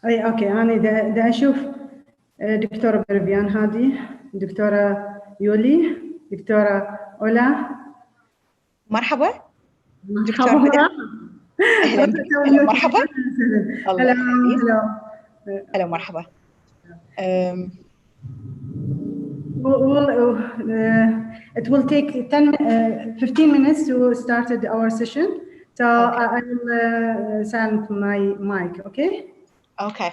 أي أوكي أنا دا أشوف دكتورة بربيان هادي، دكتورة يولي، دكتورة أولا. مرحبا دكتور مرحبا. هدى. اهلا بك. هلا مرحبا. الله يخليك. هلا مرحبا. It will take 15 minutes to start our session. So okay. I will silence my mic, okay? Okay.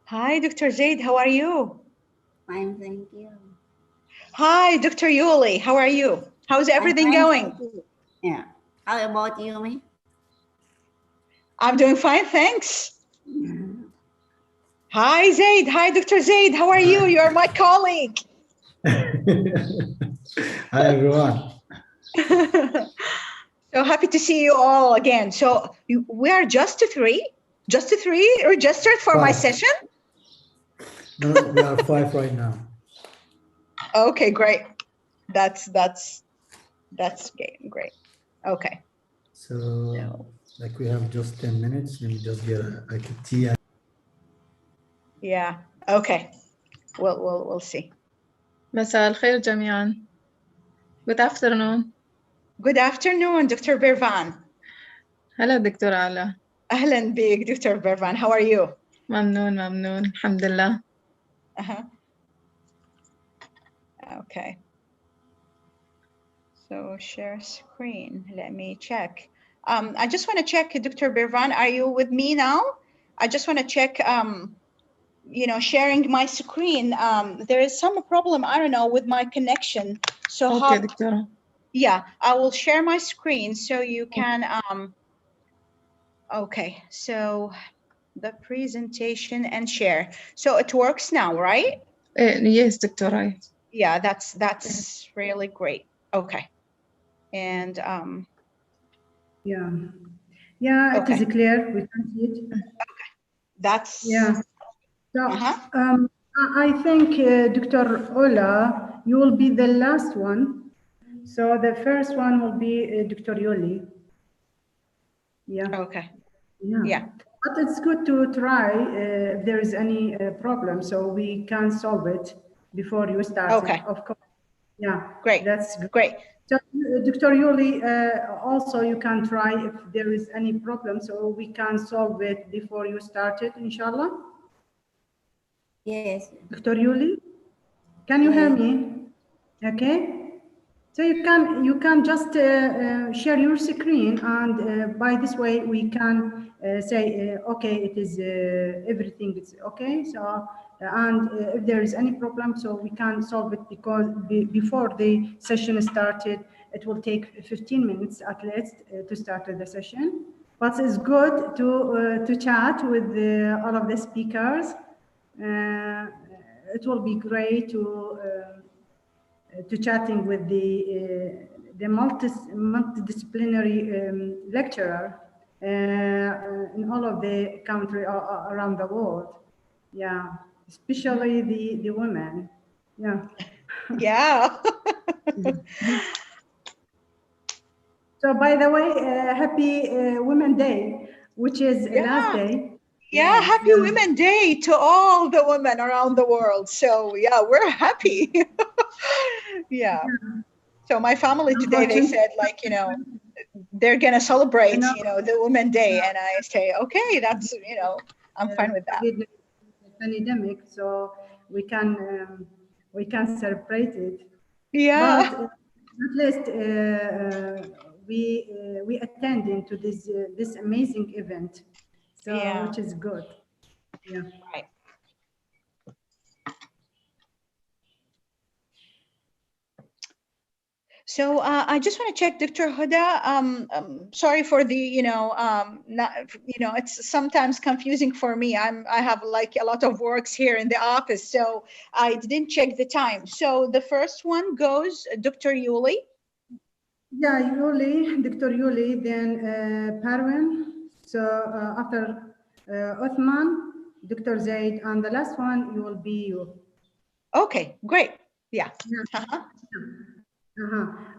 Hi, Dr. Zaid, how are you? Fine, thank you. Hi, Dr. Yuli, how are you? How's everything going? Yeah. How about you, me? I'm doing fine, thanks. Hi, Zaid. Hi, Dr. Zaid. How are you? You are my colleague. Hi, everyone. So happy to see you all again. So we are just three registered for my session. No, we are 5 right now. Okay, great. That's great. Okay. So, like we have just 10 minutes. Let me just get a tea. Yeah. Okay. We'll see. مساء الخير جميعا. Good afternoon. Good afternoon, Dr. Bervan. هلا دكتور علا. أهلا بك Dr. Bervan. How are you? ممنون الحمد لله. Okay. So share screen. Let me check. I just want to check, Dr. Bervan, are you with me now? I just want to check, you know, sharing my screen. There is some problem, I don't know, with my connection. So okay, Doctor. Yeah, I will share my screen so you can, okay, so the presentation and share. So it works now, right? Yes, Doctor, right. Yeah, that's really great. Okay. And yeah, okay. It is clear. We can see it. Okay, that's So I think Dr. Ola, you will be the last one. So the first one will be Dr. Yoli. Yeah. Okay. Yeah. But it's good to try if there is any problem, so we can solve it before you start. Okay. Of course. Yeah. Great. That's great. So, Dr. Yuli, also you can try if there is any problem, so we can solve it before you start it, inshallah. Yes. Dr. Yuli, can you hear me? Okay. So you can just share your screen, and by this way we can say okay, it is everything is okay. So and if there is any problem, so we can solve it, because before the session started, it will take 15 minutes at least to start the session. But it's good to chat with all of the speakers. It will be great to chatting with the multidisciplinary lecturer in all of the country around the world. Yeah, especially the women. Yeah. Yeah. So by the way, happy Women's Day, which is last day. Yeah, happy Women's Day to all the women around the world. So yeah, we're happy. Yeah. So my family today, they said, like, you know, they're gonna celebrate, you know, the Women's Day, and I say, okay, that's, you know, I'm fine with that. Pandemic, so we can celebrate it. Yeah. But at least we attend into this amazing event, so which is good. Yeah. Right. So I just want to check, Dr. Huda. Sorry for the, not, it's sometimes confusing for me. I have like a lot of works here in the office, so I didn't check the time. So the first one goes Dr. Yuli. Yeah, Yuli, Dr. Yuli, then Parvin. So after Uthman, Dr. Zaid, and the last one you will be you. Okay, great. Yeah.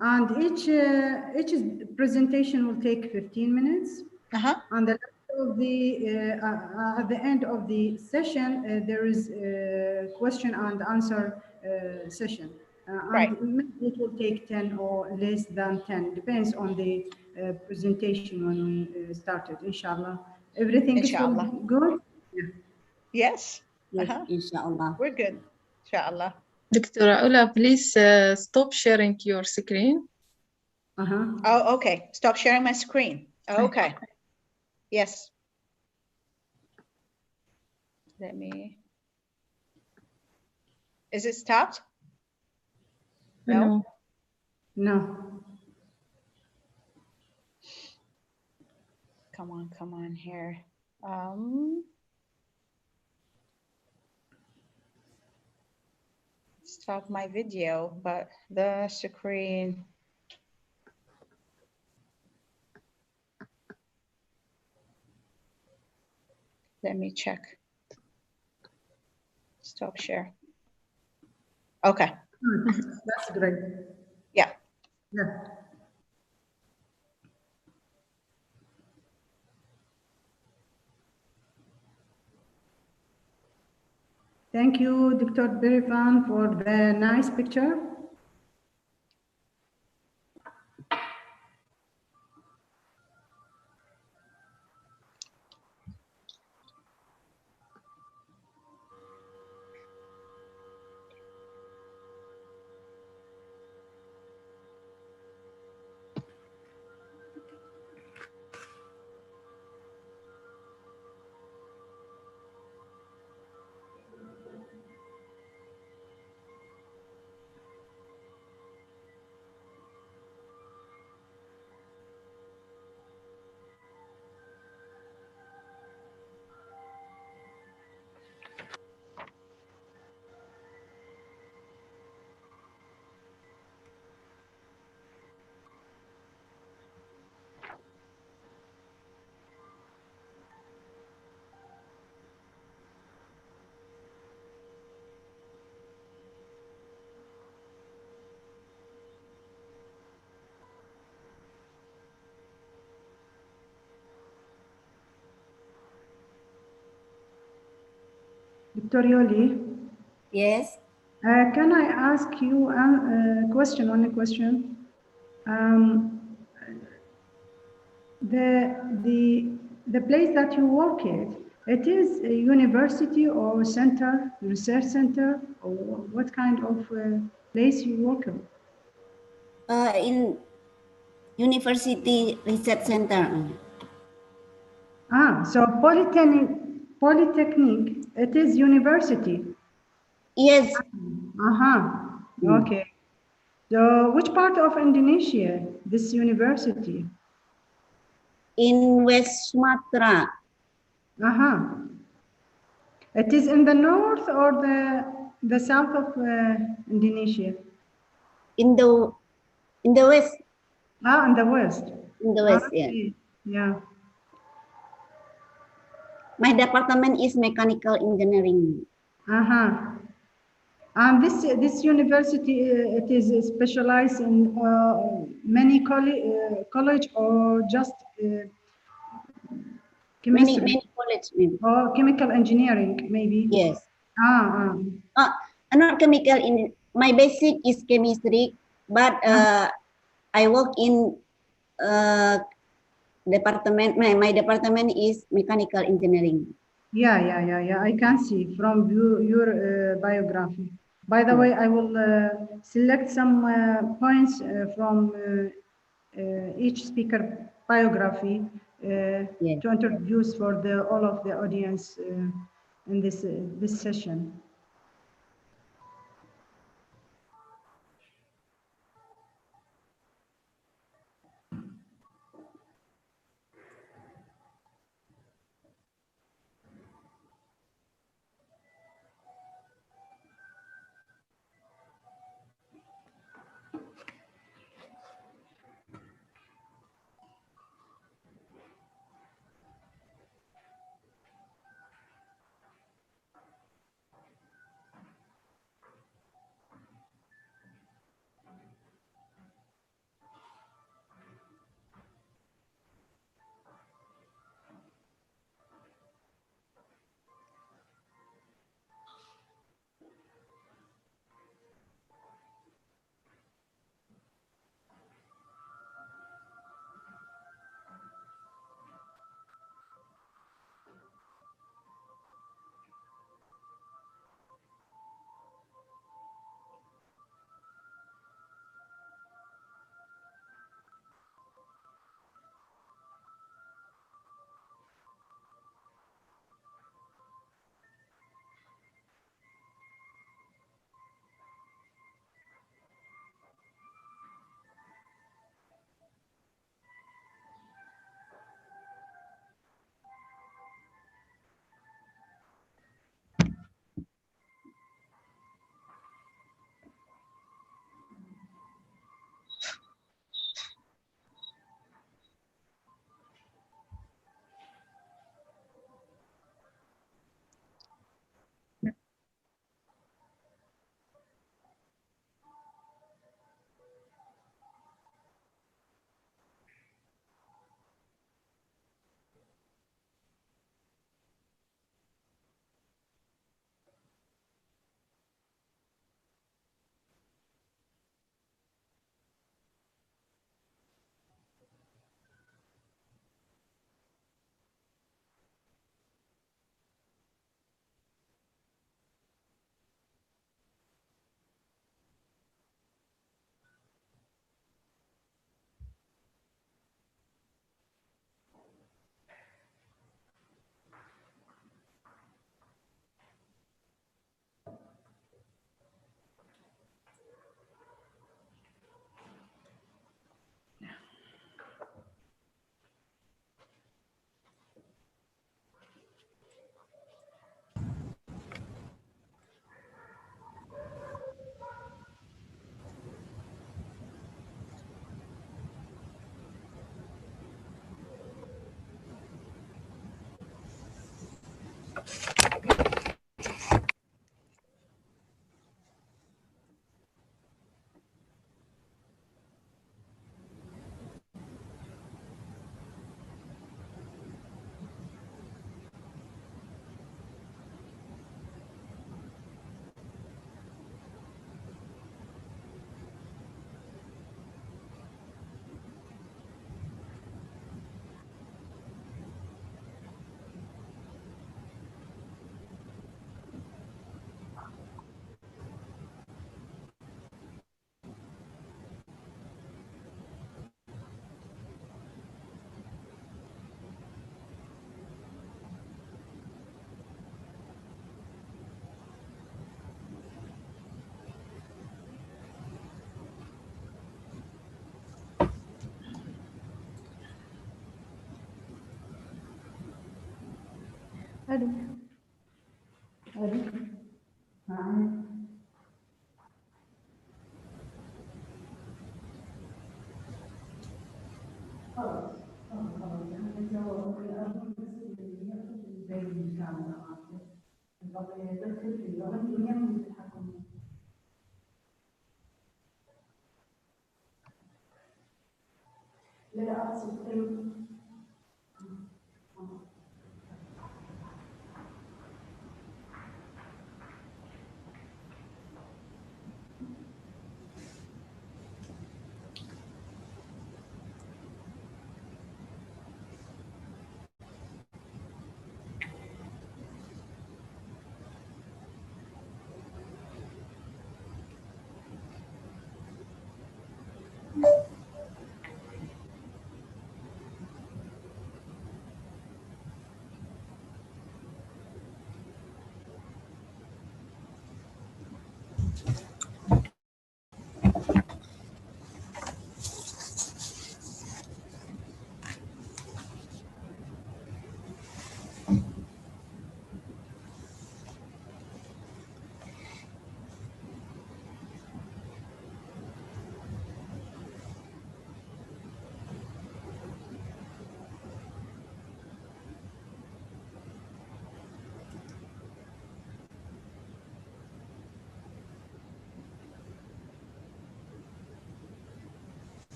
And each presentation will take 15 minutes. And at the end of the session, there is a question and answer session. Right. And it will take 10 or less than 10, depends on the presentation when we started, inshallah. Everything Inshallah. is good? Yeah. Yes. Yes, inshallah. We're good. Inshallah. Dr. Ula, please stop sharing your screen. Oh, okay. Stop sharing my screen. Okay. Yes. Let me. Is it stopped? No. No. Come on here. Stop my video, but the screen. Let me check. Stop share. Okay. That's great. Yeah. Yeah. Thank you, Dr. Berifan, for the nice picture. Dr. Yoli? Yes. Can I ask you a question, only question? The place that you work at, it is a university or center, research center, or what kind of place you work at? In University Research Center. So Polytechnic, it is university. Yes. Okay. So which part of Indonesia, this university? In West Sumatra. It is in the north or the south of Indonesia? In the west. In the west. In the west, yeah. Yeah. My department is mechanical engineering. And this university, it is specialized in many college or just chemistry? Many college, maybe. Or chemical engineering, maybe? Yes. Not chemical. My basic is chemistry, but I work in department. My department is mechanical engineering. Yeah. I can see from your biography. By the way, I will select some points from each speaker biography to introduce for all of the audience in this session.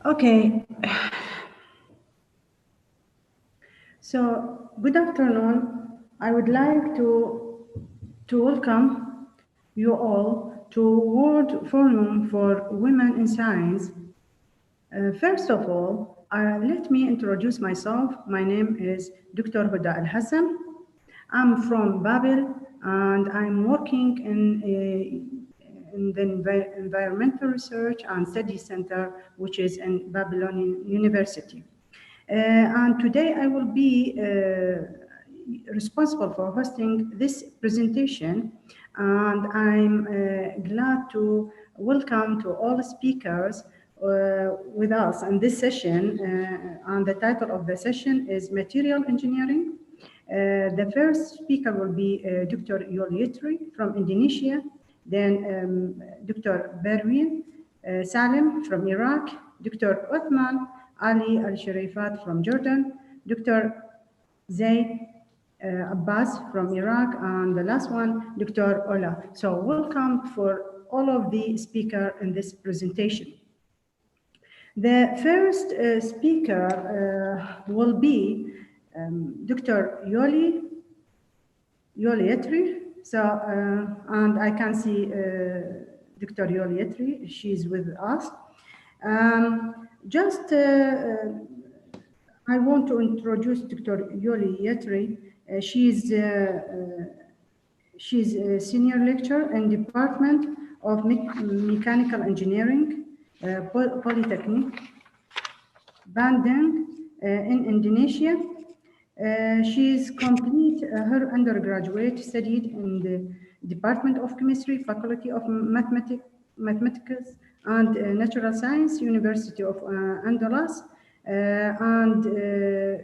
Okay. So, good afternoon. I would like to welcome you all to World Forum for Women in Science. First of all, let me introduce myself. My name is Dr. Huda Al-Hassam. I'm from Babel, and I'm working in the Environmental Research and Study Center, which is in Babylonian University. And today I will be responsible for hosting this presentation, and I'm glad to welcome to all speakers with us in this session. And the title of the session is Material Engineering. The first speaker will be Dr. Yoli from Indonesia, then Dr. Berwin Salim from Iraq, Dr. Uthman Ali Al-Sharifat from Jordan, Dr. Zaid Abbas from Iraq, and the last one, Dr. Ola. So welcome for all of the speakers in this presentation. The first speaker will be Dr. Yoli Etri. So, and I can see Dr. Yoli Etri, she's with us. I want to introduce Dr. Yoli Etri. She's a senior lecturer in Department of Mechanical Engineering, Polytechnic, Bandung, in Indonesia. She's complete her undergraduate studied in the Department of Chemistry, Faculty of Mathematics and Natural Science, University of Andalus.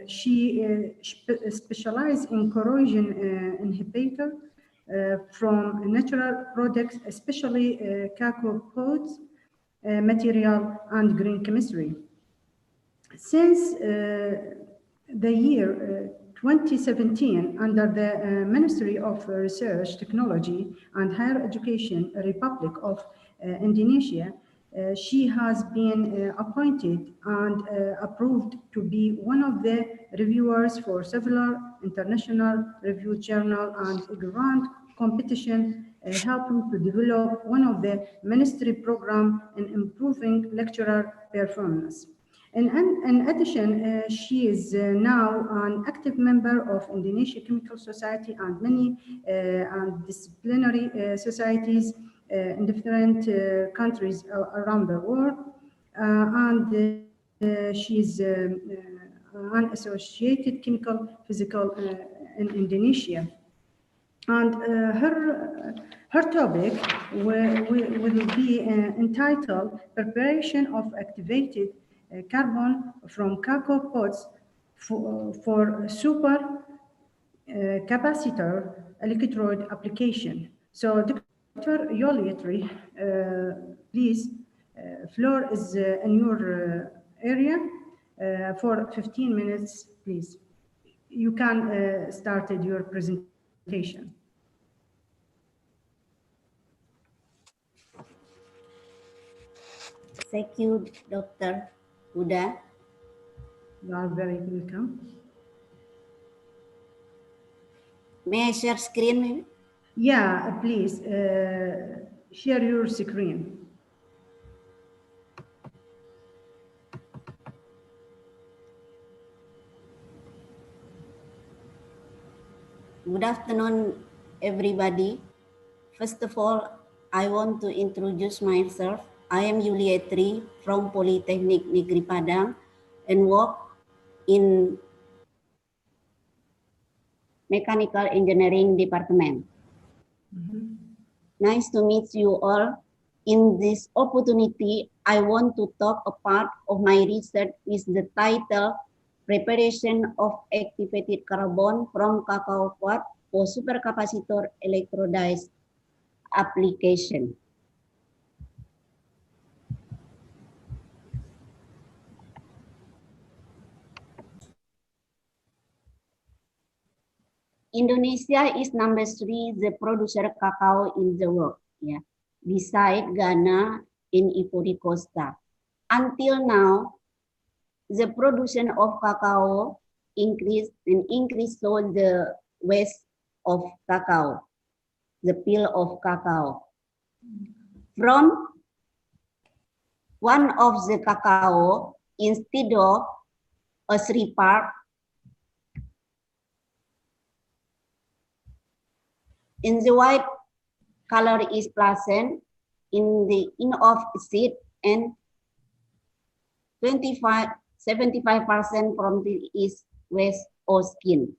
She specialized in corrosion inhibitor from natural products, especially cacopods, material, and green chemistry. Since the year 2017, under the Ministry of Research, Technology, and Higher Education, Republic of Indonesia, she has been appointed and approved to be one of the reviewers for several international review journal and grant competition, helping to develop one of the ministry program in improving lecturer performance. In addition, she is now an active member of Indonesia Chemical Society and many disciplinary societies in different countries around the world. She is an associated chemical physical in Indonesia. And Her topic will be entitled Preparation of Activated Carbon from Cacao Pods for Super Capacitor Electrode Application. So, Dr. Yolietri, please, floor is in your area for 15 minutes, please. You can start your presentation. Thank you, Dr. Huda. You are very welcome. May I share screen, maybe? Yeah, please share your screen. Good afternoon, everybody. First of all, I want to introduce myself. I am Yulietri from Polytechnic Negeri Padang and work in Mechanical Engineering Department. Nice to meet you all. In this opportunity, I want to talk a part of my research with the title Preparation of Activated Carbon from Cacao Pod for Supercapacitor Electrolyte Application. Indonesia is number 3 the producer cacao in the world, yeah, beside Ghana and Ivory Coast. Until now, the production of cacao increased so the waste of cacao, the peel of cacao. From one of the cacao, instead of a 3 part, in the white color is placent, in the in of seed, and 75% from the is waste or skin.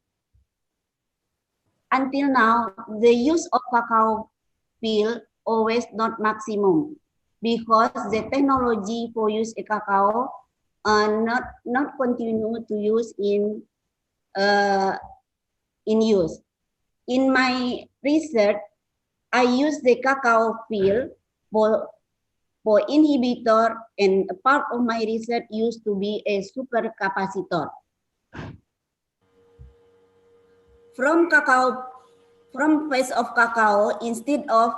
Until now, the use of cacao peel always not maximum because the technology for use a cacao not continue to use in use. In my research, I use the cacao peel for inhibitor, and a part of my research used to be a supercapacitor. From phase of cacao, instead of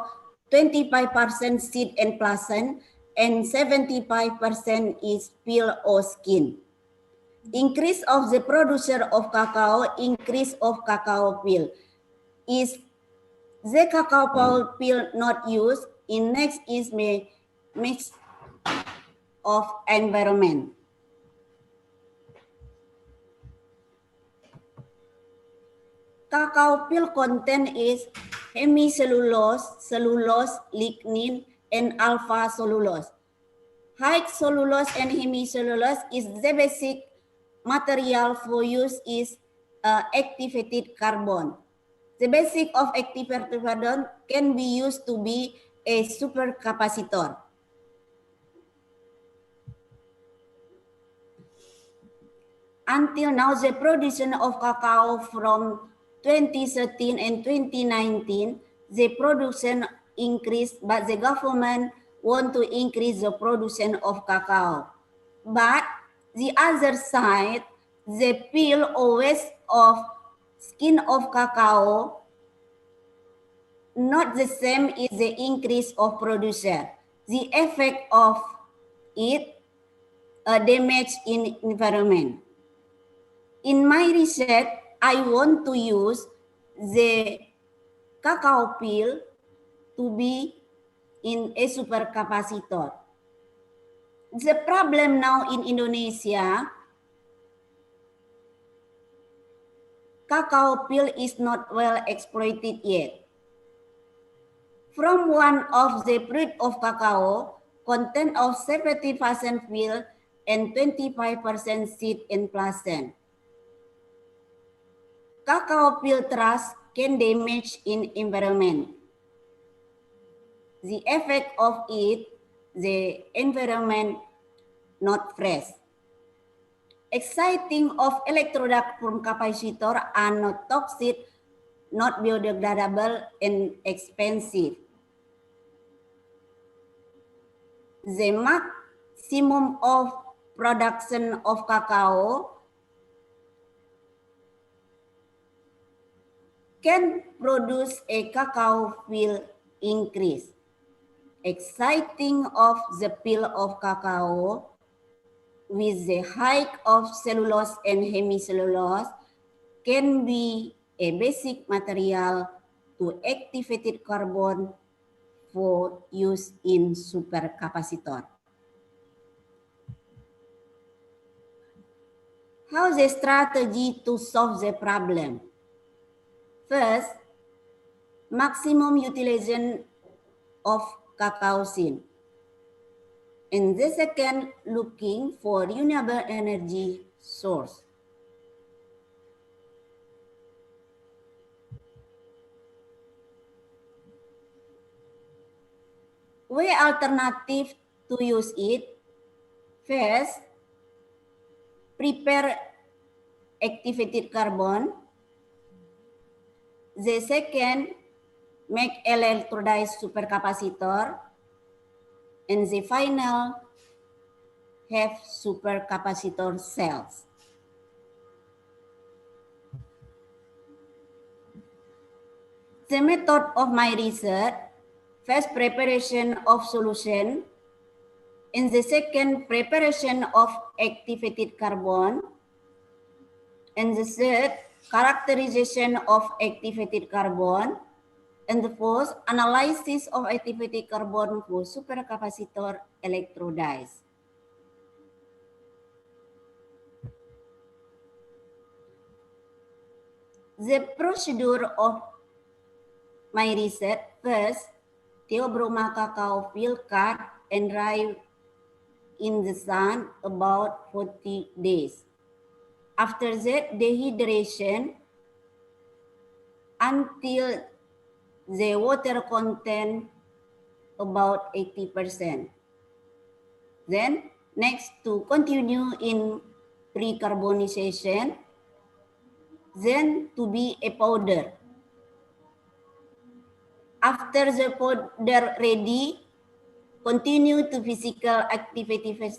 25% seed and placent, and 75% is peel or skin. Increase of the producer of cacao, increase of cacao peel. Is the cacao peel not used? In next is mix of environment. Cacao peel content is hemicellulose, cellulose, lignin, and alpha cellulose. High cellulose and hemicellulose is the basic material for use is activated carbon. The basic of activated carbon can be used to be a supercapacitor. Until now, the production of cacao from 2013 and 2019, the production increased, but the government want to increase the production of cacao. But the other side, the peel or waste of skin of cacao not the same as the increase of producer. The effect of it damage in environment. In my research, I want to use the cacao peel to be in a supercapacitor. The problem now in Indonesia, cacao peel is not well exploited yet. From one of the fruit of cacao, content of 70% peel and 25% seed and placent. Cacao peel trust can damage in environment. the effect of it, the environment not fresh. Exciting of electrode from capacitor are not toxic, not biodegradable, and expensive. The maximum of production of cacao can produce a cacao will increase. Exciting of the peel of cacao with the hike of cellulose and hemicellulose can be a basic material to activated carbon for use in supercapacitor. How's the strategy to solve the problem? First, maximum utilization of cacao bean. And the second, looking for renewable energy source. Way alternative to use it. First, prepare activated carbon. The second, make electrolyzed supercapacitor. And the final, have supercapacitor cells. The method of my research, first preparation of solution, and the second preparation of activated carbon, and the third characterization of activated carbon, and the fourth analysis of activated carbon for supercapacitor electrolytes. The procedure of my research, first, Theobroma cacao will cut and dry in the sun about 40 days. After that, dehydration until the water content about 80%. Then, next to continue in pre-carbonization, then to be a powder. After the powder ready, continue to physical activation,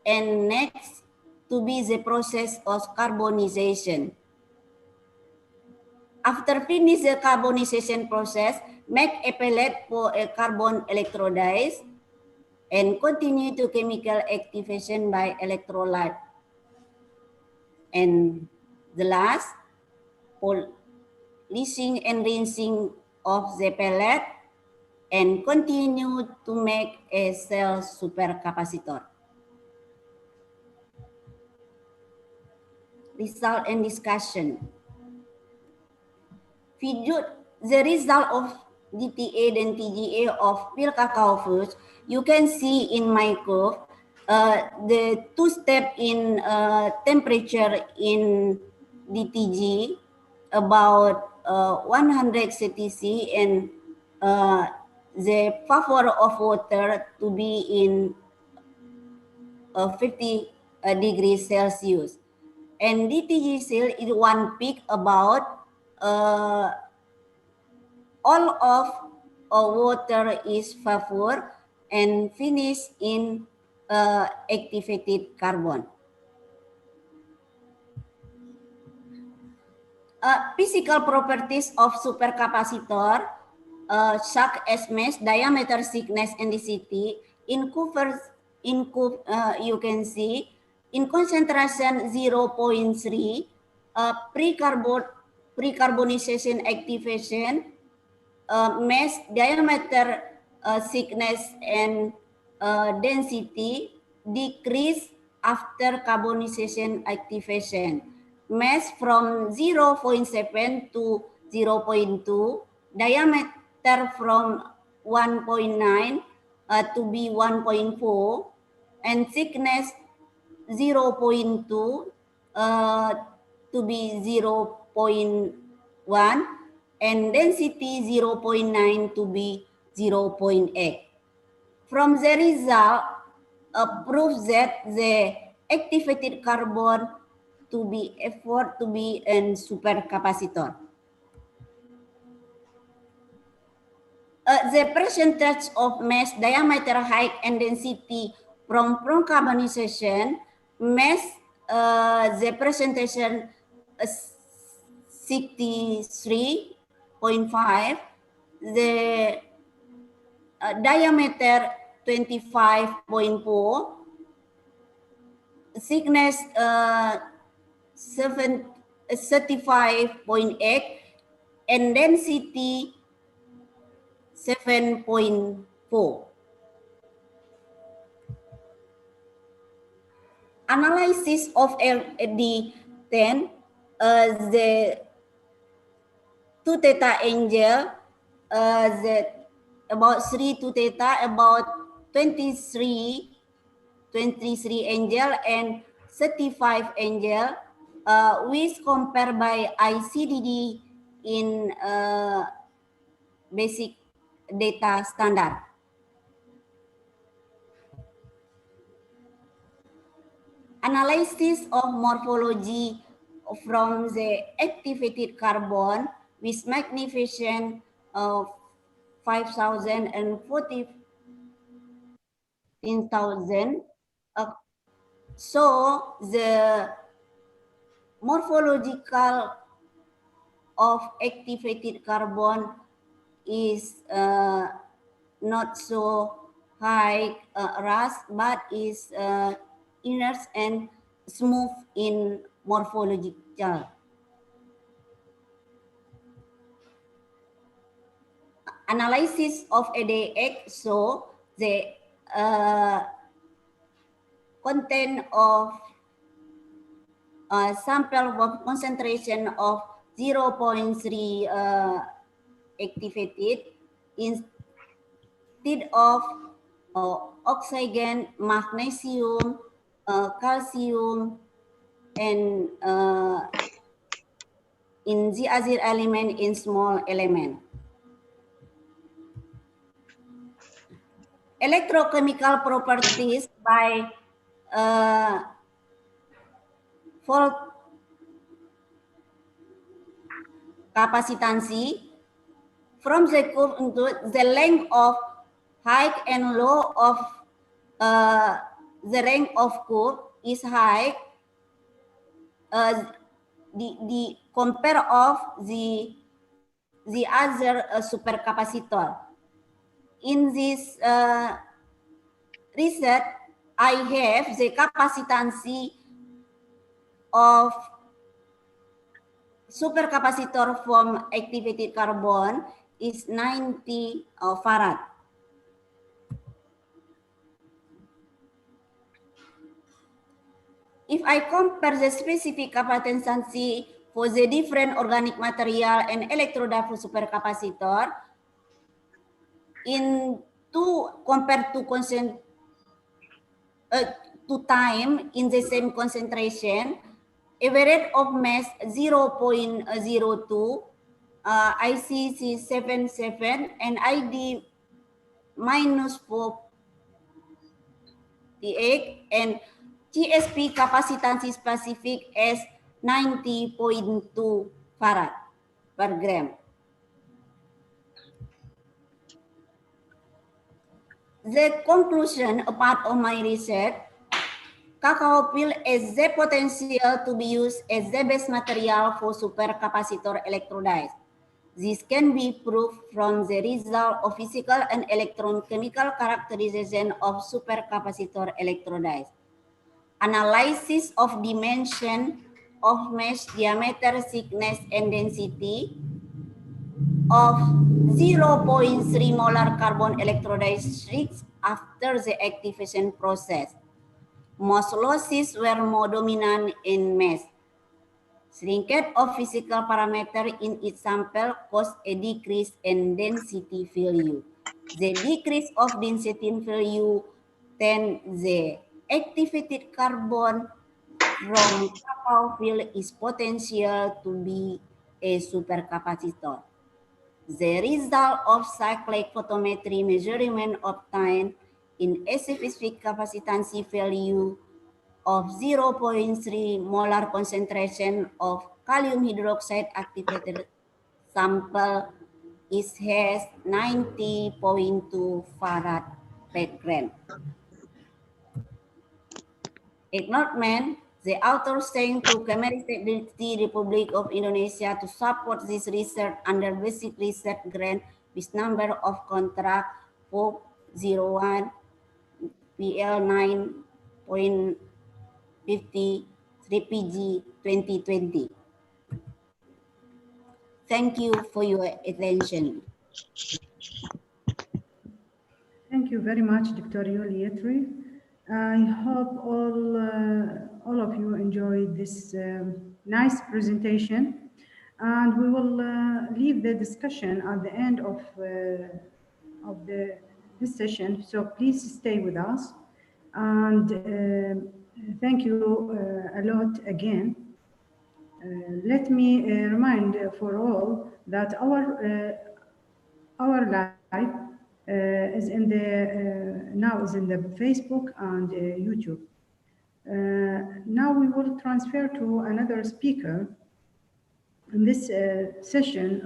and next to be the process of carbonization. After finish the carbonization process, make a pellet for a carbon electrolyte and continue to chemical activation by electrolyte. And the last, polishing and rinsing of the pellet and continue to make a cell supercapacitor. Result and discussion. The result of DTA and TGA of peel cacao fruits, you can see in my curve, the two-step in temperature in DTG about 100 CTC and the vapor of water to be in 50 degrees Celsius. And DTG cell is one peak about all of water is vapor and finish in activated carbon. Physical properties of supercapacitor, such as mass, diameter, thickness, and density. In curve, you can see in concentration 0.3, pre-carbonization activation, mass, diameter, thickness, and density decrease after carbonization activation. Mass from 0.7 to 0.2, diameter from 1.9 to be 1.4, and thickness 0.2 to be 0.1, and density 0.9 to be 0.8. From the result, proves that the activated carbon to be effort to be a supercapacitor. The percentage of mass, diameter, height, and density from carbonization, mass, the percentage 63.5, the diameter 25.4, thickness 35.8, and density 7.4. Analysis of LD10, the 2 theta angle, the about 3 2 theta, about 23 angle, and 35 angle, which compared by ICDD in basic data standard. Analysis of morphology from the activated carbon with magnification of 5,000 and 14,000. So the morphological of activated carbon is not so high rust, but is inert and smooth in morphological. Analysis of ADX show the content of sample of concentration of 0.3 activated instead of oxygen, magnesium, calcium, and in the other element in small element. Electrochemical properties by fault capacitancy from the curve into the length of height and low of the range of curve is high. The compare of the other supercapacitor. In this research, I have the capacitancy of supercapacitor from activated carbon is 90 farad. If I compare the specific capacitancy for the different organic material and electroda supercapacitor, in compared to time in the same concentration, average of mass 0.02, ICC 77, and ID minus 48, and GSP capacitancy specific as 90.2 farad per gram. The conclusion, a part of my research, cacao peel has the potential to be used as the best material for supercapacitor electrolytes. This can be proved from the result of physical and electrochemical characterization of supercapacitor electrolytes. Analysis of dimension of mesh diameter, thickness, and density of 0.3 molar carbon electrolytes after the activation process. Most losses were more dominant in mass. Shrinkage of physical parameter in each sample caused a decrease in density value. The decrease of density value then the activated carbon from cacao field is potential to be a supercapacitor. The result of cyclic photometry measurement obtained in a specific capacitance value of 0.3 molar concentration of kalium hydroxide activated sample is has 90.2 farad per gram. Acknowledgement, the author saying to Kemenristek Republic of Indonesia to support this research under basic research grant with number of contract 401 PL 9.50 3PG 2020. Thank you for your attention. Thank you very much, Dr. Yuli. I hope all of you enjoyed this nice presentation, and we will leave the discussion at the end of this session. So please stay with us, and thank you a lot again. Let me remind for all that our live is in the now is in the Facebook and YouTube. Now we will transfer to another speaker in this session,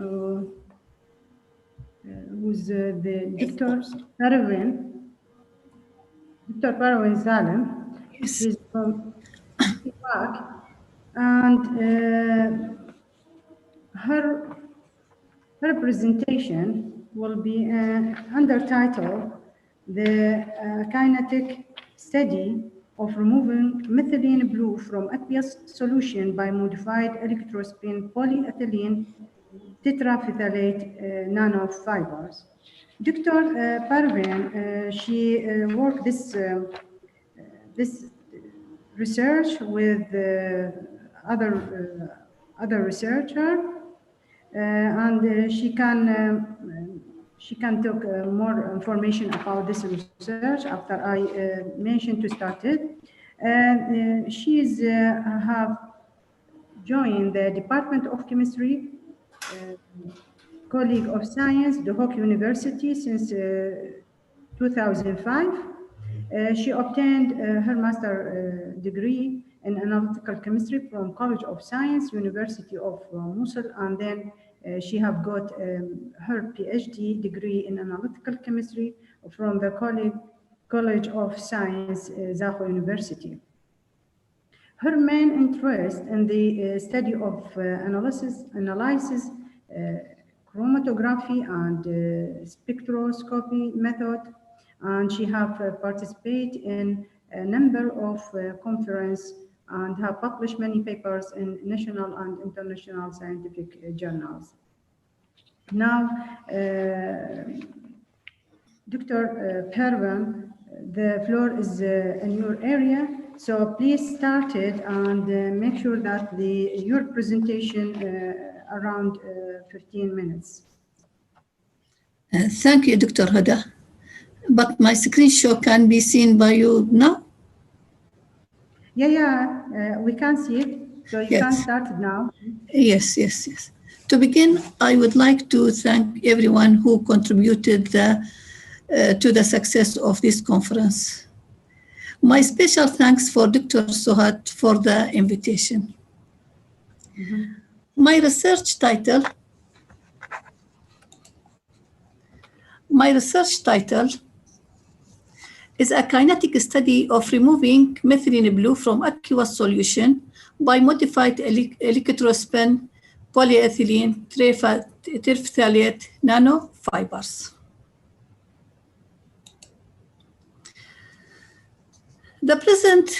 who's the Dr. Parveen Salem. Yes. She's from Iraq, and her presentation will be under title The Kinetic Study of Removing Methylene Blue from Aqueous Solution by Modified Electrospin Polyethylene Tetraphthalate Nanofibers. Dr. Parveen, she worked this research with other researcher, and she can talk more information about this research after I mentioned to start it. And she's have joined the Department of Chemistry, colleague of science, the Hook University since 2005. She obtained her master degree in analytical chemistry from College of Science, University of Mosul, and then she have got her PhD degree in analytical chemistry from the College of Science, Zaho University. Her main interest in the study of analysis, chromatography and spectroscopy method, and she have participated in a number of conferences and have published many papers in national and international scientific journals. Now, Dr. Parveen, the floor is in your area, so please start it and make sure that your presentation around 15 minutes. Thank you, Dr. Huda. But my screen show can be seen by you now? Yeah, we can see it. So you can start it now. Yes. To begin, I would like to thank everyone who contributed to the success of this conference. My special thanks for Dr. Suhat for the invitation. My research title is a kinetic study of removing methylene blue from aqueous solution by modified electrospin polyethylene terephthalate nanofibers. The present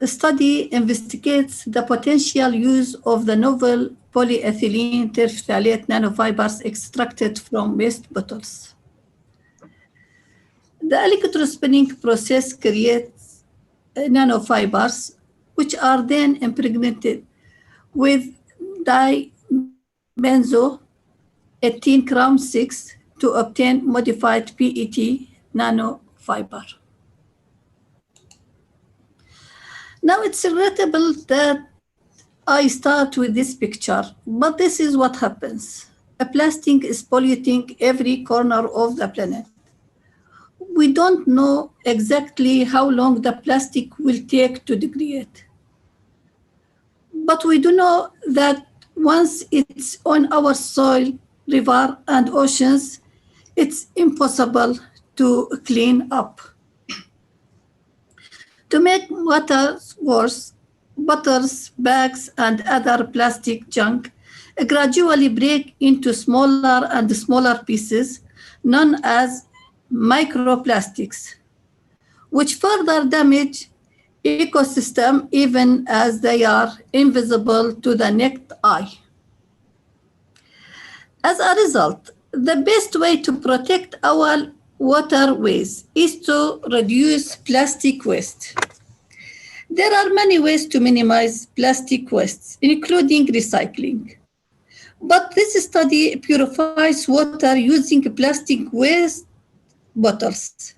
study investigates the potential use of the novel polyethylene terephthalate nanofibers extracted from waste bottles. The electrospinning process creates nanofibers, which are then impregnated with dibenzo 18 crown 6 to obtain modified PET nanofiber. Now it's regrettable that I start with this picture, but this is what happens. plastic is polluting every corner of the planet. We don't know exactly how long the plastic will take to degrade. But we do know that once it's on our soil, river, and oceans, it's impossible to clean up. To make matters worse, bottles, bags, and other plastic junk gradually break into smaller and smaller pieces known as microplastics, which further damage ecosystem even as they are invisible to the naked eye. As a result, the best way to protect our waterways is to reduce plastic waste. There are many ways to minimize plastic waste, including recycling. But this study purifies water using plastic waste bottles.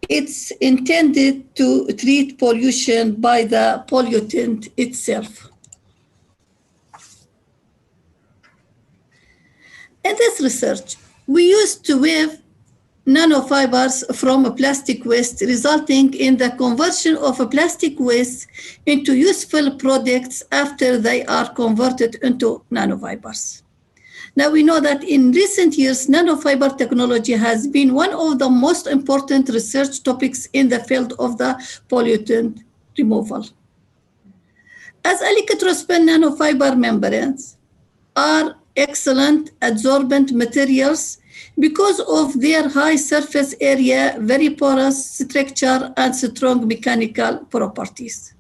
It's intended to treat pollution by the pollutant itself. In this research, we used to weave nanofibers from plastic waste, resulting in the conversion of plastic waste into useful products after they are converted into nanofibers. Now we know that in recent years, nanofiber technology has been one of the most important research topics in the field of the pollutant removal. As electrospin nanofiber membranes are excellent adsorbent materials because of their high surface area, very porous structure, and strong mechanical properties.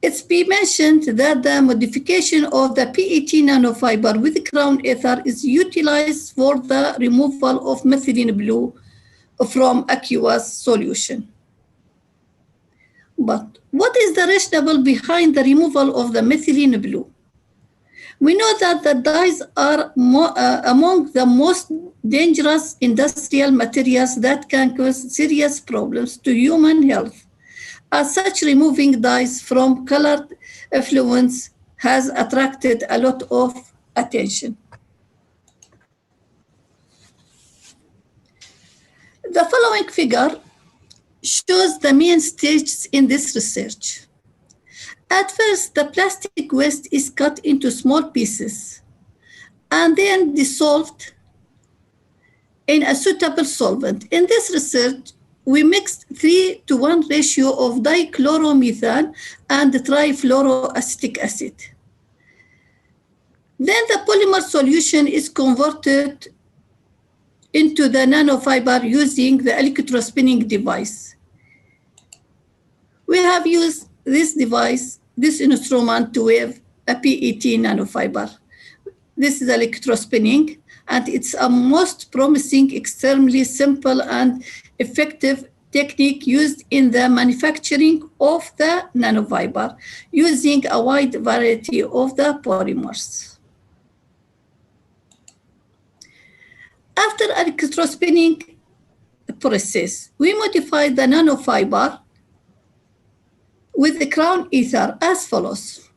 It's been mentioned that the modification of the PET nanofiber with crown ether is utilized for the removal of methylene blue from aqueous solution. But what is the rationale behind the removal of the methylene blue? We know that the dyes are among the most dangerous industrial materials that can cause serious problems to human health. As such, removing dyes from colored effluents has attracted a lot of attention. The following figure shows the main stages in this research. At first, the plastic waste is cut into small pieces and then dissolved in a suitable solvent. In this research, we mixed 3:1 ratio of dichloromethane and trifluoroacetic acid. Then the polymer solution is converted into the nanofiber using the electrospinning device. We have used this device, this instrument, to weave a PET nanofiber. This is electrospinning, and it's a most promising, extremely simple and effective technique used in the manufacturing of the nanofiber using a wide variety of the polymers. After electrospinning process, we modify the nanofiber with the crown ether as follows.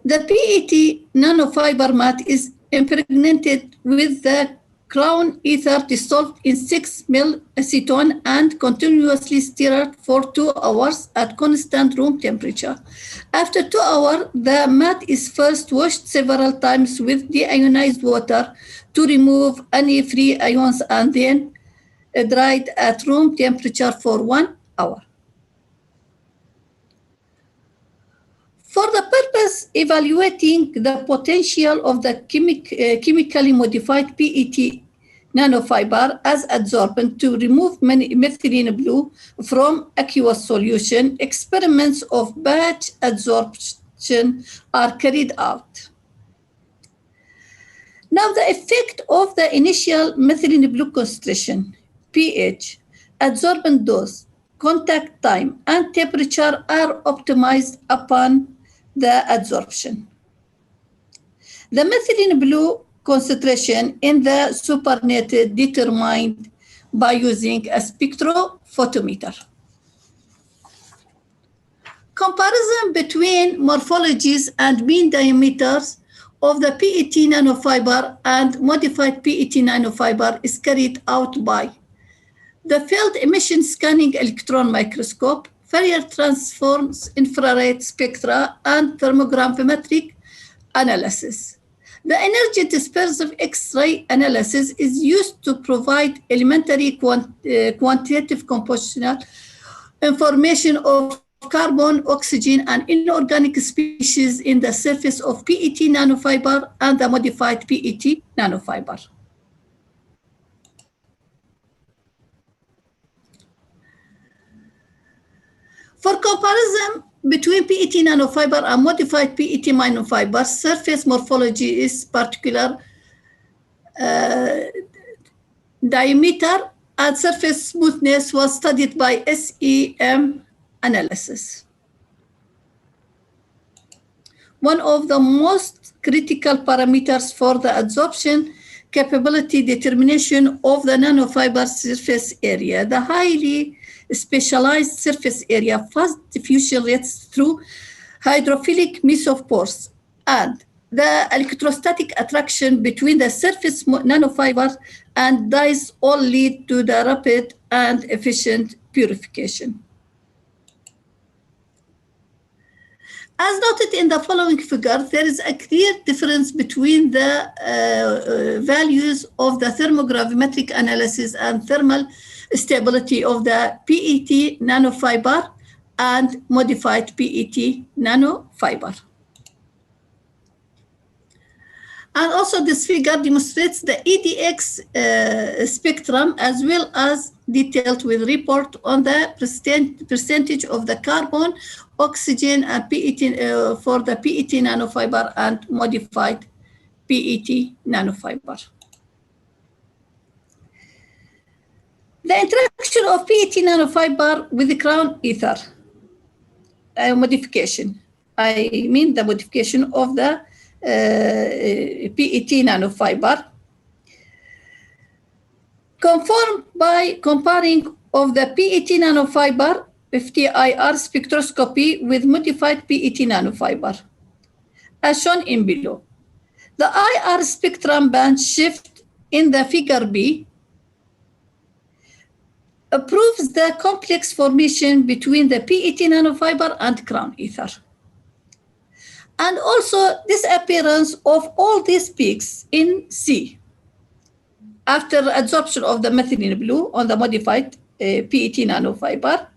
The PET nanofiber mat is impregnated with the crown ether dissolved in 6 ml acetone and continuously stirred for 2 hours at constant room temperature. After 2 hours, the mat is first washed several times with deionized water to remove any free ions and then dried at room temperature for 1 hour. For the purpose evaluating the potential of the chemically modified PET nanofiber as adsorbent to remove methylene blue from aqueous solution, experiments of batch adsorption are carried out. Now, the effect of the initial methylene blue concentration, pH, adsorbent dose, contact time, and temperature are optimized upon the adsorption. The methylene blue concentration in the supernatant determined by using a spectrophotometer. Comparison between morphologies and mean diameters of the PET nanofiber and modified PET nanofiber is carried out by the field emission scanning electron microscope, Fourier transforms, infrared spectra, and thermogrammetric analysis. The energy dispersive X-ray analysis is used to provide elementary quantitative compositional information of carbon, oxygen, and inorganic species in the surface of PET nanofiber and the modified PET nanofiber. For comparison between PET nanofiber and modified PET nanofiber, surface morphology is particular diameter and surface smoothness was studied by SEM analysis. One of the most critical parameters for the adsorption capability determination of the nanofiber surface area, the highly specialized surface area, fast diffusion rates through hydrophilic mesopores, and the electrostatic attraction between the surface nanofibers and dyes all lead to the rapid and efficient purification. As noted in the following figure, there is a clear difference between the values of the thermogravimetric analysis and thermal stability of the PET nanofiber and modified PET nanofiber. And also this figure demonstrates the EDX spectrum as well as detailed with report on the percentage of the carbon, oxygen, and PET for the PET nanofiber and modified PET nanofiber. The interaction of PET nanofiber with the crown ether modification. I mean the modification of the PET nanofiber conformed by comparing of the PET nanofiber FTIR spectroscopy with modified PET nanofiber, as shown in below. The IR spectrum band shift in the figure B proves the complex formation between the PET nanofiber and crown ether. And also disappearance of all these peaks in C after adsorption of the methylene blue on the modified PET nanofiber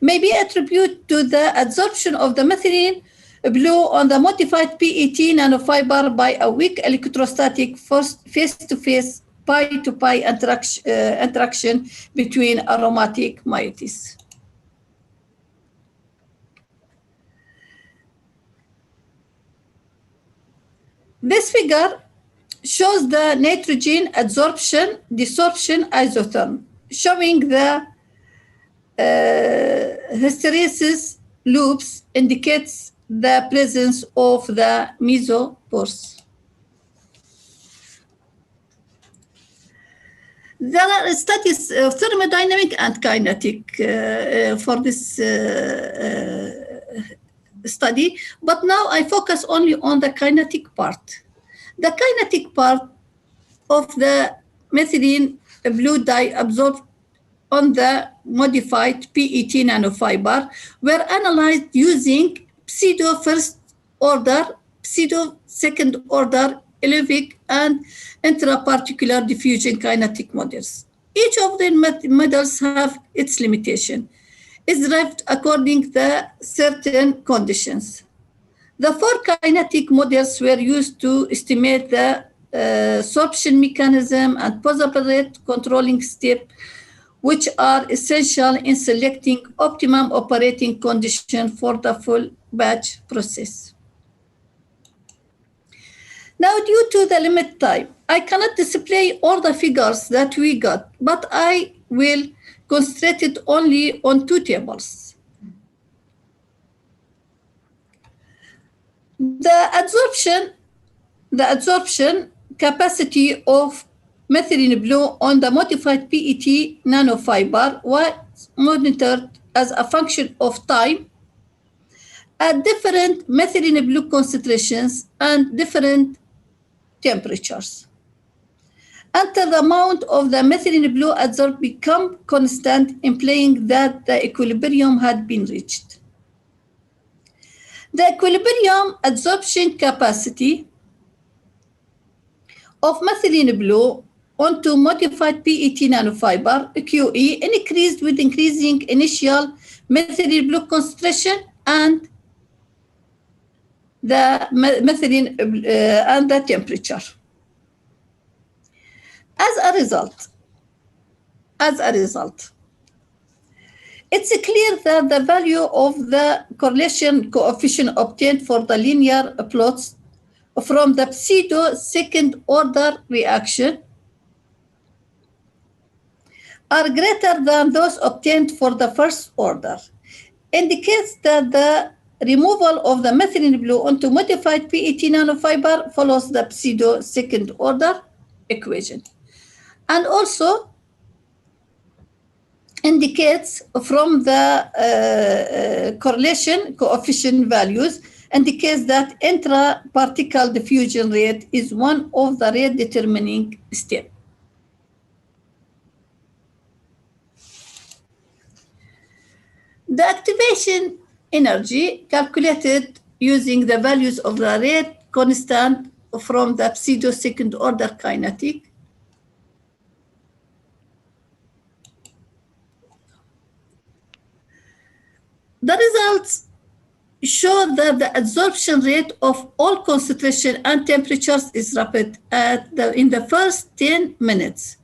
may be attributed to the adsorption of the methylene blue on the modified PET nanofiber by a weak electrostatic face-to-face pi-to-pi interaction between aromatic moieties. This figure shows the nitrogen adsorption, desorption isotherm, showing the hysteresis loops indicates the presence of the mesopores. There are studies of thermodynamic and kinetic for this study, but now I focus only on the kinetic part. The kinetic part of the methylene blue dye absorbed on the modified PET nanofiber were analyzed using pseudo first order, pseudo second order, Elovic and intraparticular diffusion kinetic models. Each of the models have its limitation. Is derived according to certain conditions. The four kinetic models were used to estimate the sorption mechanism and possible rate controlling step, which are essential in selecting optimum operating condition for the full batch process. Now, due to the limit time, I cannot display all the figures that we got, but I will concentrate it only on two tables. The adsorption capacity of methylene blue on the modified PET nanofiber was monitored as a function of time at different methylene blue concentrations and different temperatures until the amount of the methylene blue adsorbed become constant, implying that the equilibrium had been reached. The equilibrium adsorption capacity of methylene blue onto modified PET nanofiber, QE, increased with increasing initial methylene blue concentration and the methylene and the temperature. As a result, it's clear that the value of the correlation coefficient obtained for the linear plots from the pseudo second order reaction are greater than those obtained for the first order, indicates that the removal of the methylene blue onto modified PET nanofiber follows the pseudo second order equation. And also indicates from the correlation coefficient values indicates that intra-particle diffusion rate is one of the rate determining steps. The activation energy calculated using the values of the rate constant from the pseudo second order kinetic the results show that the absorption rate of all concentration and temperatures is rapid in the first 10 minutes.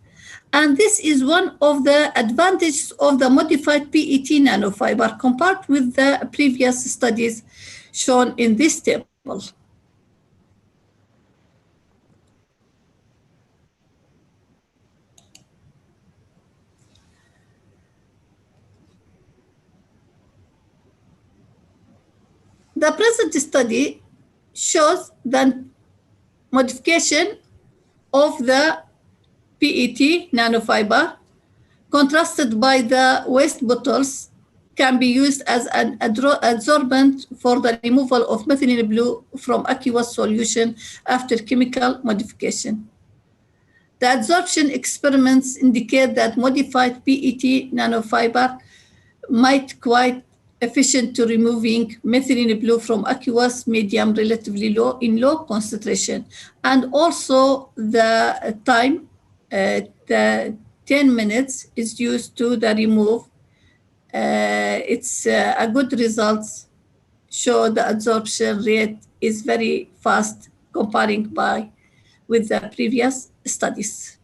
And this is one of the advantages of the modified PET nanofiber compared with the previous studies shown in this table. The present study shows the modification of the PET nanofiber contrasted by the waste bottles can be used as an adsorbent for the removal of methylene blue from aqueous solution after chemical modification. The adsorption experiments indicate that modified PET nanofiber might quite efficient to removing methylene blue from aqueous medium relatively low in low concentration. And also the time, the 10 minutes is used to the remove. It's a good results show the absorption rate is very fast comparing with the previous studies.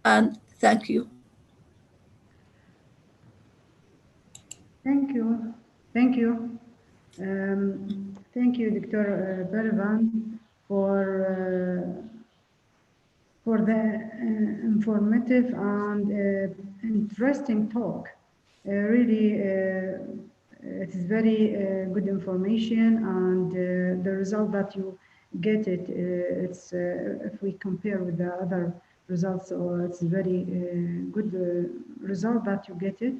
And thank you. Thank you. Thank you. Thank you, Dr. Belvan, for the informative and interesting talk. Really, it is very good information, and the result that you get it's if we compare with the other results, it's very good result that you get it.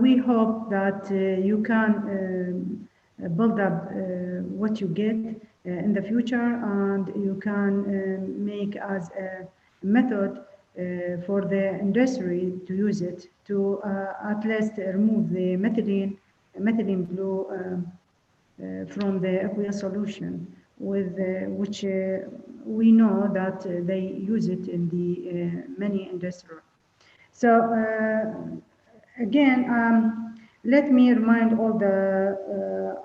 We hope that you can build up what you get in the future, and you can make as a method for the industry to use it to at least remove the methylene blue from the aqueous solution, with which we know that they use it in the many industries. So again, let me remind all the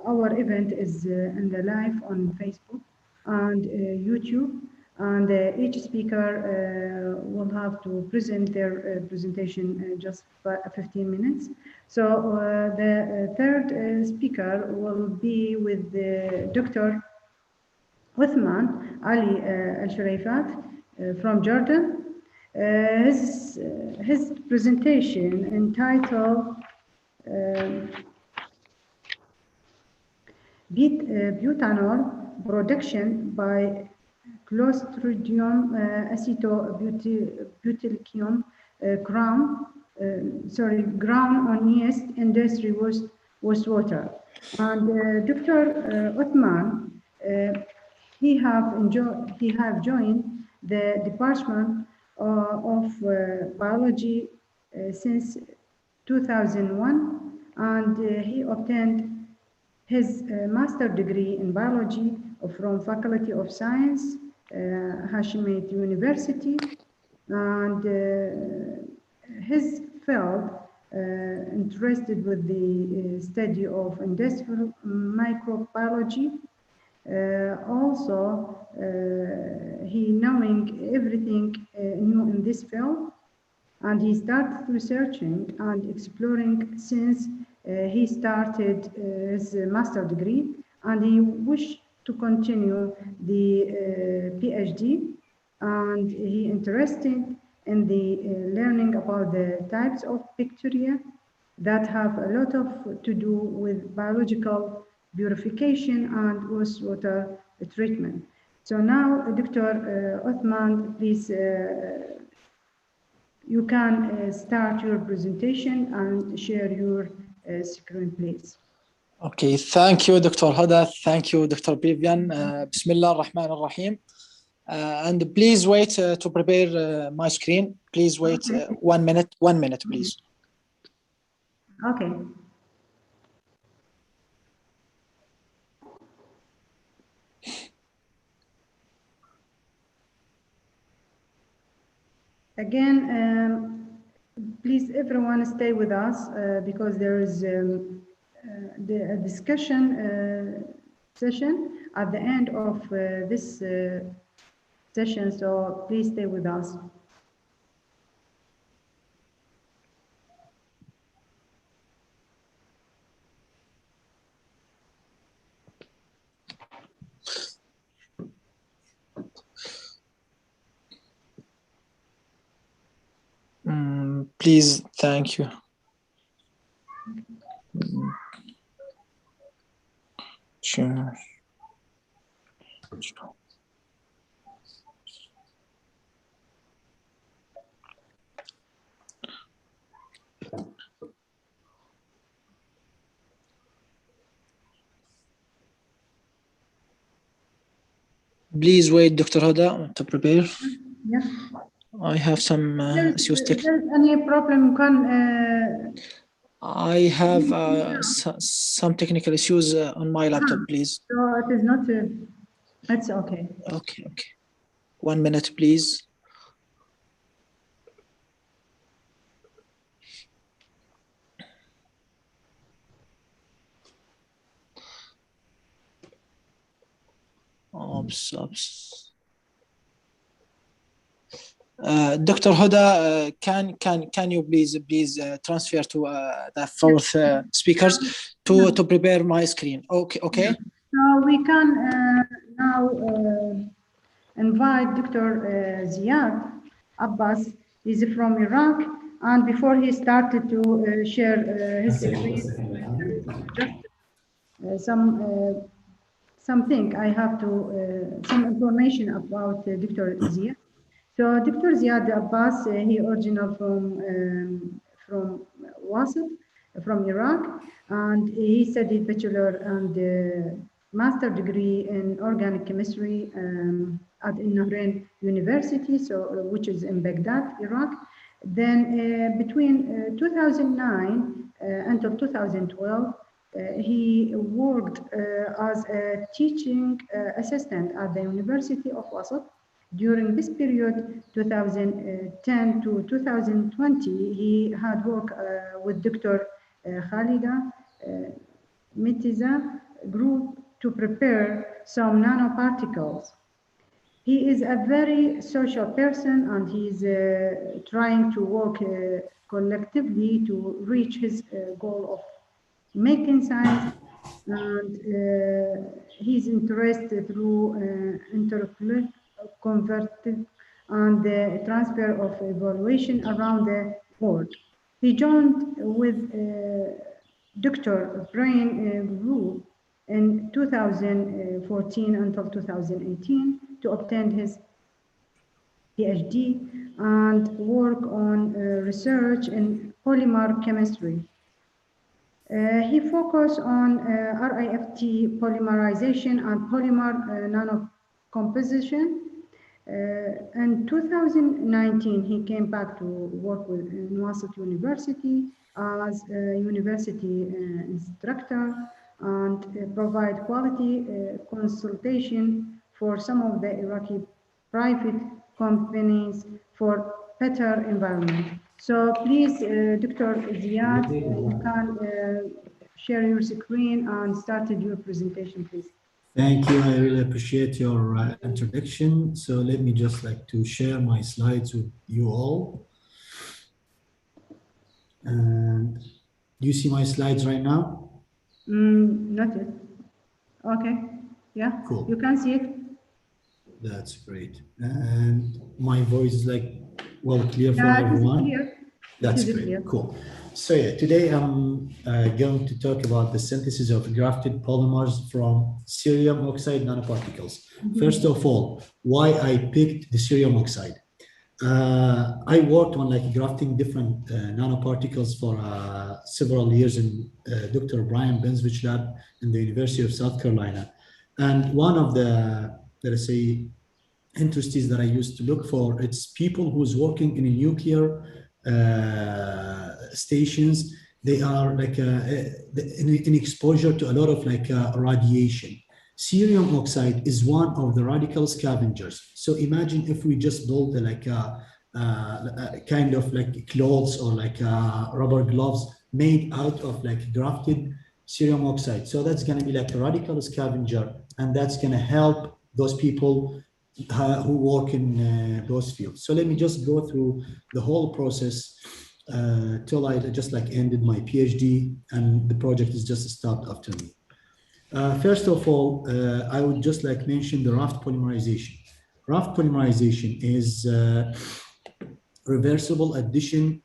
our event is in the live on Facebook and YouTube, and each speaker will have to present their presentation just 15 minutes. So the third speaker will be with Dr. Uthman Ali Al-Shuraifat from Jordan. His presentation entitled Butanol Production by Clostridium acetobutylicium ground on yeast industry wastewater. And Dr. Uthman he have joined the Department of Biology since 2001, and he obtained his master degree in biology from Faculty of Science, Hashemite University, and his field interested with the study of industrial microbiology. Also, he knowing everything new in this field, and he started researching and exploring since he started his master degree, and he wished to continue the PhD, and he interested in the learning about the types of bacteria that have a lot of to do with biological purification and wastewater treatment. So now, Dr. Othman, please, you can start your presentation and share your screen, please. Okay, thank you, Dr. Huda. Thank you, Dr. Vivian. Bismillah ar-Rahman ar-Rahim. And please wait to prepare my screen. Please wait 1 minute, 1 minute, please. Okay. Again, please, everyone, stay with us because there is the discussion session at the end of this session, so please stay with us. Please, thank you. Sure. Please wait, Dr. Huda, to prepare. Yeah. I have some issues. If there's any problem, can I have some technical issues on my laptop, please. so it is not. It's okay. Okay. 1 minute, please. Oops. Dr. Huda, can you please transfer to the fourth speakers to prepare my screen? Okay. So we can now invite Dr. Ziad Abbas. He's from Iraq, and before he started to share his screen, just something I have to some information about Dr. Ziad. So Dr. Ziad Abbas, he original from WISWB, from Iraq, and he studied bachelor and master degree in organic chemistry at Nahrain University, so which is in Baghdad, Iraq. Then between 2009 until 2012, he worked as a teaching assistant at the University of WISWB. During this period, 2010 to 2020, he had worked with Dr. Khalida Mitiza group to prepare some nanoparticles. He is a very social person, and he's trying to work collectively to reach his goal of making science, and he's interested through converted and the transfer of evaluation around the world. He joined with Dr. Brian Group in 2014 until 2018 to obtain his PhD and work on research in polymer chemistry. He focused on RIFT polymerization and polymer composition. In 2019, he came back to work with WISWB University as a university instructor and provide quality consultation for some of the Iraqi private companies for better environment. So please, Dr. Ziad, you can share your screen and start your presentation, please. Thank you. I really appreciate your introduction. So let me just like to share my slides with you all. And do you see my slides right now? Not yet. Okay. Yeah. Cool. You can see it. That's great. And my voice is like, well, clear for Yeah, everyone? clear. That's great. Cool. So yeah, today I'm going to talk about the synthesis of grafted polymers from cerium oxide nanoparticles. First of all, why I picked the cerium oxide. I worked on like grafting different nanoparticles for several years in Dr. Brian Benswich lab in the University of South Carolina. And one of the, let us say, interests that I used to look for, it's people who's working in a nuclear stations. They are like in exposure to a lot of like radiation. Cerium oxide is one of the radical scavengers. So imagine if we just build like a kind of like clothes or like rubber gloves made out of like grafted cerium oxide. So that's going to be like a radical scavenger, and that's going to help those people who work in those fields. So let me just go through the whole process till I just like ended my PhD, and the project is just stopped after me. First of all, I would just like mention the raft polymerization. Raft polymerization is reversible addition,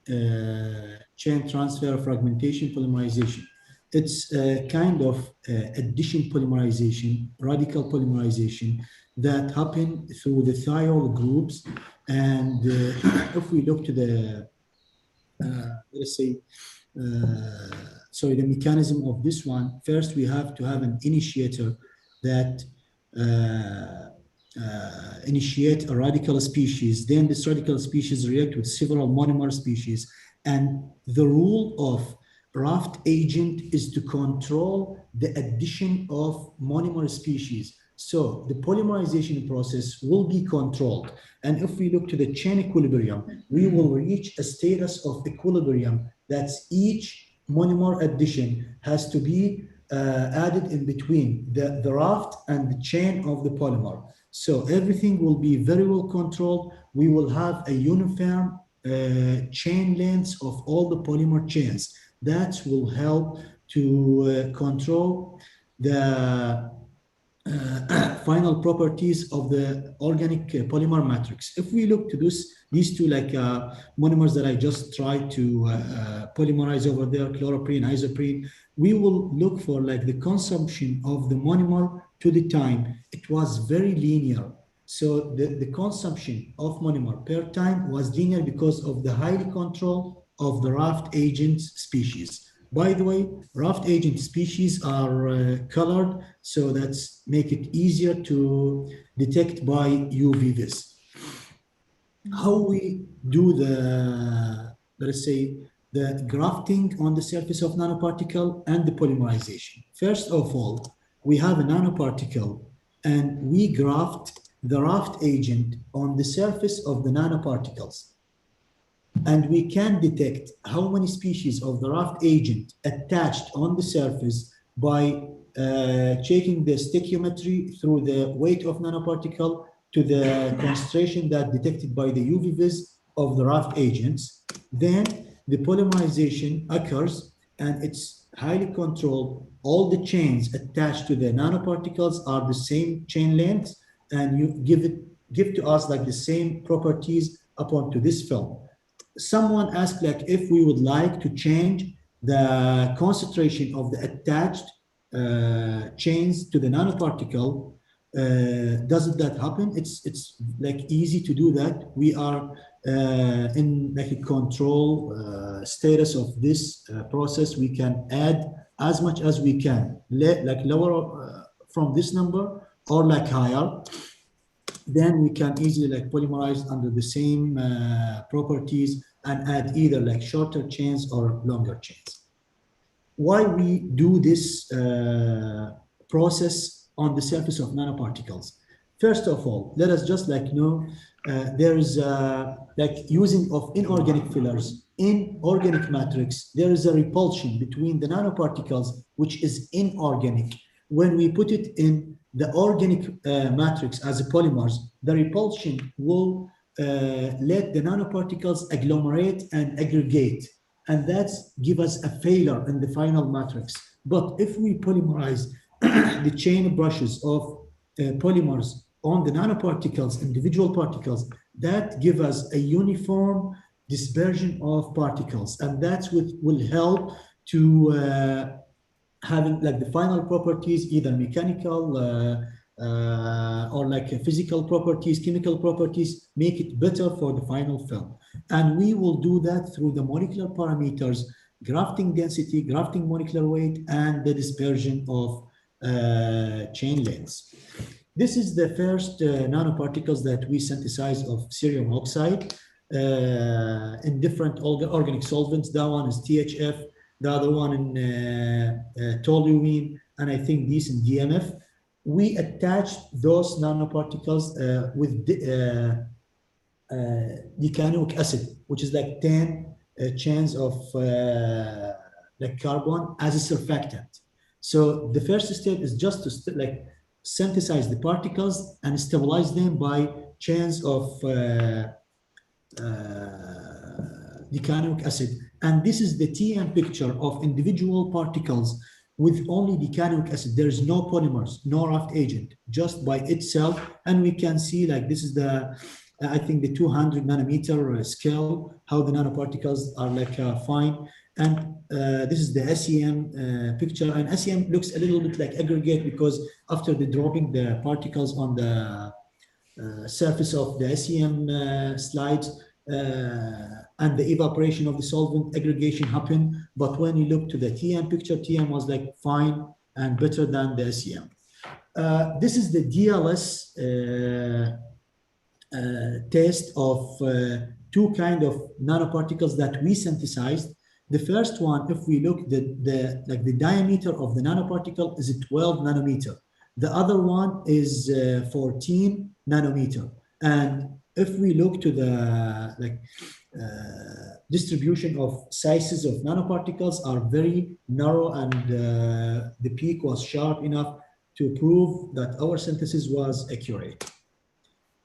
chain transfer, fragmentation polymerization. It's a kind of addition polymerization, radical polymerization that happen through the thiol groups. And if we look to the, let's say, sorry, the mechanism of this one, first we have to have an initiator that initiate a radical species. Then this radical species react with several monomer species. And the rule of raft agent is to control the addition of monomer species. So the polymerization process will be controlled. And if we look to the chain equilibrium, we will reach a status of equilibrium that's each monomer addition has to be added in between the raft and the chain of the polymer. So everything will be very well controlled. We will have a uniform chain length of all the polymer chains. That will help to control the final properties of the organic polymer matrix. If we look to these two like monomers that I just tried to polymerize over there, chloroprene, isoprene, we will look for like the consumption of the monomer to the time. It was very linear. So the consumption of monomer per time was linear because of the highly control of the raft agent species. By the way, raft agent species are colored, so that's make it easier to detect by UV-Vis. How we do the, let's say, the grafting on the surface of nanoparticle and the polymerization. First of all, we have a nanoparticle and we graft the raft agent on the surface of the nanoparticles. And we can detect how many species of the raft agent attached on the surface by checking the stoichiometry through the weight of nanoparticle to the concentration that detected by the UV-Vis of the raft agents. Then the polymerization occurs and it's highly controlled. All the chains attached to the nanoparticles are the same chain length, and you give to us like the same properties upon to this film. Someone asked like if we would like to change the concentration of the attached chains to the nanoparticle. Doesn't that happen? It's like easy to do that. We are in like a control status of this process. We can add as much as we can, like lower from this number or like higher. then we can easily like polymerize under the same properties and add either like shorter chains or longer chains. Why we do this process on the surface of nanoparticles? First of all, let us just like know there is like using of inorganic fillers in organic matrix. There is a repulsion between the nanoparticles, which is inorganic. When we put it in the organic matrix as a polymers, the repulsion will let the nanoparticles agglomerate and aggregate, and that's give us a failure in the final matrix. But if we polymerize the chain brushes of polymers on the nanoparticles, individual particles, that give us a uniform dispersion of particles, and that's what will help to having like the final properties, either mechanical or like physical properties, chemical properties, make it better for the final film. And we will do that through the molecular parameters, grafting density, grafting molecular weight, and the dispersion of chain lengths. This is the first nanoparticles that we synthesize of cerium oxide in different organic solvents. That one is THF, the other one in toluene, and I think these in DMF. We attached those nanoparticles with decanoic acid, which is like 10 chains of like carbon as a surfactant. So the first step is just to like synthesize the particles and stabilize them by chains of decanoic acid. And this is the TM picture of individual particles with only decanoic acid. There is no polymers, no raft agent, just by itself. And we can see like this is the, I think the 200 nanometer scale, how the nanoparticles are like fine. And this is the SEM picture. And SEM looks a little bit like aggregate because after the dropping the particles on the surface of the SEM slides, and the evaporation of the solvent, aggregation happened. But when you look to the TM picture, TM was like fine and better than the SEM. This is the DLS test of two kind of nanoparticles that we synthesized. The first one, if we look, the diameter of the nanoparticle is 12 nanometer. The other one is 14 nanometer. And if we look to the distribution of sizes of nanoparticles are very narrow, and the peak was sharp enough to prove that our synthesis was accurate.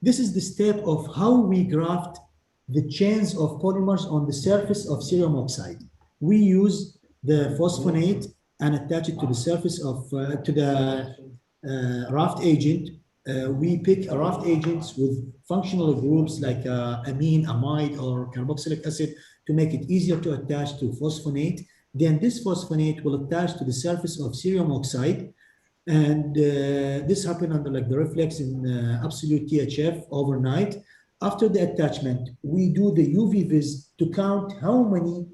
This is the step of how we graft the chains of polymers on the surface of cerium oxide. We use the phosphonate and attach it to the surface of, to the raft agent. We pick raft agents with functional groups like amine, amide, or carboxylic acid to make it easier to attach to phosphonate. Then this phosphonate will attach to the surface of cerium oxide. And this happened under like the reflex in absolute THF overnight. After the attachment, we do the UV vis to count how many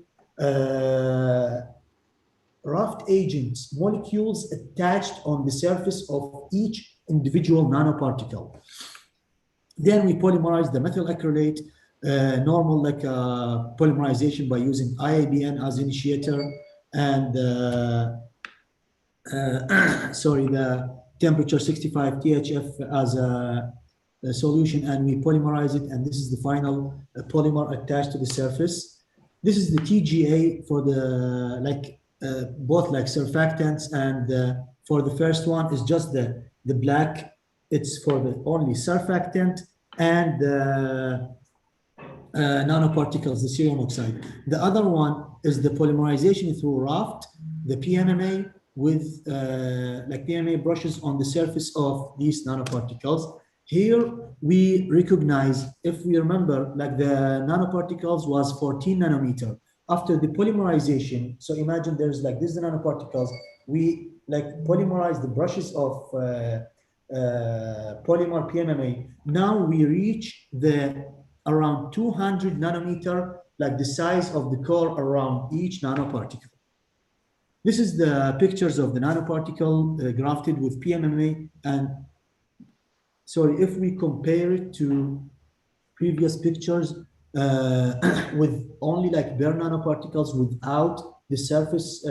raft agents molecules attached on the surface of each individual nanoparticle. Then we polymerize the methyl acrylate, normal like polymerization by using IABN as initiator, and sorry, the temperature 65 THF as a solution, and we polymerize it, and this is the final polymer attached to the surface. This is the TGA for the like both like surfactants, and for the first one is just the black. It's for the only surfactant and nanoparticles, the cerium oxide. The other one is the polymerization through raft, the PMMA with like PMMA brushes on the surface of these nanoparticles. Here we recognize, if we remember, like the nanoparticles was 14 nanometer. After the polymerization, so imagine there's like this nanoparticles, we like polymerize the brushes of polymer PMMA. Now we reach the around 200 nanometer, like the size of the core around each nanoparticle. This is the pictures of the nanoparticle grafted with PMMA, and sorry, if we compare it to previous pictures with only like bare nanoparticles without the surface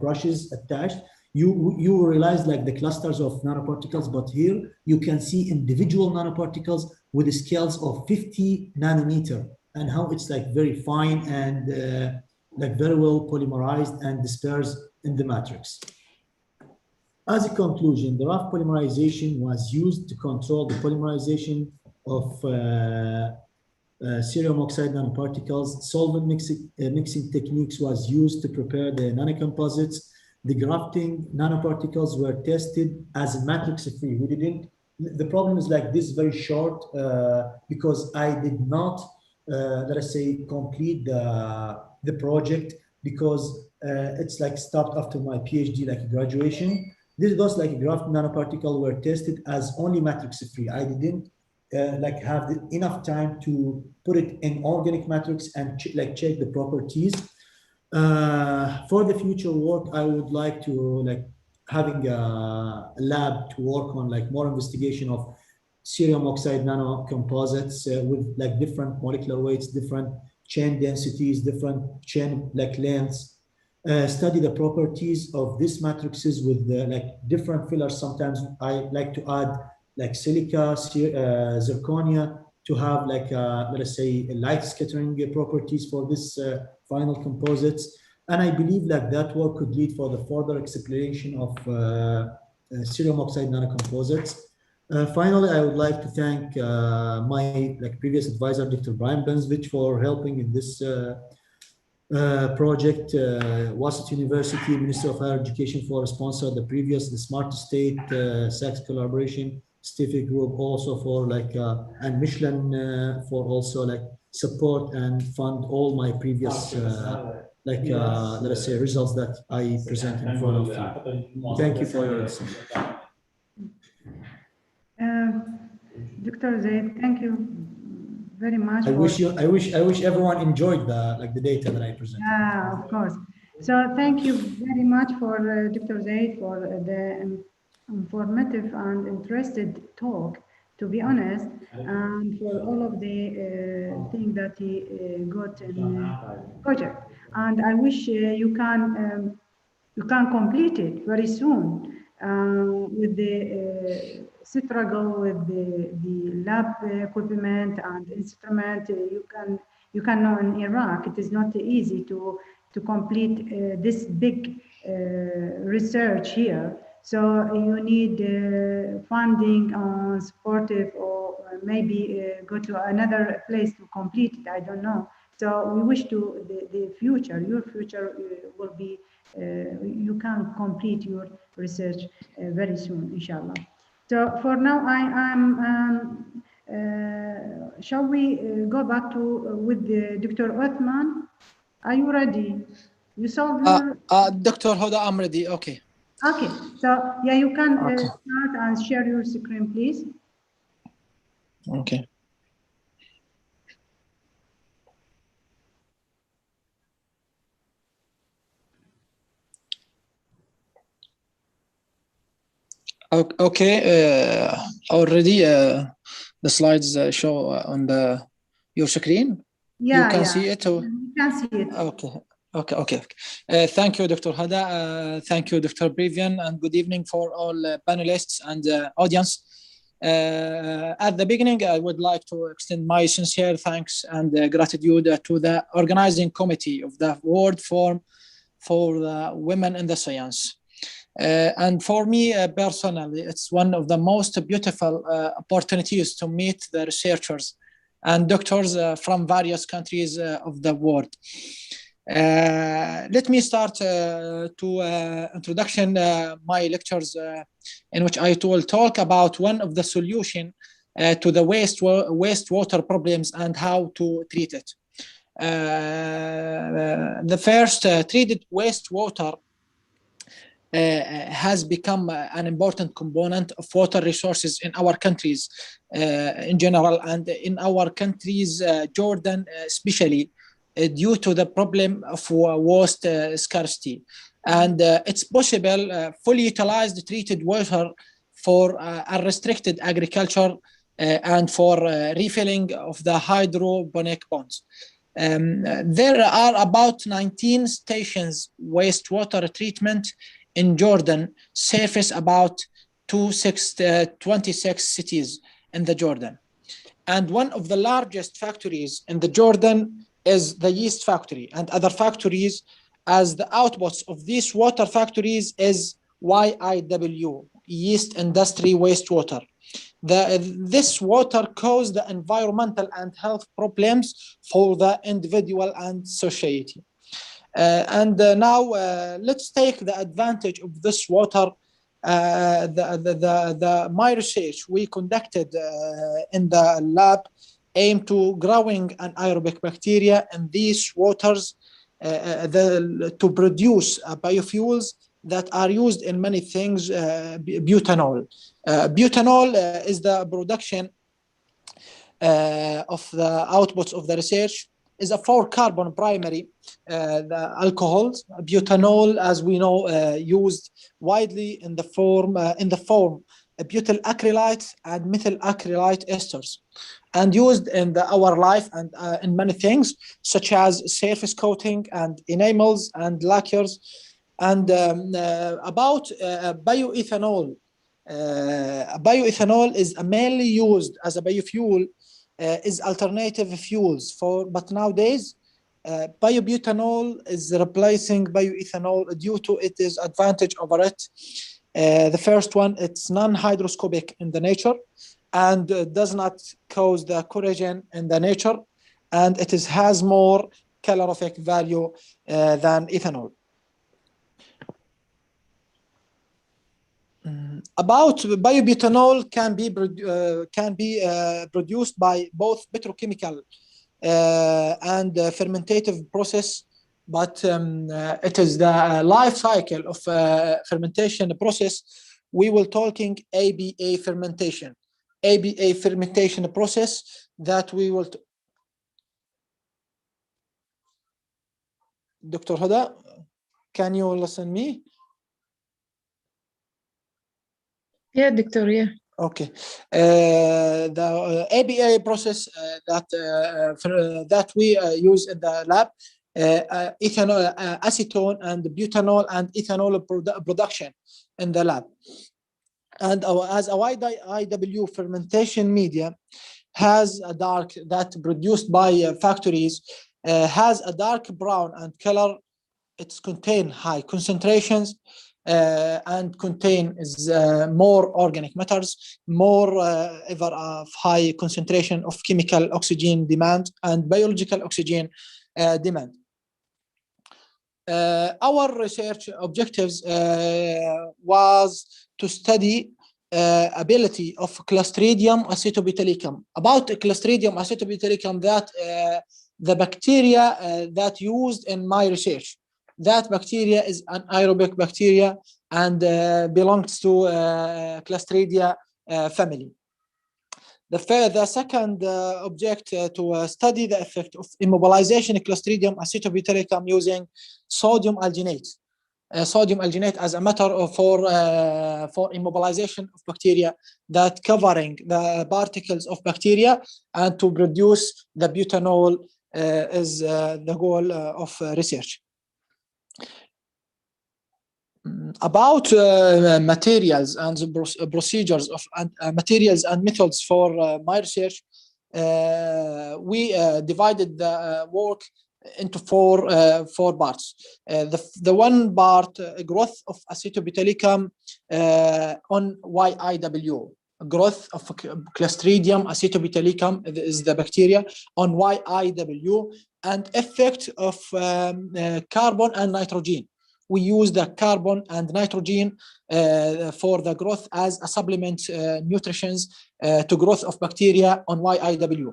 brushes attached, you realize like the clusters of nanoparticles, but here you can see individual nanoparticles with scales of 50 nanometer, and how it's like very fine and like very well polymerized and dispersed in the matrix. As a conclusion, the rough polymerization was used to control the polymerization of cerium oxide nanoparticles. Solvent mixing techniques was used to prepare the nanocomposites. The grafting nanoparticles were tested as matrix-free. We didn't. The problem is like this, very short, because I did not, let us say, complete the project because it's like stopped after my PhD, like graduation. Those like graft nanoparticle were tested as only matrix-free. I didn't like have enough time to put it in organic matrix and check the properties. For the future work, I would like to like having a lab to work on like more investigation of cerium oxide nanocomposites with like different molecular weights, different chain densities, different chain like lengths. Study the properties of these matrices with like different fillers. Sometimes I like to add like silica, zirconia to have like let us say light scattering properties for this final composites. And I believe that that work could lead for the further exploration of cerium oxide nanocomposites. Finally, I would like to thank my like previous advisor, Dr. Brian Bensvich, for helping in this project. Wasat University, Ministry of Higher Education for sponsor the previous, the Smart State, SACS collaboration, Stiffy Group also for like, and Michelin for also like support and fund all my previous like, let us say results that I present in front of you. Thank you for your listening. Dr. Zaid, thank you very much. I wish everyone enjoyed the data that I presented. Yeah, of course. So thank you very much for Dr. Zaid for the informative and interested talk, to be honest, and for all of the things that he got in project. And I wish you can complete it very soon with the struggle with the lab equipment and instrument. You can know in Iraq it is not easy to complete this big research here. So you need funding, supportive, or maybe go to another place to complete it. I don't know. So we wish to the future. Your future will be. You can complete your research very soon, inshallah. So for now, shall we go back to with Dr. Othman? Are you ready? You solved your... Dr. Hoda, I'm ready. Okay. Okay. So yeah, you can start and share your screen, please. Okay. Okay, already the slides show on your screen. Yeah, you can see it. Or? You can see it. Okay. Thank you, Dr. Hada. Thank you, Dr. Brevian, and good evening for all panelists and audience. At the beginning, I would like to extend my sincere thanks and gratitude to the organizing committee of the World Forum for the Women in the Science. And for me personally, it's one of the most beautiful opportunities to meet the researchers and doctors from various countries of the world. Let me start to introduction my lectures in which I will talk about one of the solution to the wastewater problems and how to treat it. The first, treated wastewater has become an important component of water resources in our countries in general, and in our countries, Jordan especially, due to the problem of water scarcity. And it's possible fully utilized treated water for unrestricted agriculture and for refilling of the hydroponic ponds. There are about 19 stations wastewater treatment in Jordan, surface about 26 cities in the Jordan. And one of the largest factories in the Jordan is the yeast factory, and other factories, as the outputs of these water factories is YIW, yeast industry wastewater. This water caused the environmental and health problems for the individual and society. Now let's take the advantage of this water. My research we conducted in the lab aim to growing anaerobic bacteria in these waters to produce biofuels that are used in many things. Butanol. Butanol is the production of the outputs of the research is a 4-carbon primary the alcohols. Butanol, as we know, used widely in the form butyl acrylate and methyl acrylate esters, and used in our life and in many things such as surface coating and enamels and lacquers. And about bioethanol. Bioethanol is mainly used as a biofuel, is alternative fuels but nowadays biobutanol is replacing bioethanol due to its advantage over it. The first one, it's non-hydroscopic in the nature and does not cause the corrosion in the nature, and it has more calorific value than ethanol. About biobutanol can be produced by both petrochemical and fermentative process, but it is the life cycle of fermentation process. We will talking ABA fermentation. ABA fermentation process that we will. Dr. Huda, can you listen me? Yeah, Doctor, yeah. Okay. The ABA process that we use in the lab, ethanol, acetone and butanol and ethanol production in the lab. And as a YIW fermentation media has a dark, that produced by factories, has a dark brown and color. It's contain high concentrations and contain more organic matters, more ever of high concentration of chemical oxygen demand and biological oxygen demand. Our research objectives was to study ability of Clostridium acetobutyllicum. About Clostridium acetobutyllicum, that the bacteria that used in my research. That bacteria is an anaerobic bacteria and belongs to Clostridia family. The second object to study the effect of immobilization of Clostridium acetobutyllicum using sodium alginate. Sodium alginate as a matter for immobilization of bacteria, that covering the particles of bacteria and to produce the butanol is the goal of research. About materials and the procedures of materials and methods for my research, we divided the work into four parts. The one part, growth of acetobutyllicum on YIW. Growth of Clostridium acetobutyllicum is the bacteria on YIW, and effect of carbon and nitrogen. We use the carbon and nitrogen for the growth as a supplement nutritions to growth of bacteria on YIW.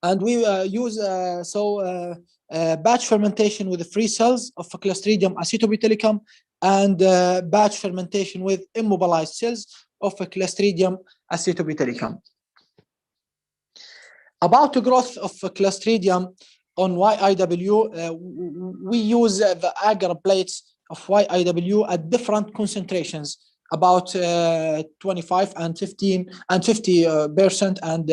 And we use batch fermentation with the free cells of Clostridium acetobutyllicum and batch fermentation with immobilized cells of Clostridium acetobutyllicum. About the growth of Clostridium on YIW, we use the agar plates of YIW at different concentrations about 25 and 15 and 50% and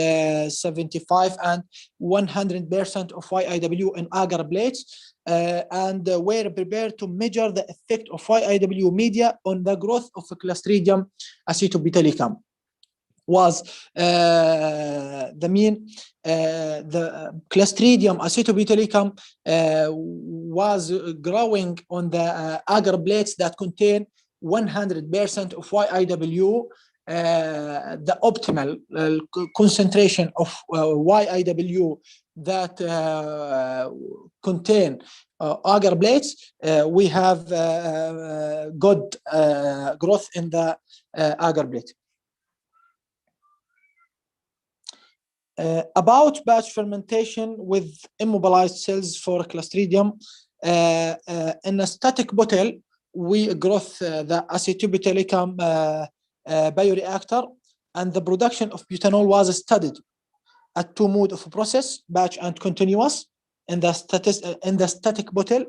75 and 100% of YIW in agar plates, and were prepared to measure the effect of YIW media on the growth of Clostridium acetobutyllicum. Was the mean the Clostridium acetobutyllicum was growing on the agar plates that contain 100% of YIW. The optimal concentration of YIW that contain agar plates, we have good growth in the agar plate. About batch fermentation with immobilized cells for Clostridium, in a static bottle, we growth the acetobutyllicum bioreactor, and the production of butanol was studied at two modes of process, batch and continuous, in the static bottle.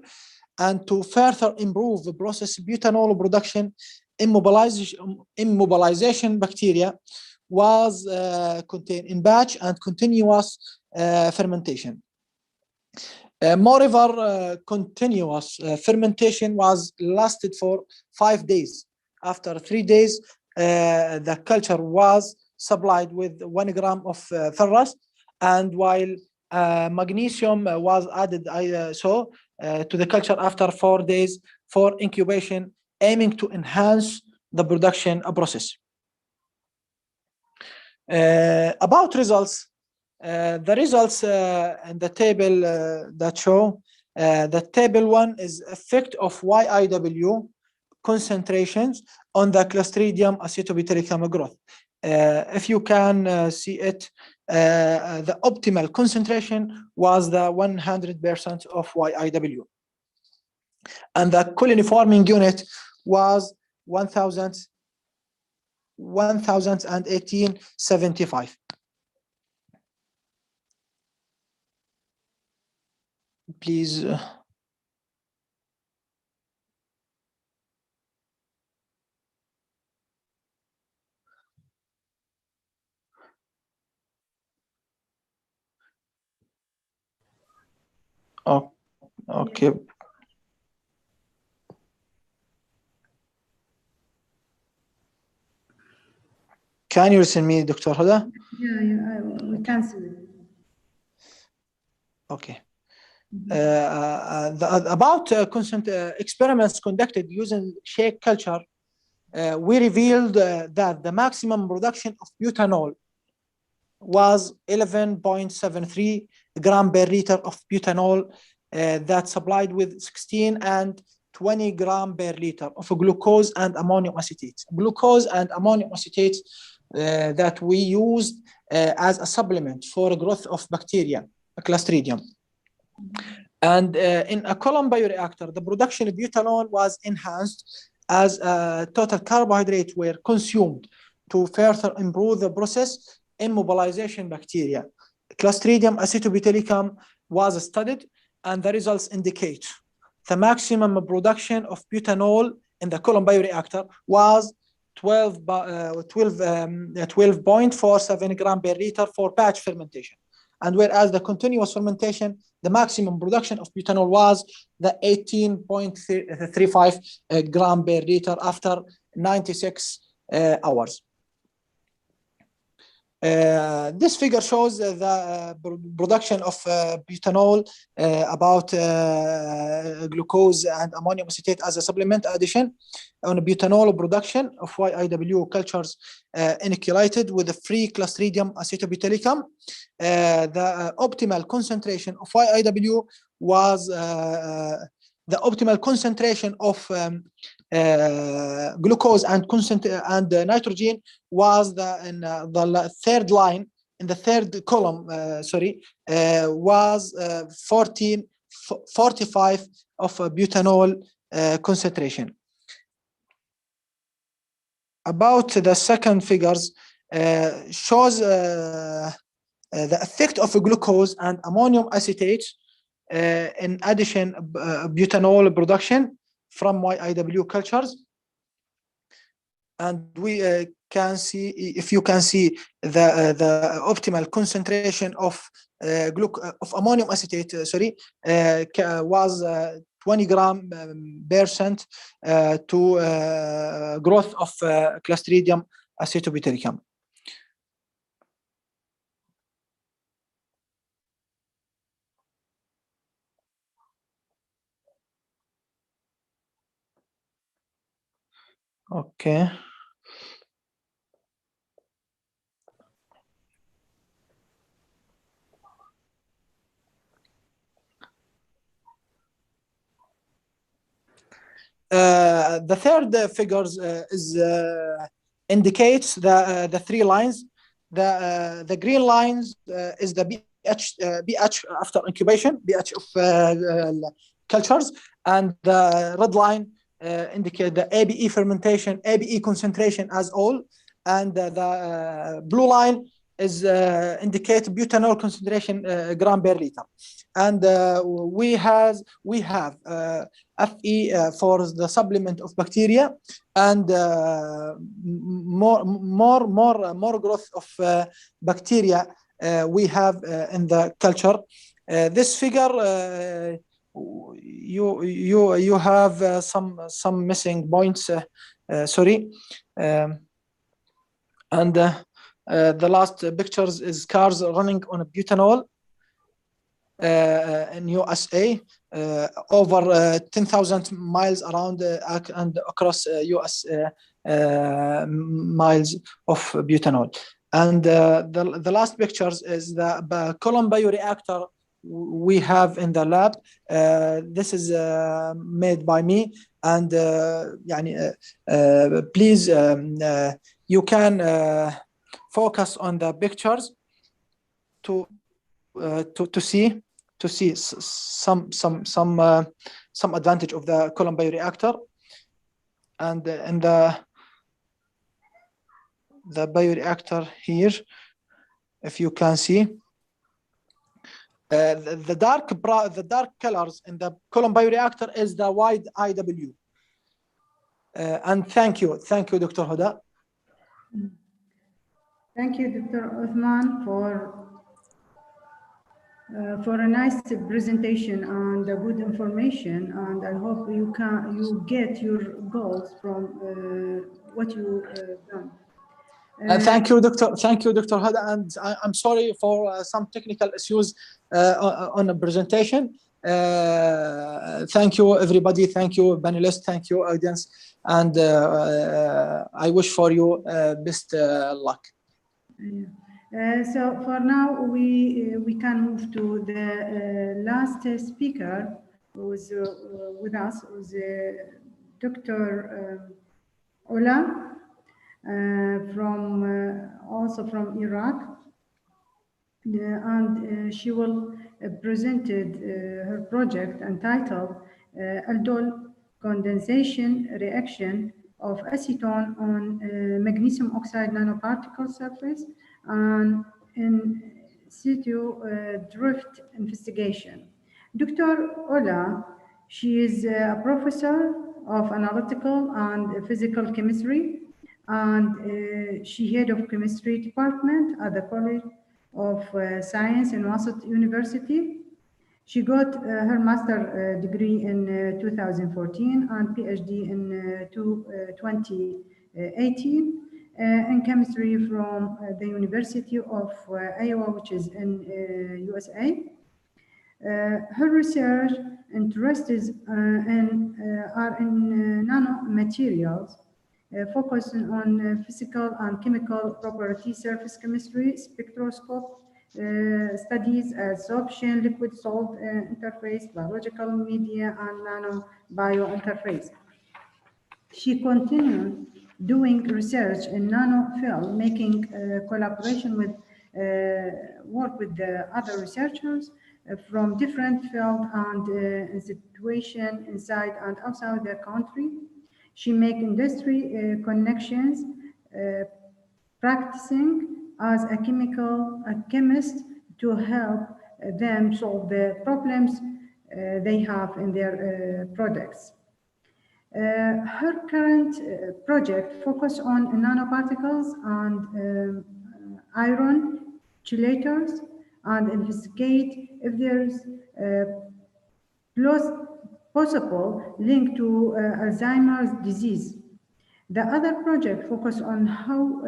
And to further improve the process butanol production, immobilization bacteria was contained in batch and continuous fermentation. Moreover, continuous fermentation was lasted for 5 days. After 3 days, the culture was supplied with 1 gram of ferrous, and while magnesium was added to the culture after 4 days for incubation, aiming to enhance the production process. About results, the results in the table that show that table 1 is effect of YIW concentrations on the Clostridium acetobutyllicum growth. If you can see it, the optimal concentration was the 100% of YIW, and the colony forming unit was 1875. Please. Oh, okay. Can you listen me, Dr. Huda? Yeah, we can see it. Okay. About experiments conducted using shake culture, we revealed that the maximum production of butanol was 11.73 gram per liter of butanol that supplied with 16 and 20 gram per liter of glucose and ammonium acetate. Glucose and ammonium acetate that we used as a supplement for growth of bacteria, Clostridium. And in a column bioreactor, the production of butanol was enhanced as total carbohydrates were consumed to further improve the process. Immobilization bacteria, Clostridium acetobutyllicum, was studied, and the results indicate the maximum production of butanol in the column bioreactor was 12.47 gram per liter for batch fermentation. And whereas the continuous fermentation, the maximum production of butanol was the 18.35 gram per liter after 96 hours. This figure shows the production of butanol about glucose and ammonium acetate as a supplement addition on butanol production of YIW cultures inoculated with a free Clostridium acetobutyllicum. The optimal concentration of YIW was the optimal concentration of glucose and nitrogen was in the third line, in the third column, was 45 of butanol concentration. About the second figures shows the effect of glucose and ammonium acetate in addition butanol production from YIW cultures. and we can see, if you can see the optimal concentration of of ammonium acetate, was 20 gram percent to growth of Clostridium acetobutylicum. Okay. The third figures indicates the three lines. The green lines is the pH after incubation, pH of cultures, and the red line indicate the ABE fermentation, ABE concentration as all, and the blue line is indicate butanol concentration gram per liter. And we have Fe for the supplement of bacteria, and more growth of bacteria we have in the culture. This figure you have some missing points. Sorry, and the last pictures is cars running on a butanol in USA, over 10,000 miles around and across US miles of butanol. And the last pictures is the column bioreactor we have in the lab. This is made by me, and please you can focus on the pictures to see some advantage of the column bioreactor. And in the bioreactor here, if you can see the dark colors in the column bioreactor is the wide IW. And thank you, Dr. Huda. Thank you, Dr. Uthman, for a nice presentation and good information, and I hope you get your goals from what you done. Thank you, Dr. Huda, and I'm sorry for some technical issues on the presentation. Thank you, everybody. Thank you, panelists. Thank you, audience, and I wish for you best luck. So for now, we can move to the last speaker who is with us, who's Dr. Ola, also from Iraq, and she will presented her project entitled aldol condensation reaction of acetone on magnesium oxide nanoparticle surface and in situ drift investigation. Dr. Ola, she is a professor of analytical and physical chemistry, and she head of chemistry department at the College of Science in Wasat University. She got her master degree in 2014 and PhD in 2018 in chemistry from the University of Iowa, which is in USA. Her research interests are in nanomaterials, focusing on physical and chemical property, surface chemistry, spectroscope studies, absorption, liquid-solid interface, biological media, and nano-bio interface. She continued doing research in nanofilm, making collaboration with work with the other researchers from different fields and institution inside and outside the country. She make industry connections, practicing as a chemist to help them solve the problems they have in their products. Her current project focuses on nanoparticles and iron chelators and investigate if there's possible link to Alzheimer's disease. The other project focuses on how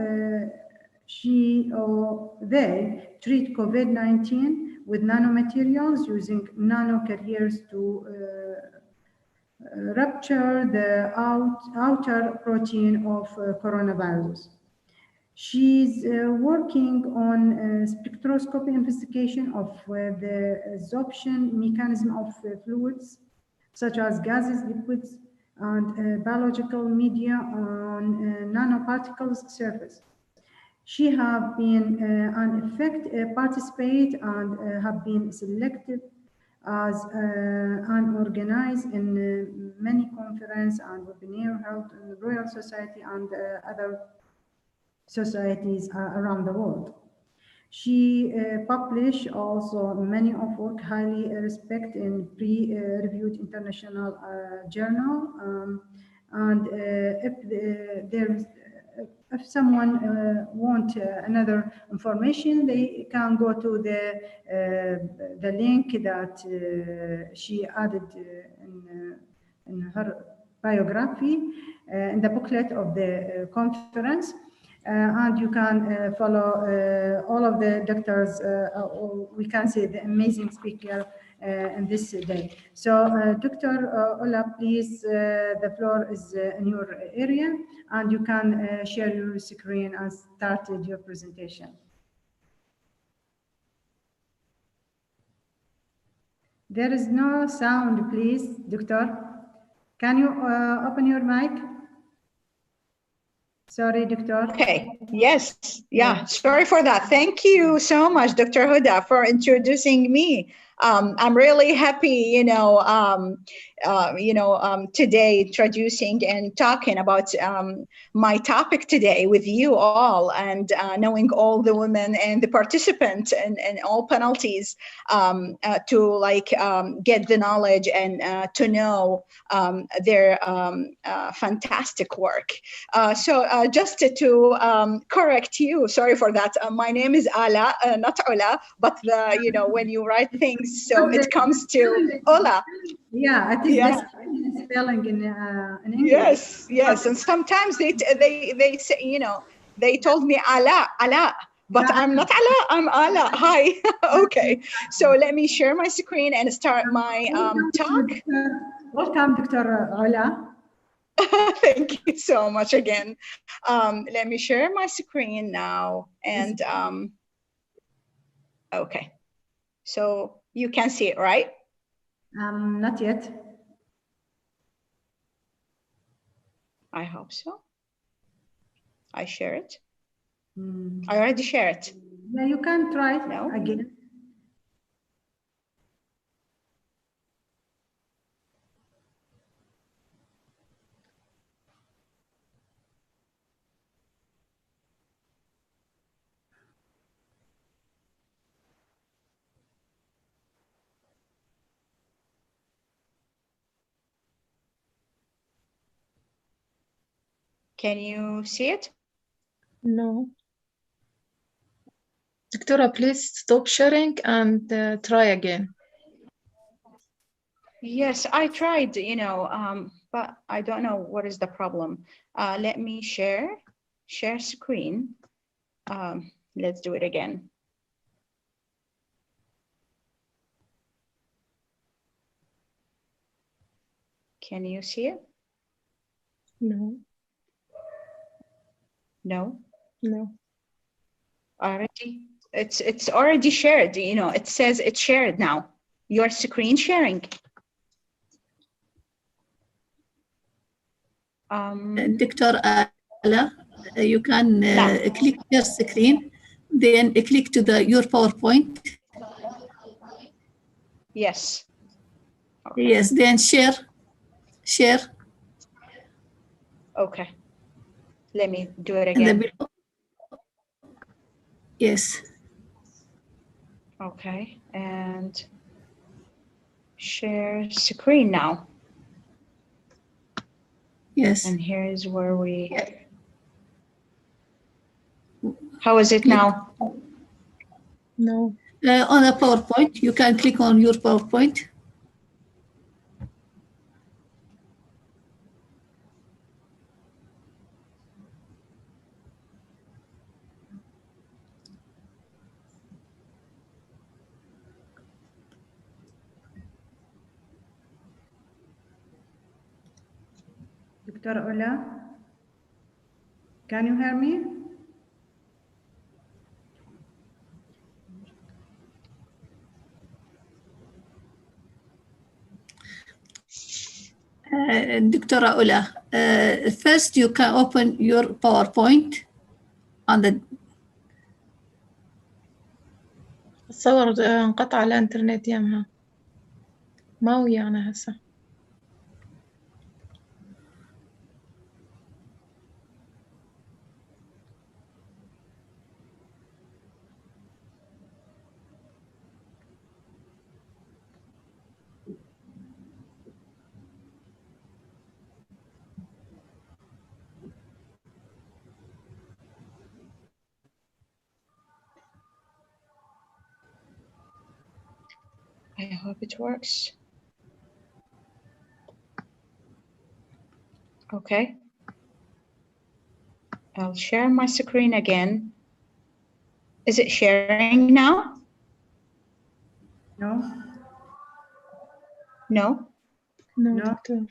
she or they treat COVID-19 with nanomaterials using nanocarriers to rupture the outer protein of coronavirus. She's working on spectroscopy investigation of the absorption mechanism of fluids, such as gases, liquids, and biological media on nanoparticles surface. She have been an effect participate and have been selected as and organized in many conferences and webinar held in the Royal Society and other societies around the world. She published also many of work highly respected in peer-reviewed international journal. And if someone want another information, they can go to the link that she added in her biography in the booklet of the conference. And you can follow all of the doctors, we can say the amazing speaker in this day. So Dr. Ola, please, the floor is in your area and you can share your screen and start your presentation. There is no sound, please, Doctor. Can you open your mic? Sorry, Doctor. Okay, yes, yeah, sorry for that. Thank you so much, Dr. Huda, for introducing me. I'm really happy, today introducing and talking about my topic today with you all, and knowing all the women and the participants and all penalties to get the knowledge and to know their fantastic work. So just to correct you, sorry for that. My name is Ala, not Ola, but when you write things, so it comes to Ola. Yeah, I think that's spelling in English. Yes, and sometimes they say, they told me Ala, but I'm not Ala, I'm Ala. Hi. Okay, so let me share my screen and start my talk. Welcome, Dr. Ola. Thank you so much again. Let me share my screen now, and okay, so you can see it, right? Not yet. I hope so. I share it. I already shared it. Yeah, you can try it No? again. Can you see it? No. Doctora, please stop sharing and try again. Yes, I tried, but I don't know what is the problem. Let me share screen. Let's do it again. Can you see it? No. No? No. Already, it's already shared, it says it's shared now. Your screen sharing. Dr. Ala, you can click your screen, then click to your PowerPoint. Yes. Okay. Yes, then share. Okay. Let me do it again. Yes. Okay, and share screen now. Yes. And here is where we, how is it now? No. On a PowerPoint, you can click on your PowerPoint. Dr. Ola, can you hear me? Dr. Ola, first you can open your PowerPoint on the الصور انقطع الانترنت يامها ما ويانا هسه. I hope it works. Okay. I'll share my screen again. Is it sharing now? No. No? No, No. دكتور.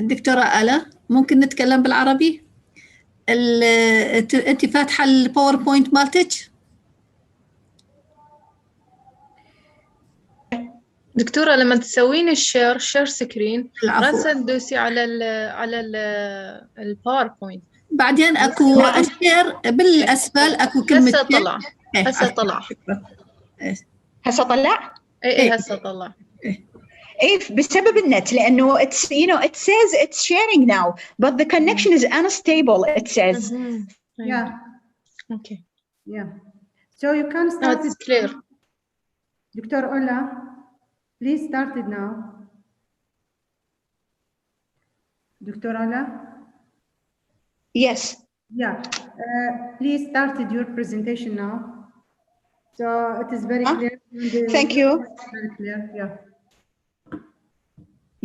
دكتورة آلاء ممكن نتكلم بالعربي؟ أنت فاتحة الباوربوينت مالتك؟ دكتورة لما تسوين الشير سكرين العفو. راسا تدوسي على الباوربوينت. بعدين اكو الشير بالاسفل اكو كلمه هسه طلع. هسه طلع. هسه طلع؟ اي هسه طلع. ايه بسبب النت لانه it's you know it says it's sharing now but the connection is unstable it says. Yeah. Okay. Yeah. So you can start. Now it's clear. Dr. Ola, please start it now. Dr. Ola? Yes. Yeah. Please start your presentation now. So it is very clear. Thank you. Very clear. Yeah.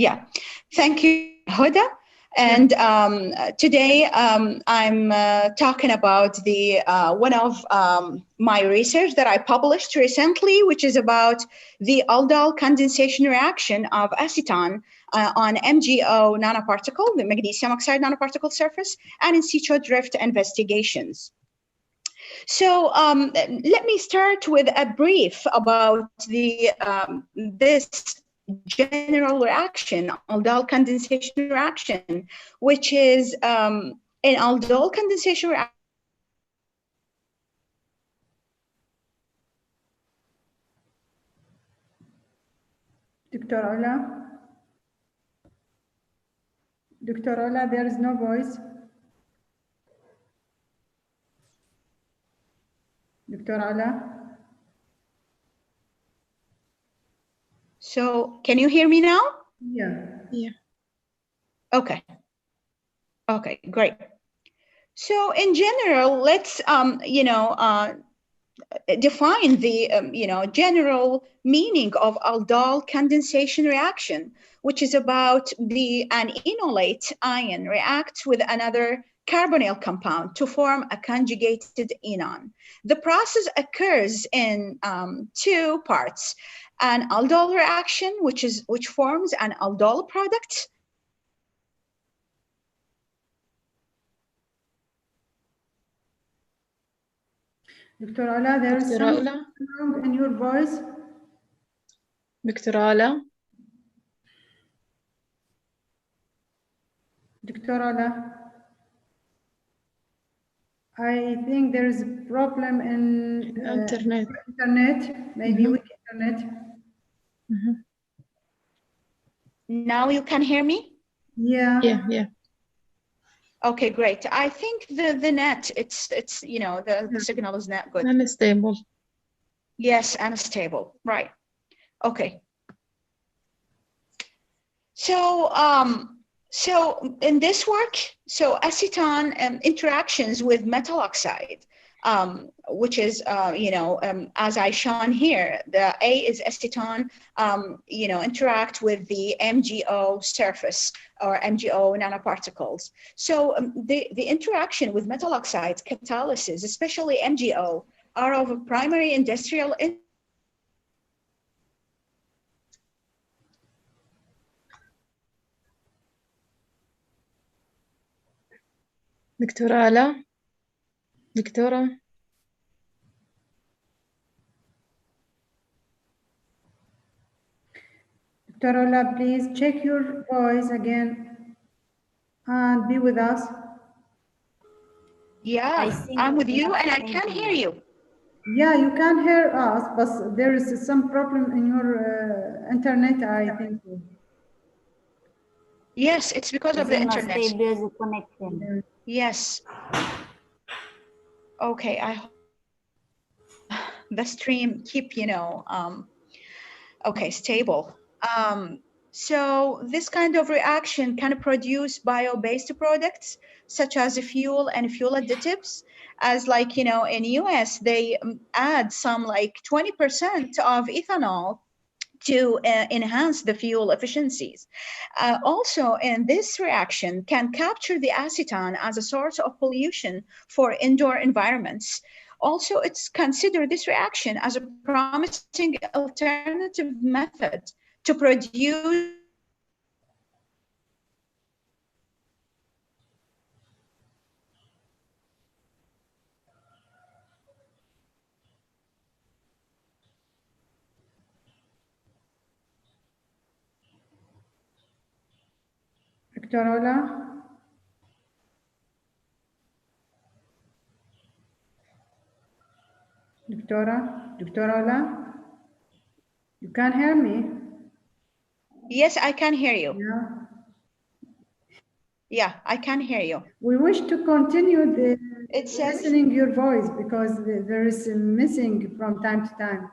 Yeah. Thank you, Huda. And today I'm talking about the one of my research that I published recently, which is about the aldol condensation reaction of acetone on MgO nanoparticle, the magnesium oxide nanoparticle surface, and in situ drift investigations. So let me start with a brief about the this general reaction, aldol condensation reaction, which is an aldol condensation reaction. Dr. Ola? Dr. Ola, there is no voice. Dr. Ola? So can you hear me now? Yeah. Yeah. Okay. Okay, great. So in general, let's define the general meaning of aldol condensation reaction, which is about an enolate ion reacts with another carbonyl compound to form a conjugated enon. The process occurs in two parts: an aldol reaction, which forms an aldol product. Dr. Ola, there is something wrong in your voice. Dr. Ola. Dr. Ola, I think there is a problem in internet. Maybe weak internet. Now you can hear me? Yeah. Yeah, yeah. Okay, great. I think the net, it's the signal is not good. Unstable. Yes, unstable. Right. Okay. So in this work, so acetone interactions with metal oxide, which is, as I shown here, the A is acetone, interact with the MgO surface or MgO nanoparticles. So the interaction with metal oxides, catalysis, especially MgO, are of a primary industrial interest. دكتورة آلاء دكتورة Dr. Ola, please check your voice again and be with us. Yeah, I'm with you and I can hear you. Yeah, you can hear us, but there is some problem in your internet, I think. Yes, it's because of the internet. Stable connection. Yes. Okay, I hope the stream keep, okay, stable. So this kind of reaction can produce bio-based products such as fuel and fuel additives. As like, in US, they add some like 20% of ethanol to enhance the fuel efficiencies. Also, in this reaction can capture the acetone as a source of pollution for indoor environments. Also, it's considered this reaction as a promising alternative method to produce Dr. Ola? Dr. Ola? You can hear me? Yes, I can hear you. Yeah. Yeah, I can hear you. We wish to continue It says, listening your voice because there is missing from time to time.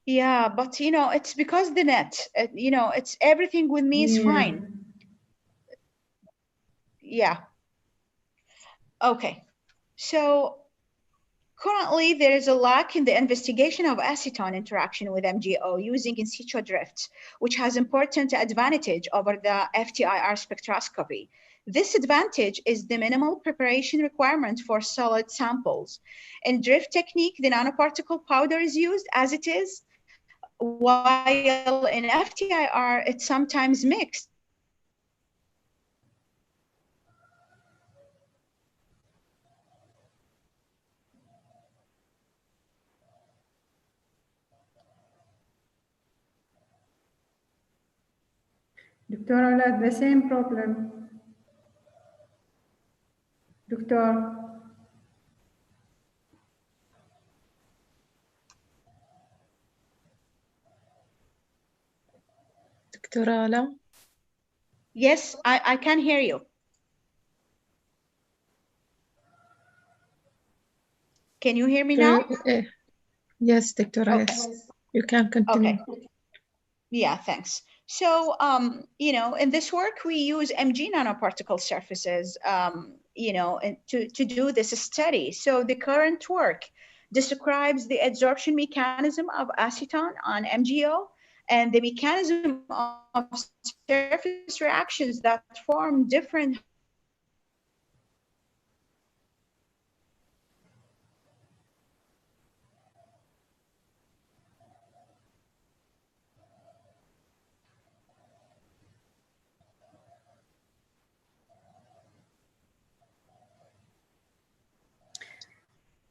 yeah, but it's because the net, it's everything with me is fine. Yeah. Okay. So currently, there is a lack in the investigation of acetone interaction with MgO using in situ drift, which has important advantage over the FTIR spectroscopy. This advantage is the minimal preparation requirement for solid samples. In drift technique, the nanoparticle powder is used as it is, while in FTIR, it's sometimes mixed. Dr. Ola, the same problem. Doctor. دكتورة آلاء Yes, I can hear you. Can you hear me now? Yes, Dr. Yes. You can continue. Okay. Yeah, thanks. So, in this work, we use Mg nanoparticle surfaces, to do this study. So the current work describes the adsorption mechanism of acetone on MgO and the mechanism of surface reactions that form different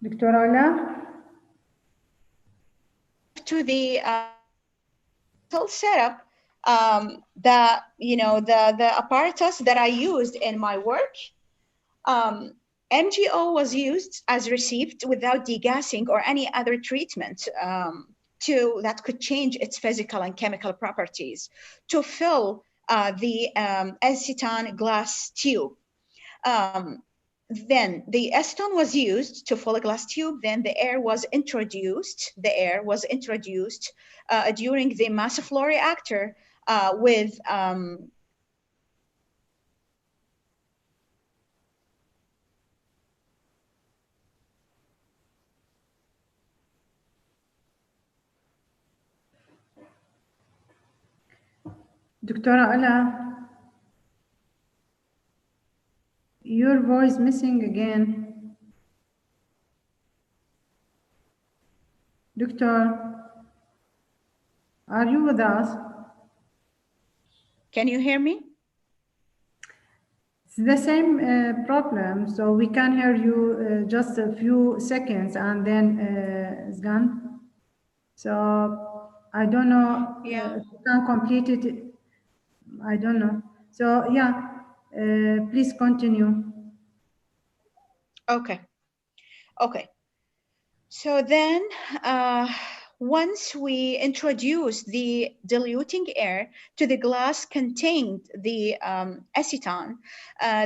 Dr. Ola? to the setup, the apparatus that I used in my work. MgO was used as received without degassing or any other treatment that could change its physical and chemical properties to fill the acetone glass tube. then the acetone was used to fill a glass tube. Then the air was introduced. The air was introduced during the mass flow reactor with Dr. Ala, your voice missing again. Doctor, are you with us? Can you hear me? It's the same problem. So we can hear you just a few seconds and then it's gone. So I don't know Yeah. if you can complete it. I don't know. So yeah, please continue. Okay. Okay. So then once we introduce the diluting air to the glass contained the acetone,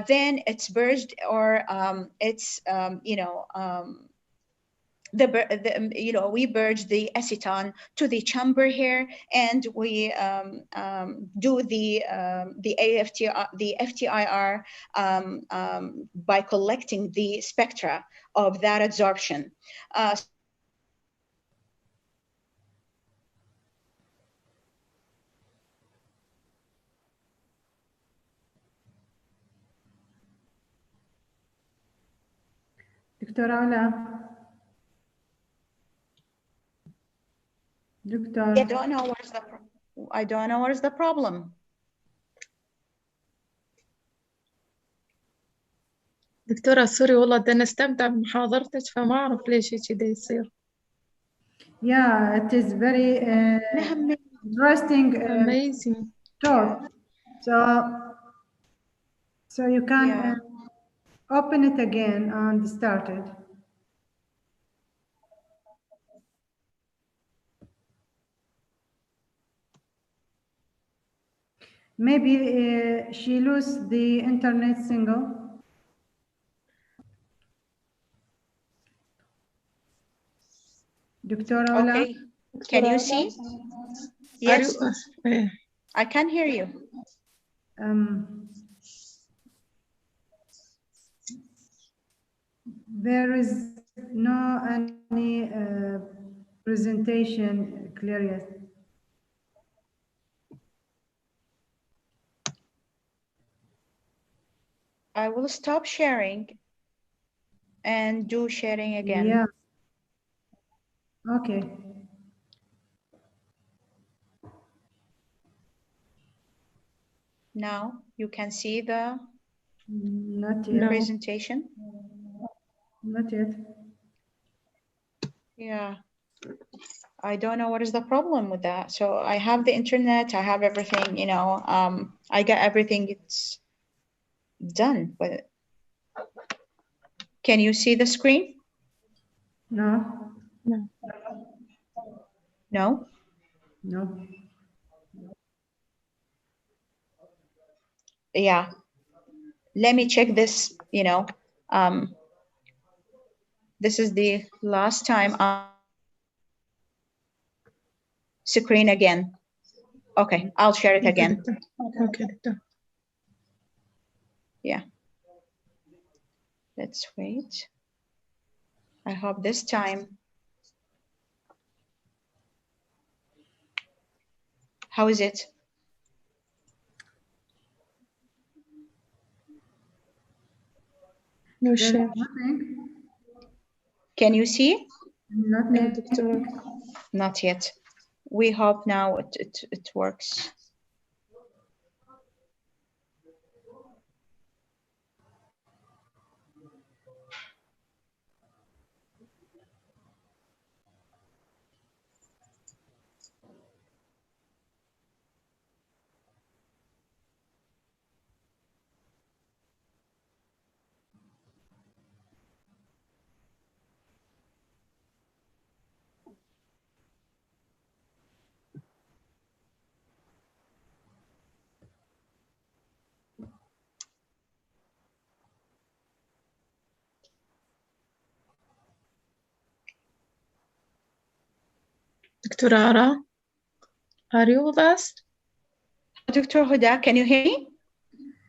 then it's purged or it's, we purge the acetone to the chamber here, and we do the FTIR by collecting the spectra of that adsorption. Dr. Ala. Doctor. I don't know what is the problem. دكتورة سوري والله بدنا نستمتع بمحاضرتك فما أعرف ليش هيك دا يصير. Yeah, it is very interesting Amazing. talk. So you can open it again and start it. Maybe she lose the internet signal. Dr. Ola? Okay, can you see? Yes, I can hear you. There is no any presentation clear yet. I will stop sharing and do sharing again. Yeah. Okay. Now you can see the Not yet. presentation. Not yet. Yeah, I don't know what is the problem with that. So I have the internet, I have everything, I got everything, it's done, but can you see the screen? No. No. No? No. Yeah, let me check this, this is the last time screen again. Okay, I'll share it again. Okay. Yeah. Let's wait. I hope this time. How is it? No There's share. nothing. Can you see? Nothing. No, doctor. Not yet. We hope now it works. Dr. Ara, are you with us? Dr. Huda, can you hear me?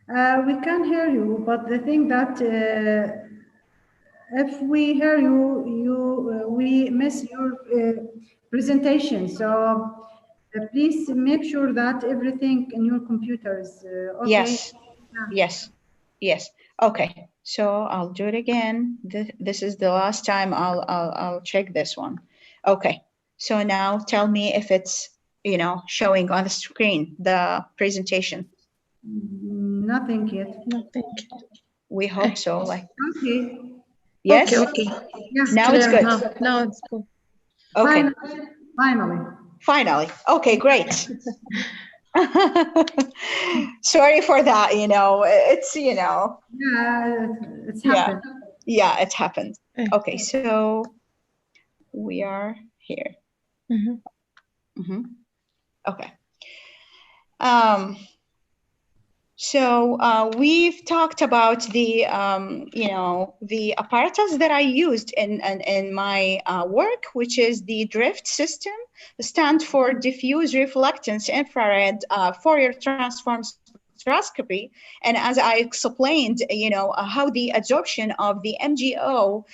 We can hear you, but the thing that if we hear you, we miss your presentation. So please make sure that everything in your computer is okay. Yes, yes, yes. Okay, so I'll do it again. This is the last time I'll check this one. Okay, so now tell me if it's, you know, showing on the screen, the presentation. Nothing yet. Nothing. We hope so. Like, Okay. yes, Okay. Yeah. now it's Clear good. now it's good. Okay, Finally. finally. Okay, great. Sorry for that, you know, it's, you know, Yeah, it's yeah, happened. yeah, it happened. Eh. Okay, so we are here. Mhm. Okay. So we've talked about the, you know, the apparatus that I used in my work, which is the drift system, stands for diffuse reflectance infrared Fourier transform spectroscopy. And as I explained, you know, how the absorption of the MgO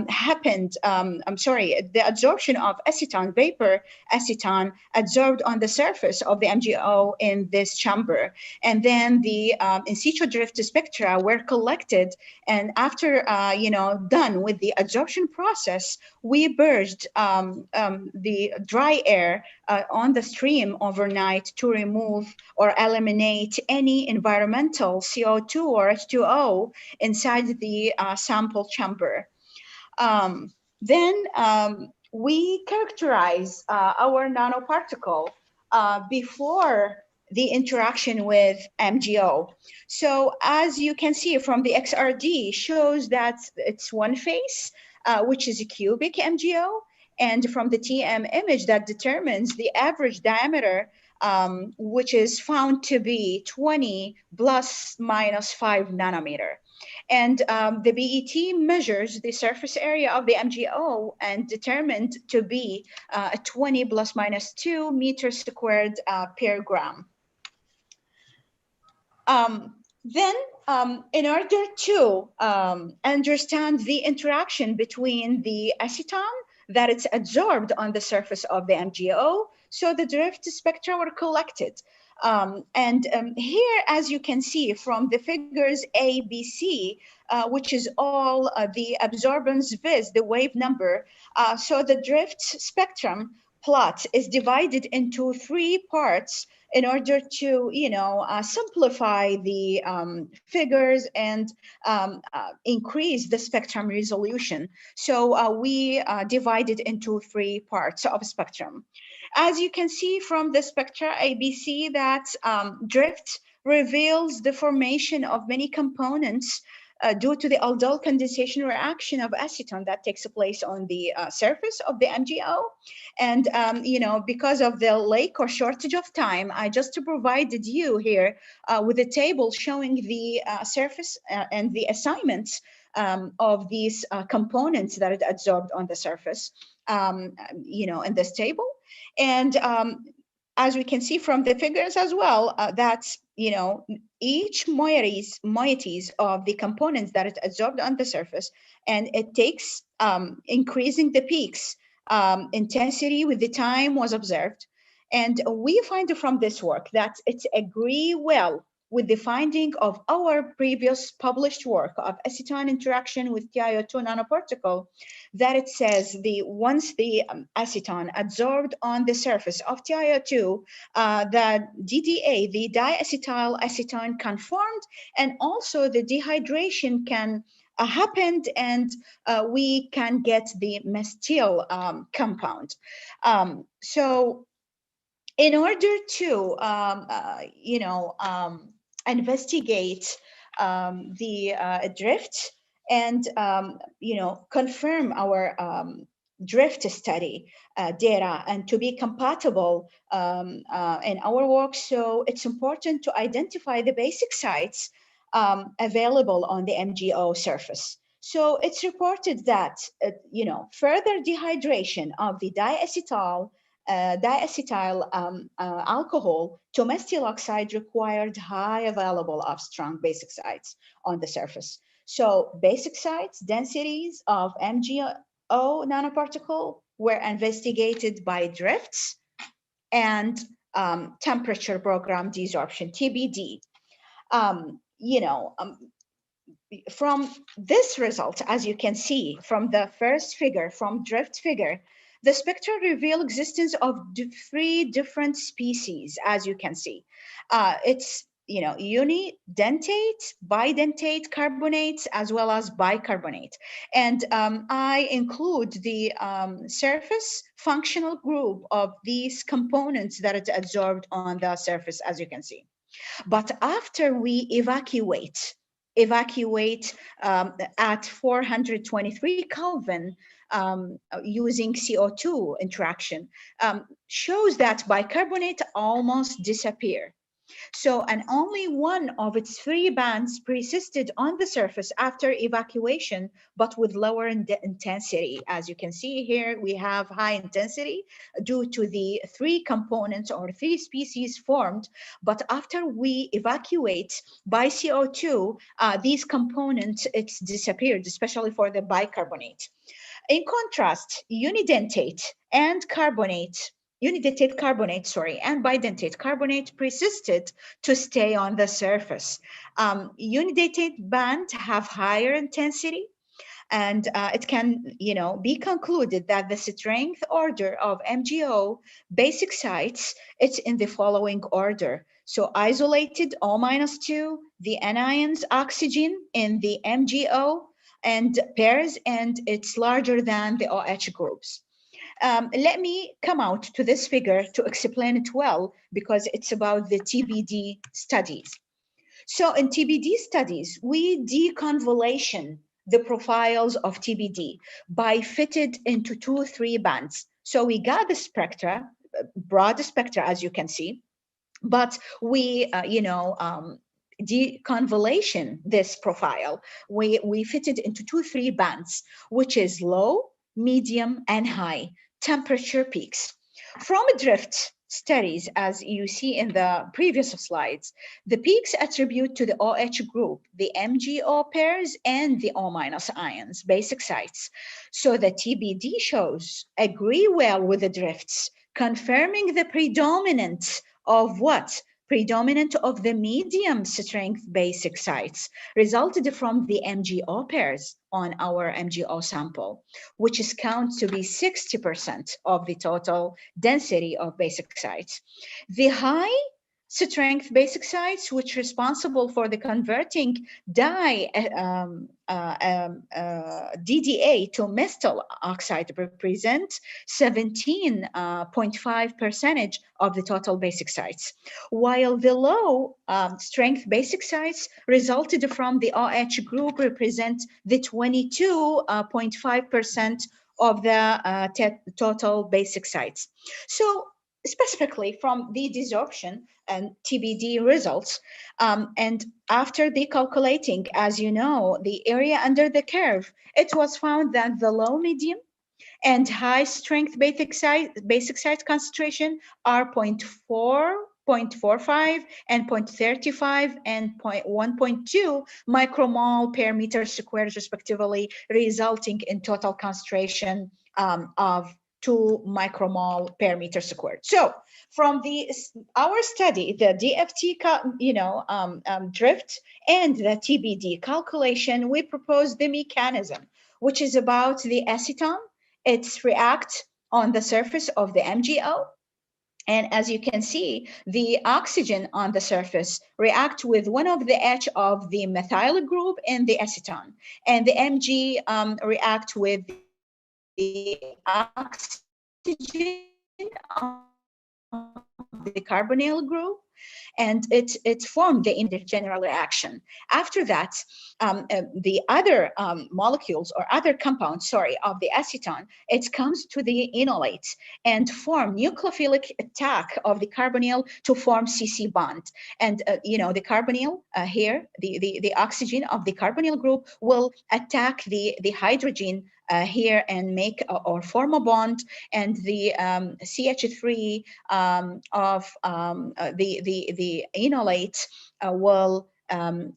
happened, I'm sorry, the absorption of acetone, vapor acetone, absorbed on the surface of the MgO in this chamber. And then the in situ drift spectra were collected. And after, you know, done with the adsorption process, we purged the dry air on the stream overnight to remove or eliminate any environmental CO2 or H2O inside the sample chamber. Then we characterize our nanoparticle before the interaction with MgO. So as you can see from the XRD shows that it's one phase, which is a cubic MgO, and from the TM image that determines the average diameter, which is found to be 20 plus minus 5 nanometer. And the BET measures the surface area of the MgO and determined to be 20 plus minus 2 meters squared per gram. Then, in order to understand the interaction between the acetone that it's absorbed on the surface of the MgO, so the drift spectra were collected. Here, as you can see from the figures A, B, C, which is all the absorbance vis, the wave number, so the drift spectrum plot is divided into 3 parts in order to, you know, simplify the figures and increase the spectrum resolution. So we divided into 3 parts of spectrum. As you can see from the spectra ABC, that drift reveals the formation of many components due to the aldol condensation reaction of acetone that takes place on the surface of the MgO. And, you know, because of the lack or shortage of time, I just provided you here with a table showing the surface and the assignments of these components that are absorbed on the surface, you know, in this table. And as we can see from the figures as well, that's, you know, each moieties of the components that is absorbed on the surface, and it takes increasing the peaks intensity with the time was observed. And we find from this work that it's agree well with the finding of our previous published work of acetone interaction with TiO2 nanoparticle, that it says the once the acetone absorbed on the surface of TiO2, the DDA, the diacetyl acetone conformed, and also the dehydration can happened, and we can get the methyl compound. So in order to, you know, investigate the drift and, you know, confirm our drift study data and to be compatible in our work. So it's important to identify the basic sites available on the MgO surface. So it's reported that, you know, further dehydration of the diacetyl diacetyl alcohol to methyl oxide required high available of strong basic sites on the surface. So basic sites, densities of MgO nanoparticle were investigated by drifts and temperature program desorption, TBD. From this result, as you can see from the first figure, from drift figure, the spectra reveal existence of 3 different species, as you can see. It's unidentate, bidentate carbonates, as well as bicarbonate. And I include the surface functional group of these components that are absorbed on the surface, as you can see. But after we evacuate at 423 Kelvin using CO2 interaction, shows that bicarbonate almost disappear. So, and only one of its 3 bands persisted on the surface after evacuation, but with lower intensity. As you can see here, we have high intensity due to the 3 components or 3 species formed. But after we evacuate by CO2, these components, it's disappeared, especially for the bicarbonate. In contrast, unidentate carbonate, and bidentate carbonate persisted to stay on the surface. Unidentate band have higher intensity, and it can, be concluded that the strength order of MgO basic sites, it's in the following order. So isolated O-2, the anions oxygen in the MgO and pairs, and it's larger than the OH groups. Let me come out to this figure to explain it well, because it's about the TBD studies. So in TBD studies, we deconvolation the profiles of TBD by fitted into 2-3 bands. So we got the spectra, broad spectra, as you can see, but we, deconvolation this profile. We fitted into 2-3 bands, which is low, medium, and high temperature peaks. From drift studies, as you see in the previous slides, the peaks attribute to the OH group, the MgO pairs, and the O- ions, basic sites. So the TBD shows agree well with the drifts, confirming the predominance of what? Predominant of the medium strength basic sites resulted from the MgO pairs on our MgO sample, which is counted to be 60% of the total density of basic sites. The high strength basic sites, which are responsible for the converting DDA to methyl oxide, represent 17.5% of the total basic sites, while the low strength basic sites resulted from the OH group represent the 22.5% of the total basic sites. So specifically from the desorption and TBD results, and after the calculating, as you know, the area under the curve, it was found that the low, medium, and high strength basic site concentration are 0.4, 0.45, and 0.35 and 1.2 micromole per meter squared, respectively, resulting in total concentration of 2 micromole per meter squared. So from our study, the DFT, drift and the TBD calculation, we proposed the mechanism, which is about the acetone. It's react on the surface of the MgO. And as you can see, the oxygen on the surface react with one of the H of the methyl group in the acetone. And the Mg react with the oxygen of the carbonyl group and it formed the intergeneral reaction. After that, the other molecules or other compounds, sorry, of the acetone, it comes to the enolate and form nucleophilic attack of the carbonyl to form CC bond. And you know, the carbonyl here, the oxygen of the carbonyl group will attack the hydrogen here and make or form a bond, and the CH3 of the enolate will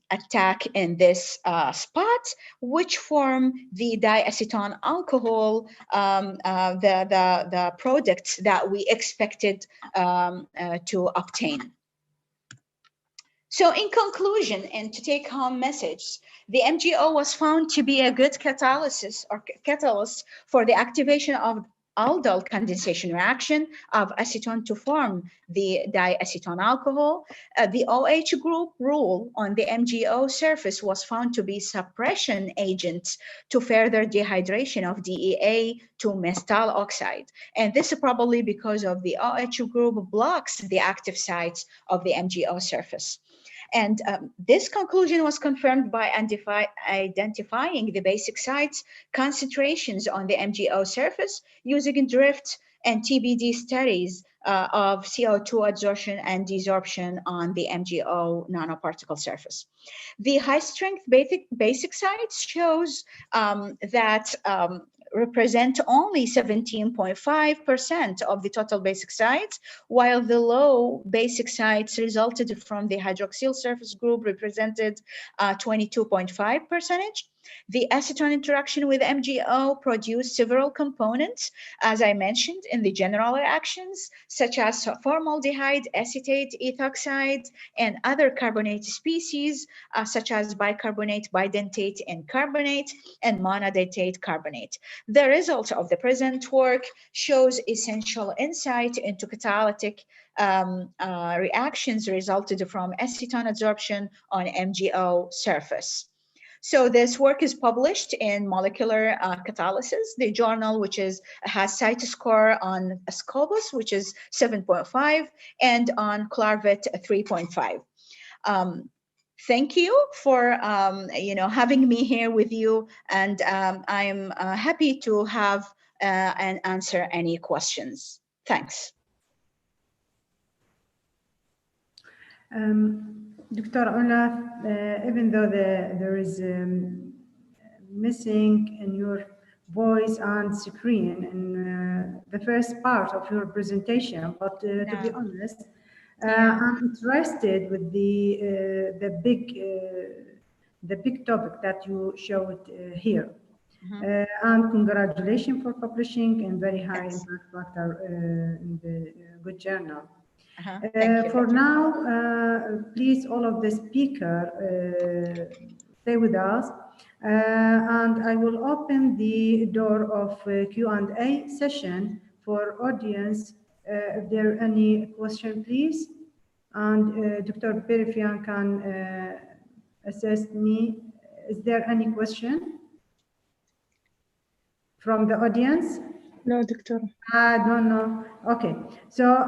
attack in this spot, which form the diacetone alcohol, the products that we expected to obtain. So in conclusion, and to take home message, the MgO was found to be a good catalyst for the activation of aldol condensation reaction of acetone to form the diacetone alcohol. The OH group rule on the MgO surface was found to be suppression agent to further dehydration of DEA to methyl oxide. And this is probably because of the OH group blocks the active sites of the MgO surface. And this conclusion was confirmed by identifying the basic sites concentrations on the MgO surface using drift and TBD studies of CO2 adsorption and desorption on the MgO nanoparticle surface. The high strength basic sites shows that represent only 17.5% of the total basic sites, while the low basic sites resulted from the hydroxyl surface group represented 22.5%. The acetone interaction with MgO produced several components, as I mentioned, in the general reactions, such as formaldehyde, acetate, ethoxide, and other carbonate species, such as bicarbonate, bidentate, and carbonate, and monodentate carbonate. The result of the present work shows essential insight into catalytic reactions resulted from acetone adsorption on MgO surface. So this work is published in Molecular Catalysis, the journal which has CITE score on Scopus, which is 7.5, and on Clarivate 3.5. Thank you for having me here with you, and I'm happy to have and answer any questions. Thanks. Dr. Ola, even though there is missing in your voice and screen in the first part of your presentation, but to be honest, I'm interested with the big topic that you showed here. And congratulations for publishing in very high impact factor in the good journal. For now, please, all of the speaker, stay with us, and I will open the door of Q&A session for audience. If there are any question, please, and Dr. Perifian can assist me. Is there any question from the audience? No, Doctor. I don't know. Okay, so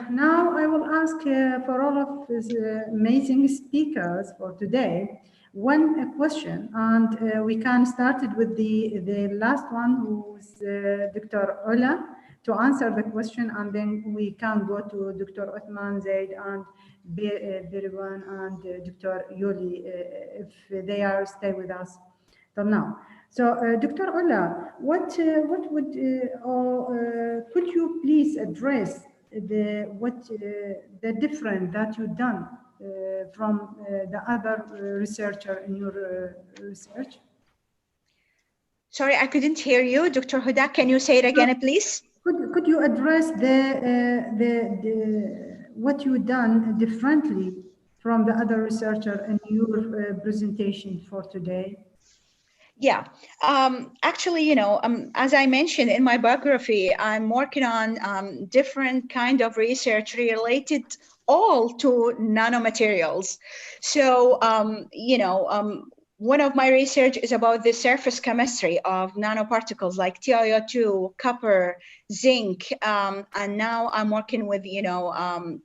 now I will ask for all of these amazing speakers for today one question, and we can start it with the last one, who's Dr. Ola, to answer the question, and then we can go to Dr. Othman Zaid and Berivan and Dr. Yuli if they are stay with us till now. So, Dr. Ola, what would could you please address the difference that you've done from the other researcher in your research? Sorry, I couldn't hear you, Dr. Huda. Can you say it again, please? Could you address what you've done differently from the other researcher in your presentation for today? Yeah, actually, as I mentioned in my biography, I'm working on different kind of research related all to nanomaterials. So, one of my research is about the surface chemistry of nanoparticles like TiO2, copper, zinc, and now I'm working with,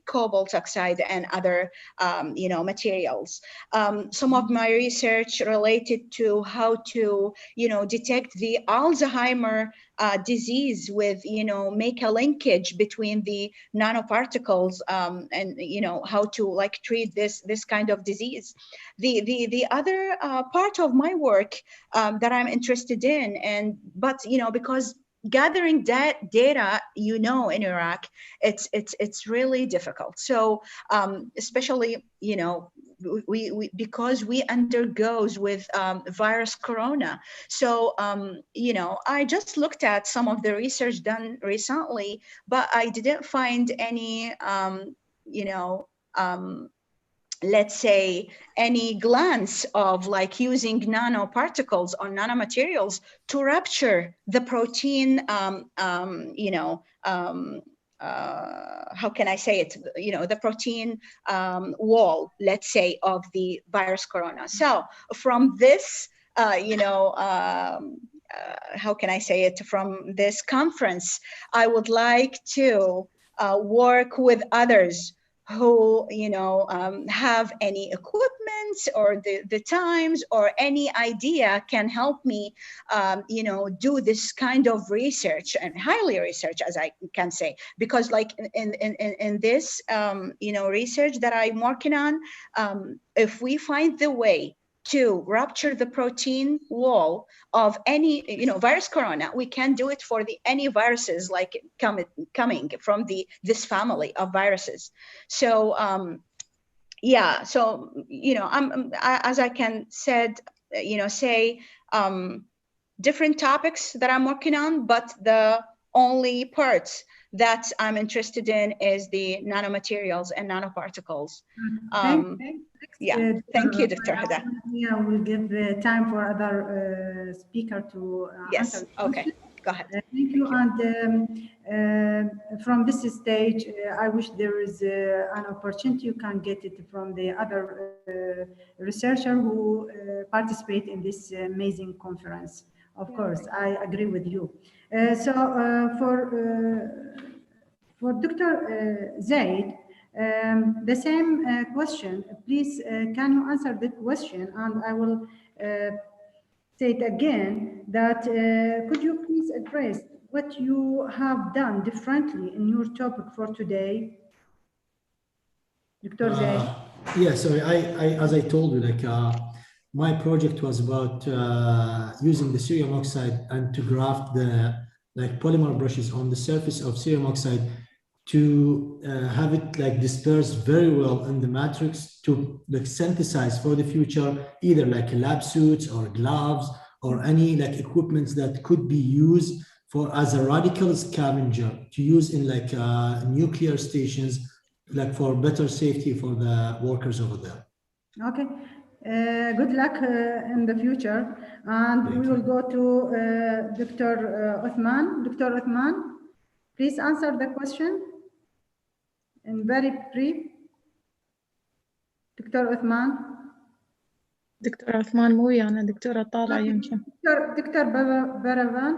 cobalt oxide and other, materials. Some of my research related to how to, detect the Alzheimer disease with, make a linkage between the nanoparticles, and, how to like treat this kind of disease. The other part of my work that I'm interested in, but because gathering that data, in Iraq, it's really difficult. So especially, because we undergoes with virus corona. So I just looked at some of the research done recently, but I didn't find any let's say any glance of like using nanoparticles or nanomaterials to rupture the protein, how can I say it? The protein wall, let's say, of the virus corona. So from this, how can I say it? From this conference, I would like to work with others who have any equipment or the times or any idea can help me do this kind of research, and highly research, as I can say, because like in this research that I'm working on, if we find the way to rupture the protein wall of any virus corona, we can do it for any viruses like coming from this family of viruses. So yeah, so as I can say different topics that I'm working on, but the only parts that I'm interested in is the nanomaterials and nanoparticles. Yeah, thank you, Dr. Hada. Yeah, we'll give time for other speaker to yes, answer. Okay, go ahead. Thank you. And from this stage, I wish there is an opportunity you can get it from the other researcher who participate in this amazing conference. Of course, I agree with you. So for Dr. Zaid, the same question, please, can you answer the question? And I will say it again, that could you please address what you have done differently in your topic for today? Dr. Zaid? Yeah, sorry, as I told you, like my project was about using the cerium oxide and to graft the polymer brushes on the surface of cerium oxide to have it like disperse very well in the matrix to synthesize for the future, either like lab suits or gloves or any equipments that could be used for as a radical scavenger to use in nuclear stations, for better safety for the workers over there. Okay. Good luck in the future. And we will go to Dr. Uthman. Dr. Uthman, please answer the question in very brief. Dr. Uthman. دكتور عثمان مو ويانا، دكتورة طالعة يمكن. دكتور بروان.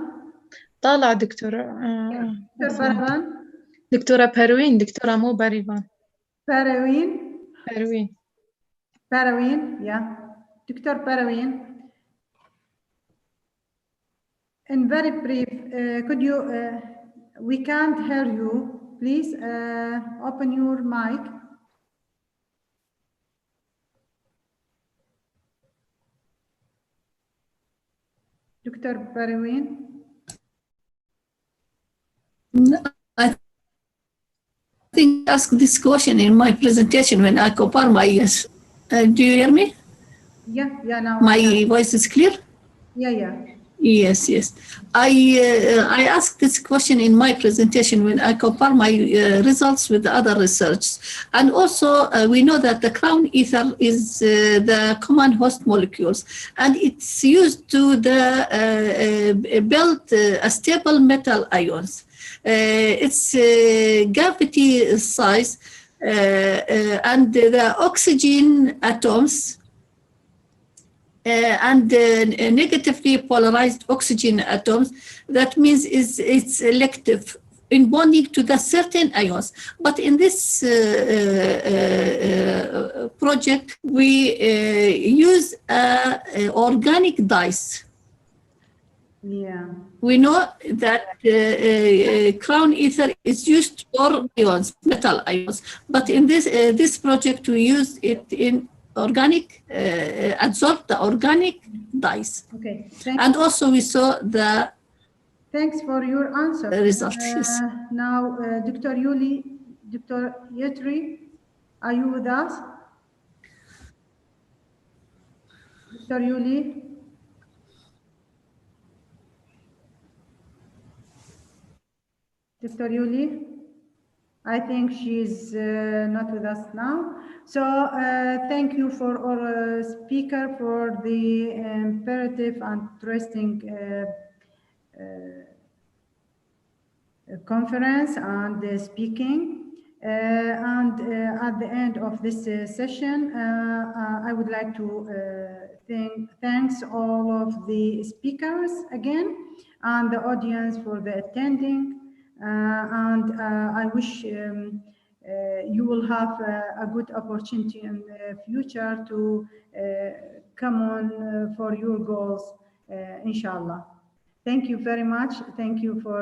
طالع دكتور. دكتور بروان. دكتورة بروين، دكتورة مو بريفان. Parawin, yeah. Dr. Parawin. In very brief, could you, we can't hear you. Please open your mic. Dr. Parawin. I think I asked this question in my presentation when I compare my yes. Do you hear me? Yeah, now. My voice is clear? Yeah. Yes. I asked this question in my presentation when I compare my results with the other research. And also, we know that the crown ether is the common host molecules, and it's used to build a stable metal ions. Its gravity size and the oxygen atoms and negatively polarized oxygen atoms. That means it's selective in bonding to the certain ions. But in this project, we use organic dyes. Yeah. We know that crown ether is used for ions, metal ions, but in this project we use it in organic, absorb the organic dyes. Okay. And also we saw the Thanks for your answer. result. Yes. Now, Dr. Yetri, are you with us? Dr. Yuli? Dr. Yuli? I think she's not with us now. So thank you for our speaker for the imperative and interesting conference and speaking. And at the end of this session, I would like to thanks all of the speakers again and the audience for the attending. And I wish you will have a good opportunity in the future to come on for your goals, inshallah. Thank you very much. Thank you for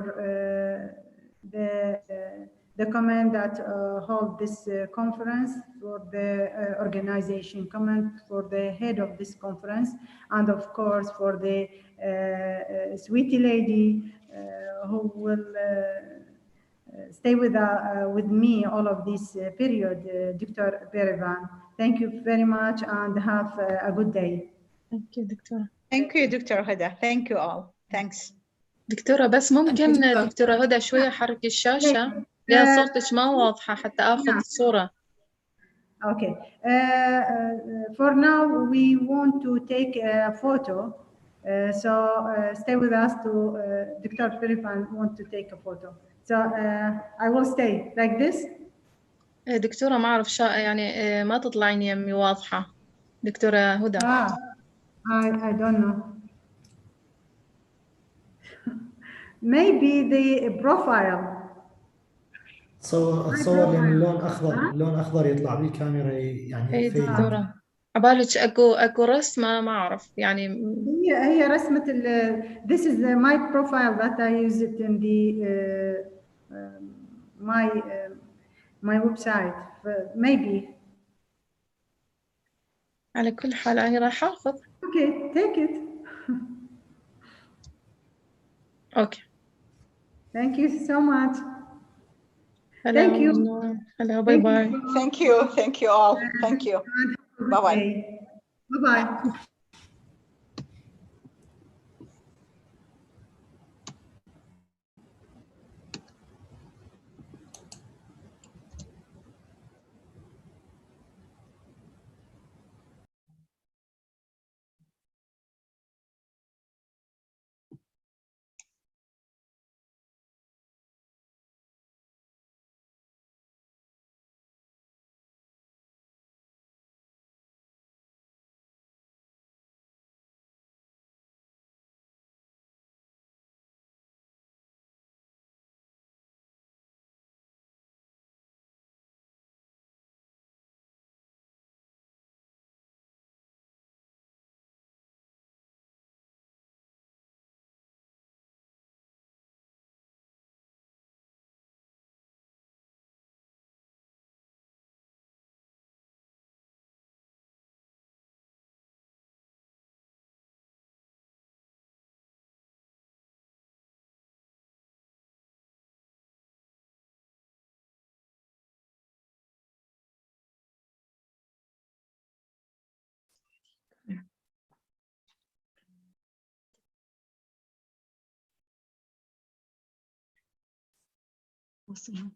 the comment that hold this conference, for the organization, comment for the head of this conference, and of course for the sweetie lady who will stay with me all of this period, Dr. Berivan. Thank you very much and have a good day. Thank you دكتورة. Thank you, Dr. Huda. Thank you all. Thanks. دكتورة بس ممكن دكتورة هدى شوية حركي الشاشة لأن صوتك ما واضحة حتى آخذ الصورة. Okay. For now, we want to take a photo. So stay with us to Dr. Berivan want to take a photo. So I will stay like this. دكتورة ما أعرف يعني ما تطلعين يمي واضحة. دكتورة هدى. I don't know. Maybe the profile. صور لأن اللون أخضر يطلع بالكاميرا يعني. أي دكتورة. عبالك أكو رسمة ما أعرف يعني. هي رسمة this is my profile that I use it in the my website. Maybe. على كل حال أنا راح أخذ. Okay, take it. Okay. Thank you so much. Hello. Thank you. Hello. Bye bye. Thank you. Thank you all. Thank you. Bye bye. Bye bye. Awesome.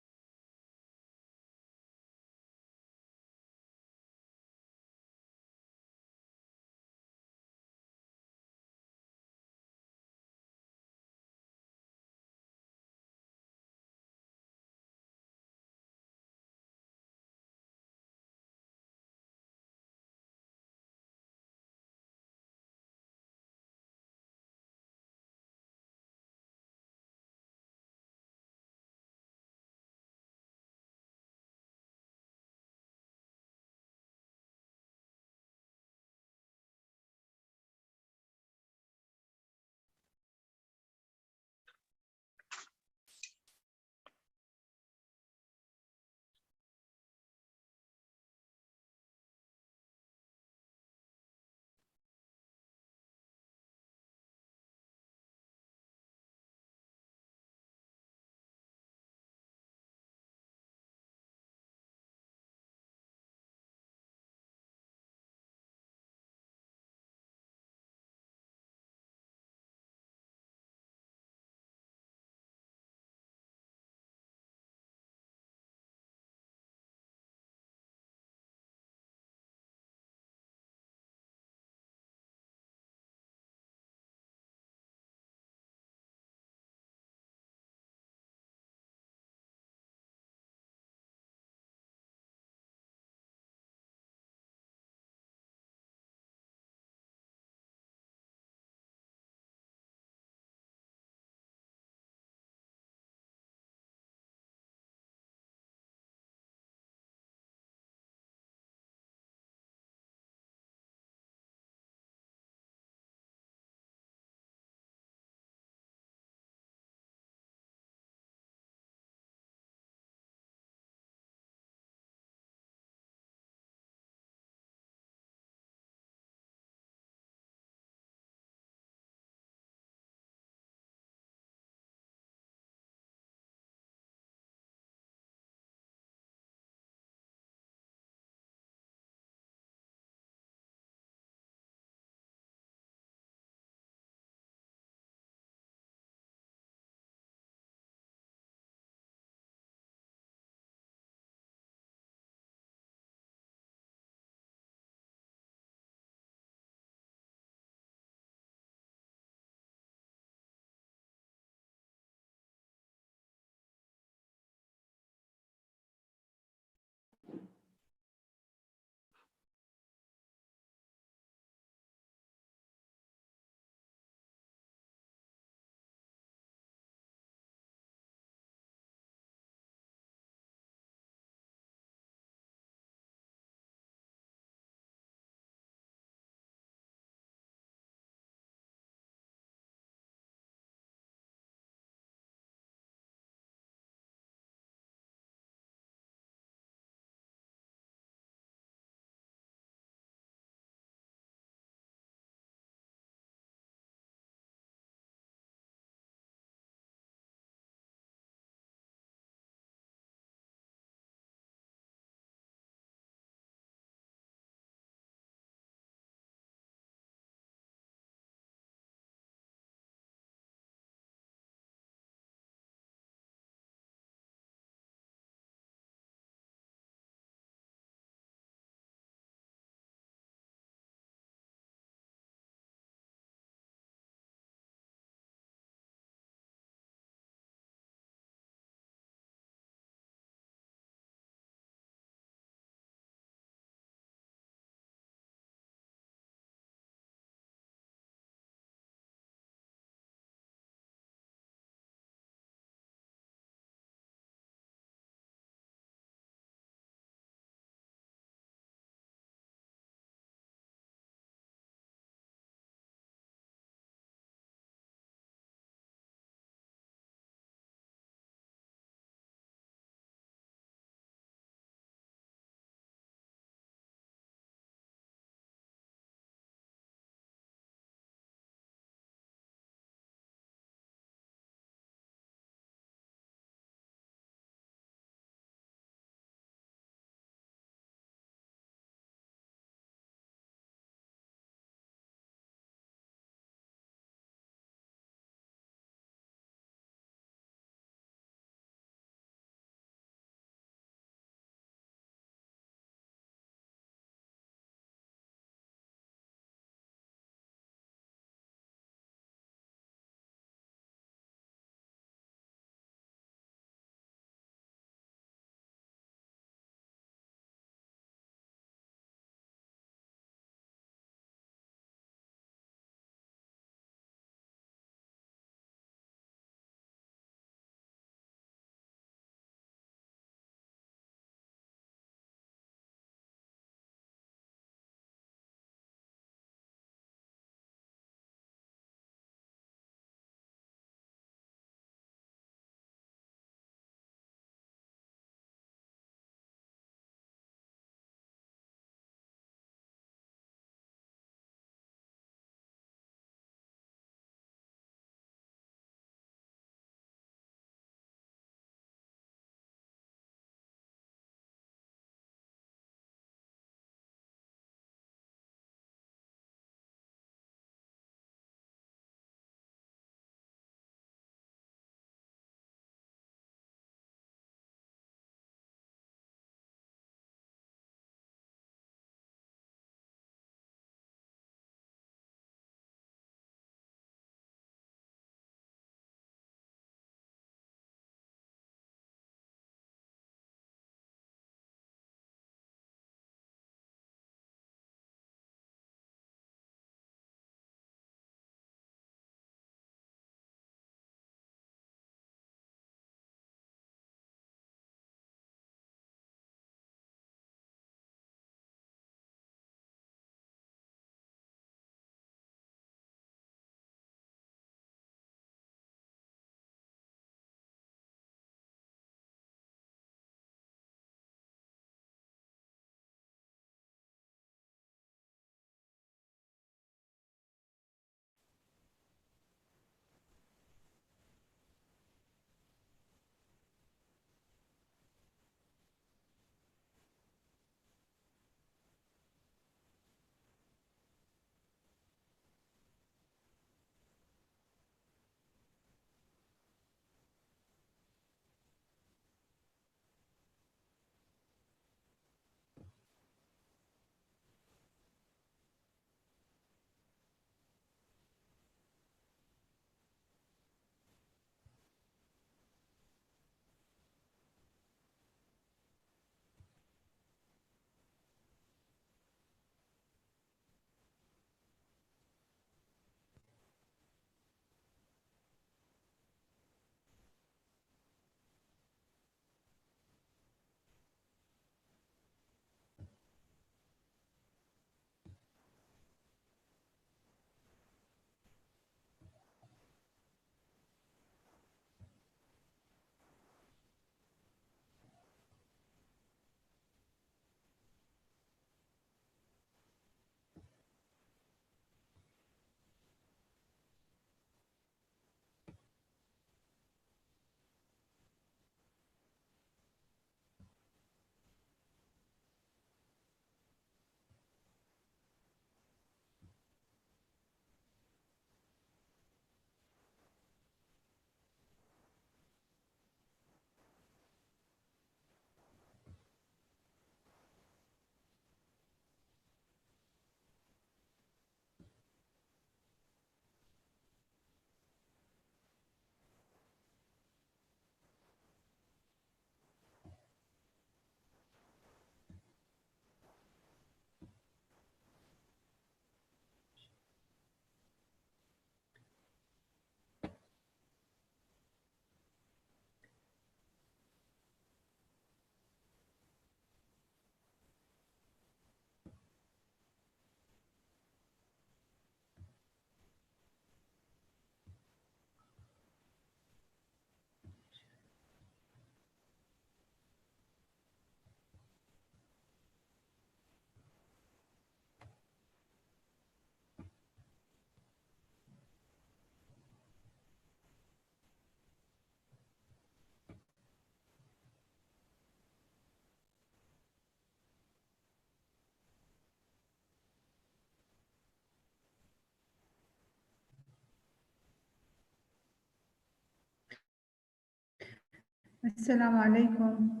السلام عليكم.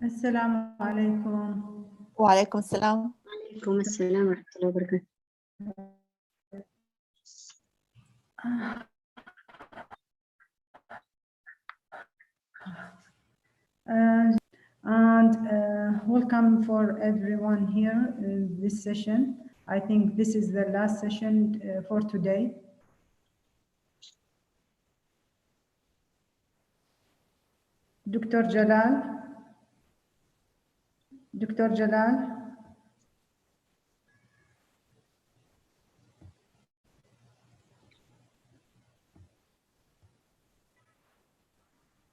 السلام عليكم. وعليكم السلام. وعليكم السلام ورحمة الله وبركاته. Welcome for everyone here in this session. I think this is the last session for today. Dr. Jalal. Dr. Jalal.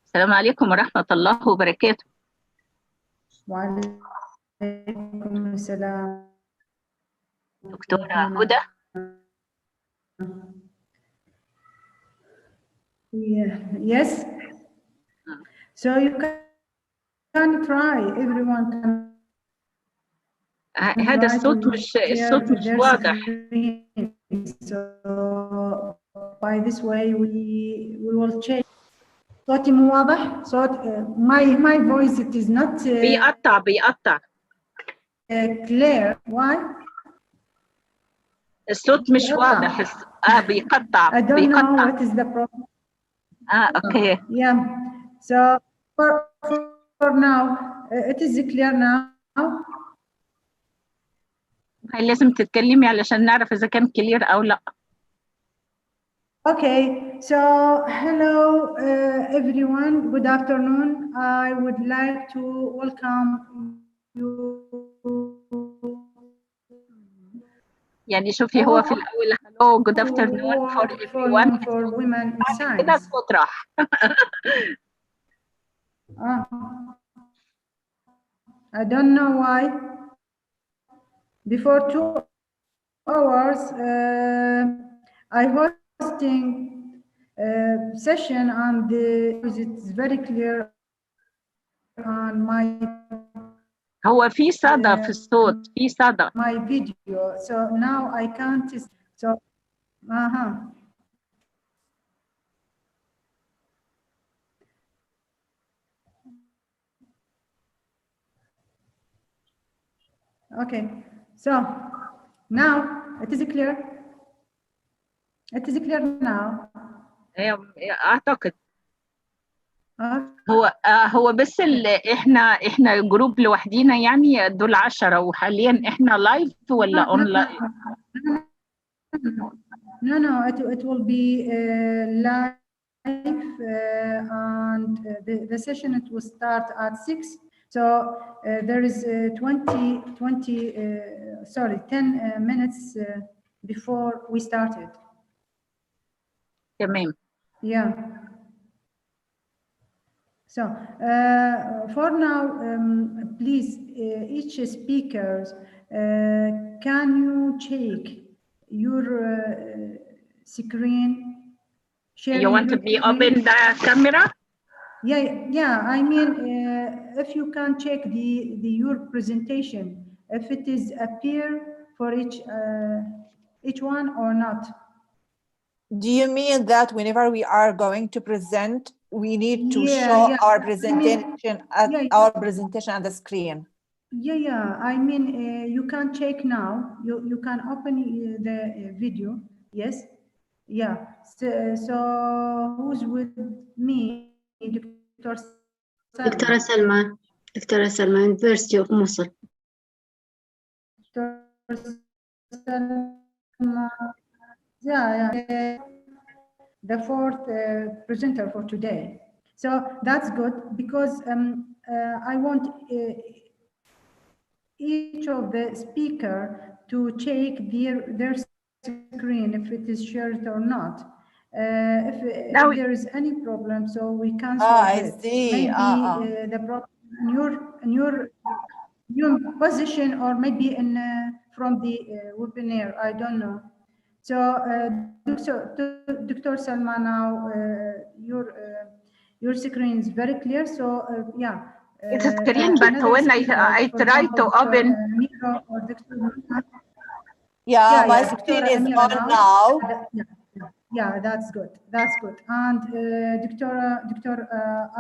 السلام عليكم ورحمة الله وبركاته. وعليكم السلام. دكتورة هدى. Yes. So you can try. Everyone can. هذا الصوت مش واضح. So by this way we will change. صوتي مو واضح. صوت my voice it is not بيقطع clear. Why? الصوت مش واضح. بيقطع. I don't know what is the problem. Okay. Yeah. So for now it is clear now. هاي لازم تتكلمي علشان نعرف إذا كان كلير أو لا. Okay, so hello everyone, good afternoon. I would like to welcome you. يعني شوفي هو في الأول hello good afternoon for everyone. For women in science. كده الصوت راح. I don't know why. Before 2 hours, I hosting session and it's very clear on my. هو في صدى في الصوت، في صدى. My video, so now I can't. So, Okay, so now it is clear. It is clear now. أعتقد. هو بس احنا جروب لوحدينا يعني دول 10 وحاليا احنا لايف ولا اونلاين؟ No, it will be live and the session it will start at 6. So there is 10 minutes before we started. تمام. Yeah. So for now, please, each speaker, can you check your screen? You want to be open the camera? Yeah. I mean, if you can check your presentation, if it is appear for each one or not. Do you mean that whenever we are going to present, we need to show our presentation our presentation on the screen? Yeah. I mean, you can check now. You can open the video. Yes. Yeah. So who's with me? دكتورة سلمى University of Mosul. Yeah. The fourth presenter for today. So that's good because I want each of the speaker to check their screen if it is shared or not. If there is any problem, so we can solve it. I see. Maybe the problem in your position or maybe in from the webinar. I don't know. So Dr. Salma, now your screen is very clear. So yeah. It's a screen, but when I try to open. Yeah, my screen is on now. Yeah, that's good. That's good. And Dr.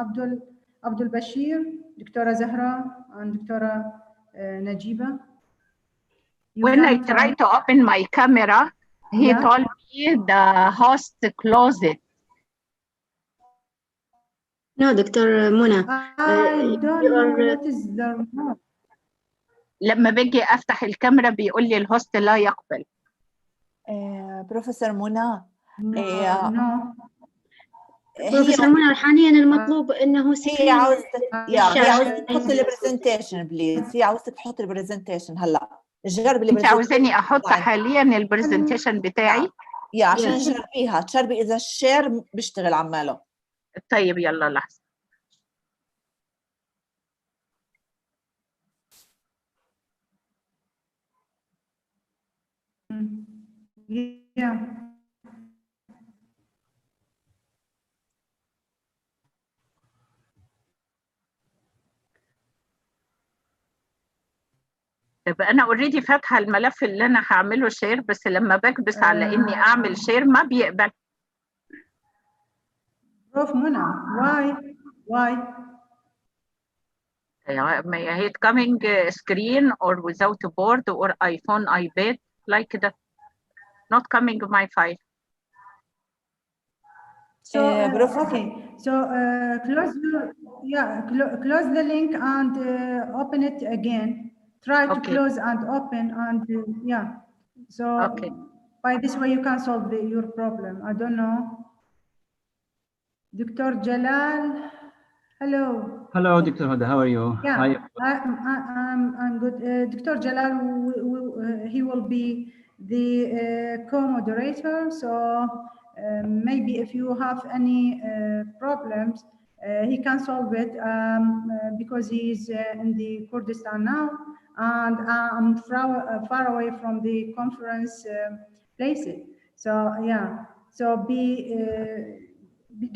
Abdul Bashir, Dr. Zahra, and Dr. Najiba. When I tried to open my camera, he told me the host closed it. No, Dr. Muna. I don't know what is the wrong. لما باجي افتح الكاميرا بيقول لي الهوست لا يقبل. بروفيسور منى. بروفيسور منى حاليا المطلوب انه هي عاوزة تحط البرزنتيشن بليز. هي عاوزتك تحط البرزنتيشن هلا. جربي انت عاوزاني احط حاليا البرزنتيشن بتاعي؟ عشان تجربيها، تجربي اذا الشير بيشتغل عماله. طيب يلا لحظه. طب انا اوريدي فاتحه الملف اللي انا هعمله شير، بس لما بكبس على اني اعمل شير ما بيقبل. بروف منى why هي coming screen or without board or iPhone iPad like that, not coming my file. So okay, so close the link and open it again. Try to close and open and so by this way you can solve your problem. I don't know. Dr. Jalal, hello. Hello, Dr. Huda, how are you? Yeah, Hi. I'm good. Dr. Jalal, he will be the co-moderator. So maybe if you have any problems, he can solve it because he is in the Kurdistan now, and I'm far away from the conference places. So yeah, so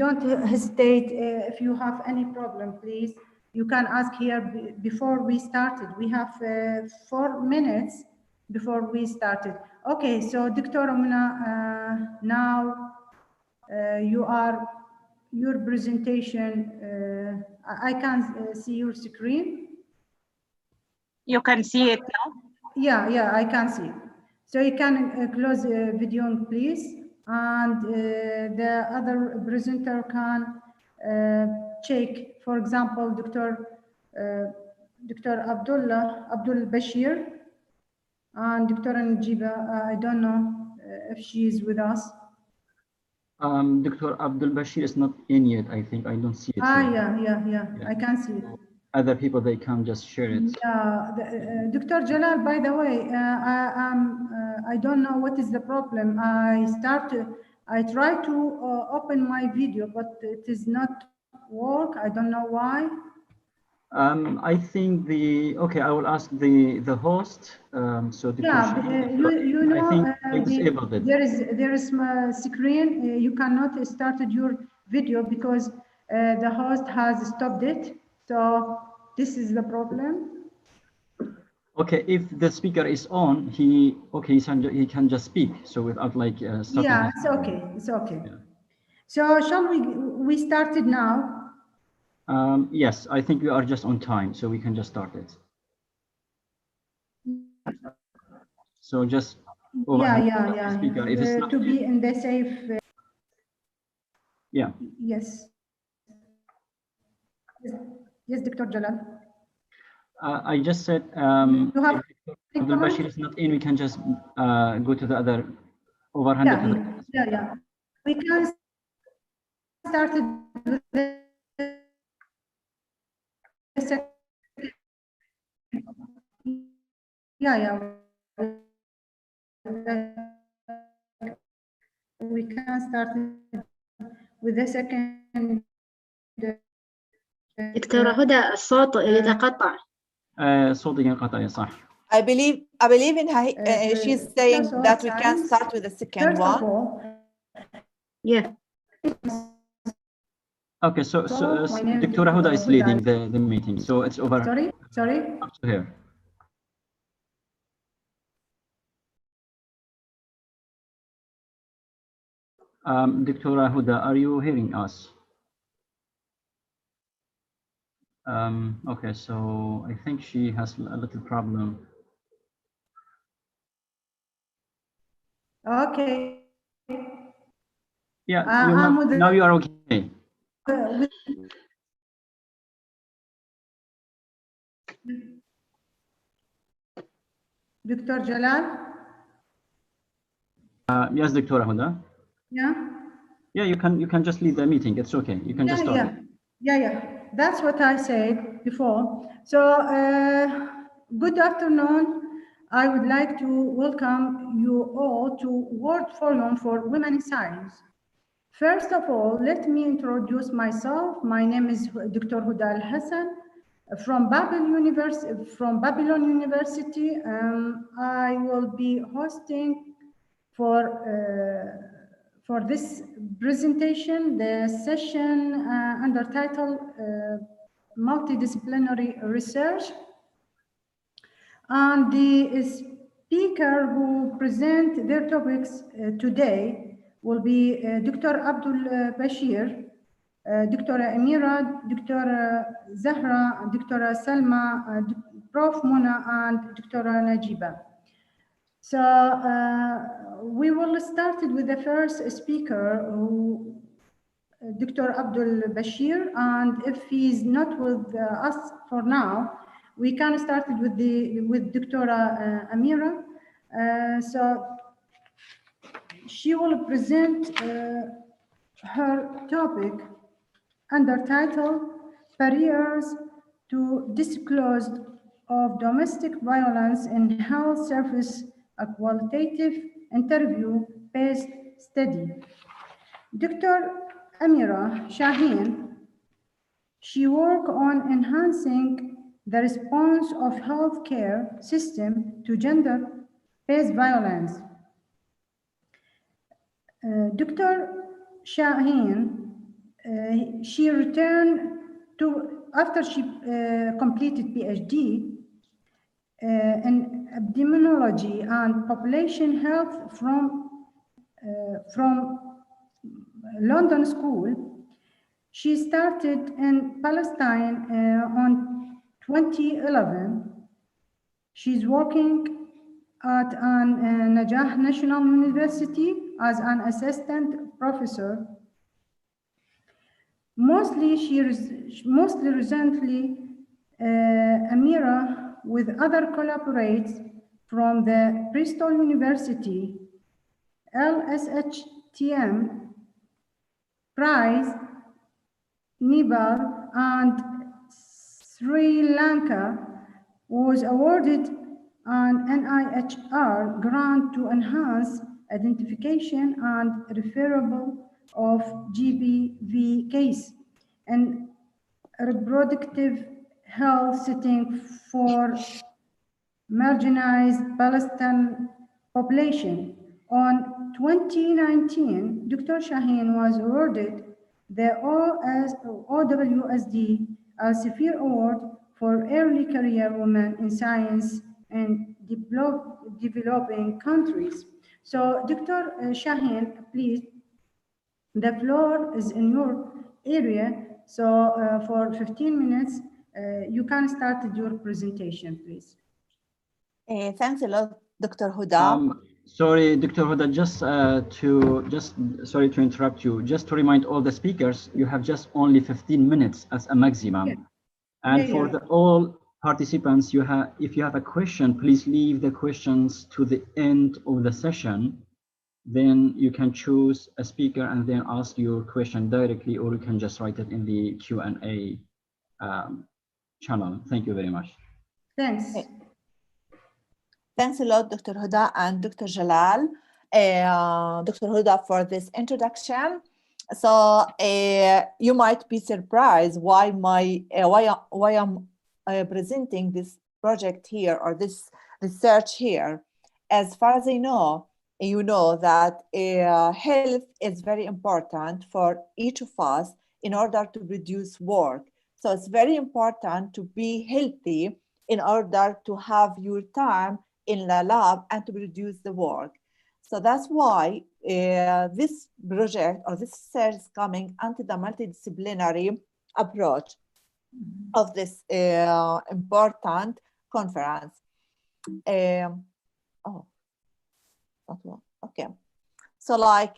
don't hesitate. If you have any problem, please, you can ask here before we started. We have 4 minutes before we started. Okay, so Dr. Muna, now your presentation, I can see your screen. You can see it now? Yeah, I can see. So you can close video, please. And the other presenter can check, for example, Dr. Abdul Bashir and Dr. Najiba. I don't know if she is with us. Dr. Abdul Bashir is not in yet, I think. I don't see it. Yeah. I can see it. Other people, they can just share it. Yeah, Dr. Jalal, by the way, I don't know what is the problem. I try to open my video, but it is not work. I don't know why. I think I will ask the host. So Dr. You know, I think I disabled it. There is a screen. You cannot start your video because the host has stopped it. So this is the problem. Okay, if the speaker is on, he can just speak. So without like starting. Yeah, it's okay. Yeah. So shall we start it now? Yes, I think we are just on time, so we can just start it. So just yeah. Speaker, if it's not to be in the safe. Yeah. Yes, Dr. Jalal. I just said if Abdul Bashir is not in, we can just go to the other overhand. Yeah. We can start it with the second. Yeah. We can start with the second. دكتورة هدى الصوت يتقطع. صوتي ينقطع صح. I believe in her. She's saying that we can start with the second one. Yeah. Okay, so Dr. Huda is leading the meeting, so it's over. Sorry. Up to here. Dr. Huda, are you hearing us? Okay, so I think she has a little problem. Okay. Yeah, now you are okay. Dr. Jalal? Yes, Dr. Huda. Yeah? Yeah, you can just leave the meeting. It's okay. You can just start. Yeah. That's what I said before. So, good afternoon. I would like to welcome you all to World Forum for Women in Science. First of all, let me introduce myself. My name is Dr. Huda Al Hassan from Babylon University. I will be hosting for this presentation the session under title Multidisciplinary Research. And the speaker who present their topics today will be Dr. Abdul Bashir, Dr. Amira, Dr. Zahra, Dr. Salma, Prof. Mona, and Dr. Najiba. So we will start with the first speaker, Dr. Abdul Bashir, and if he's not with us for now, we can start with Dr. Amira. So she will present her topic under title Barriers to Disclosure of Domestic Violence in Health Service, a qualitative interview-based study. Dr. Amira Shaheen, she worked on enhancing the response of healthcare system to gender-based violence. Dr. Shaheen, she returned to, after she completed PhD in epidemiology and population health from London School. She started in Palestine on 2011. She's working at Najah National University as an assistant professor. Mostly recently, Amira with other collaborates from the Bristol University, LSHTM, Prize, Nepal, and Sri Lanka was awarded an NIHR grant to enhance identification and referable of GBV case and reproductive health setting for marginalized Palestinian population. On 2019, Dr. Shaheen was awarded the OWSD Al-Safir Award for Early Career Women in Science in developing countries. So, Dr. Shaheen, please, the floor is in your area. So, for 15 minutes, you can start your presentation, please. Thanks a lot, Dr. Huda. Sorry, Dr. Huda, sorry to interrupt you. Just to remind all the speakers, you have just only 15 minutes as a maximum. Yeah. And for all participants, if you have a question, please leave the questions to the end of the session. Then you can choose a speaker and then ask your question directly, or you can just write it in the Q&A channel. Thank you very much. Thanks. Thanks a lot, Dr. Huda and Dr. Jalal, Dr. Huda, for this introduction. So you might be surprised why I'm presenting this project here or this research here. As far as I know, you know that health is very important for each of us in order to produce work. So it's very important to be healthy in order to have your time in the lab and to produce the work. So that's why this project or this research is coming under the multidisciplinary approach of this important conference. Oh, not one. Okay. So like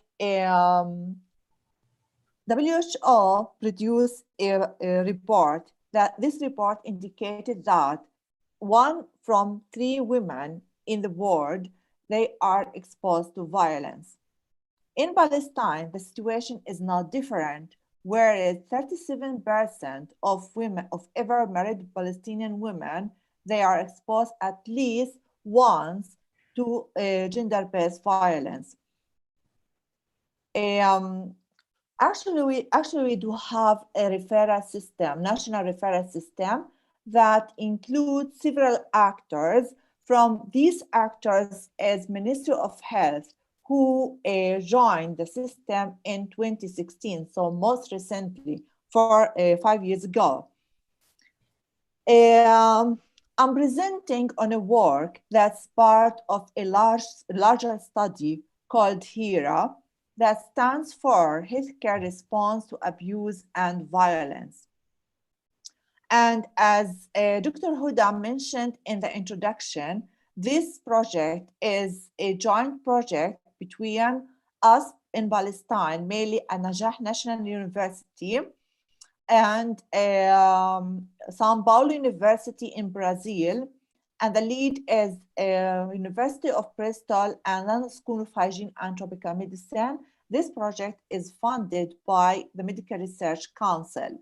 WHO produced a report that this report indicated that 1 from 3 women in the world, they are exposed to violence. In Palestine, the situation is not different, whereas 37% of women, of ever married Palestinian women, they are exposed at least once to gender-based violence. Actually, we do have a referral system, national referral system, that includes several actors. From these actors is Ministry of Health, who joined the system in 2016, so most recently, 5 years ago. I'm presenting on a work that's part of a larger study called HERA, that stands for Healthcare Response to Abuse and Violence. And as Dr. Huda mentioned in the introduction, this project is a joint project between us in Palestine, mainly at Najah National University, and São Paulo University in Brazil, and the lead is University of Bristol and London School of Hygiene and Tropical Medicine. This project is funded by the Medical Research Council.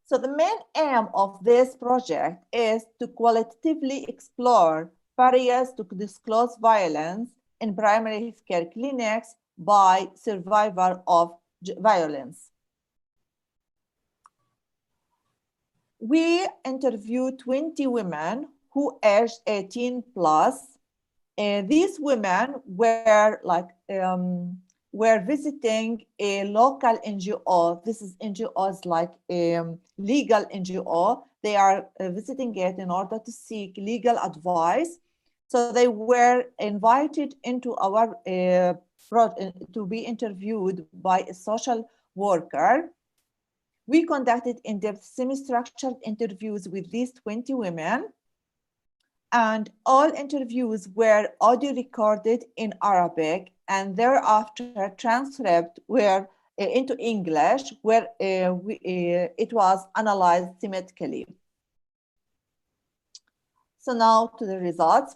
So the main aim of this project is to qualitatively explore barriers to disclose violence in primary healthcare clinics by survivors of violence. We interviewed 20 women who aged 18 plus. These women were were visiting a local NGO. This is NGOs like legal NGO. They are visiting it in order to seek legal advice. So they were invited into our project to be interviewed by a social worker. We conducted in-depth semi-structured interviews with these 20 women, and all interviews were audio recorded in Arabic, and thereafter transcribed were into English, where it was analyzed thematically. So now to the results.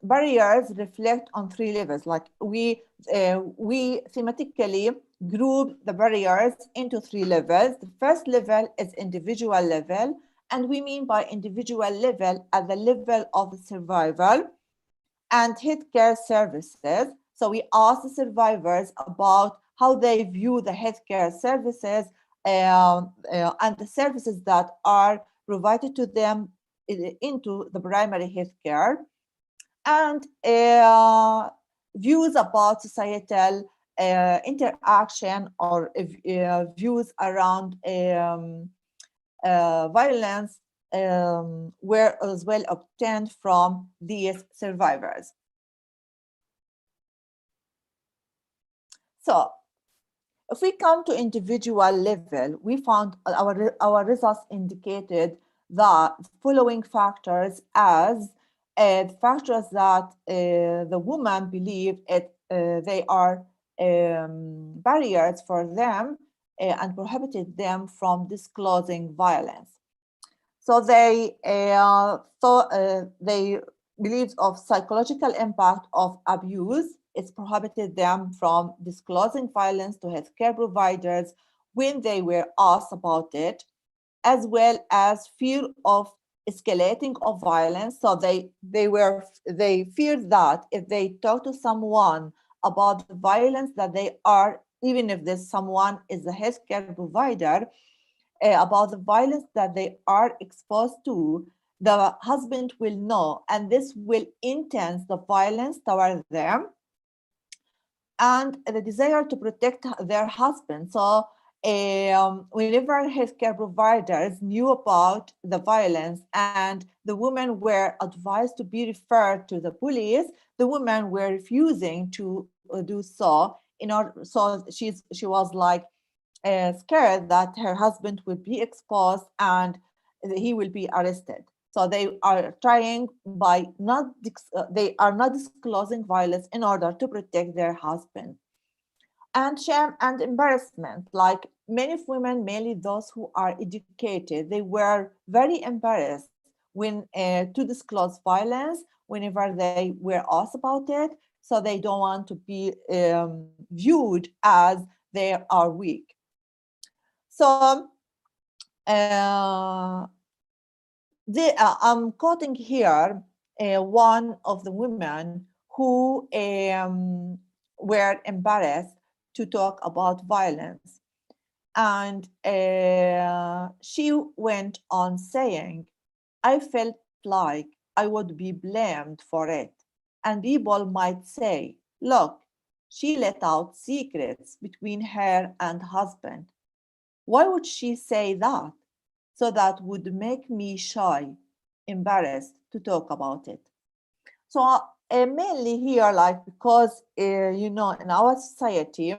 Barriers reflect on 3 levels. Like we thematically group the barriers into 3 levels. The first level is individual level, and we mean by individual level at the level of the survival and healthcare services. So we ask the survivors about how they view the healthcare services and the services that are provided to them into the primary healthcare, and views about societal interaction or views around violence were as well obtained from these survivors. So if we come to individual level, we found our results indicated the following factors as factors that the woman believe they are barriers for them and prohibited them from disclosing violence. So they they believed of psychological impact of abuse. It's prohibited them from disclosing violence to healthcare providers when they were asked about it, as well as fear of escalating of violence. So they feared that if they talk to someone about the violence that they are, even if this someone is a healthcare provider, about the violence that they are exposed to, the husband will know, and this will intense the violence toward them and the desire to protect their husband. So whenever healthcare providers knew about the violence and the women were advised to be referred to the police, the women were refusing to do so. So she was like scared that her husband would be exposed and he will be arrested. So they are trying by they are not disclosing violence in order to protect their husband. And shame and embarrassment, like many women, mainly those who are educated, they were very embarrassed when to disclose violence whenever they were asked about it. So they don't want to be viewed as they are weak. So I'm quoting here one of the women who were embarrassed to talk about violence. And she went on saying, I felt like I would be blamed for it. And people might say, look, she let out secrets between her and husband. Why would she say that? So that would make me shy, embarrassed to talk about it. So mainly here, like, because, you know, in our society,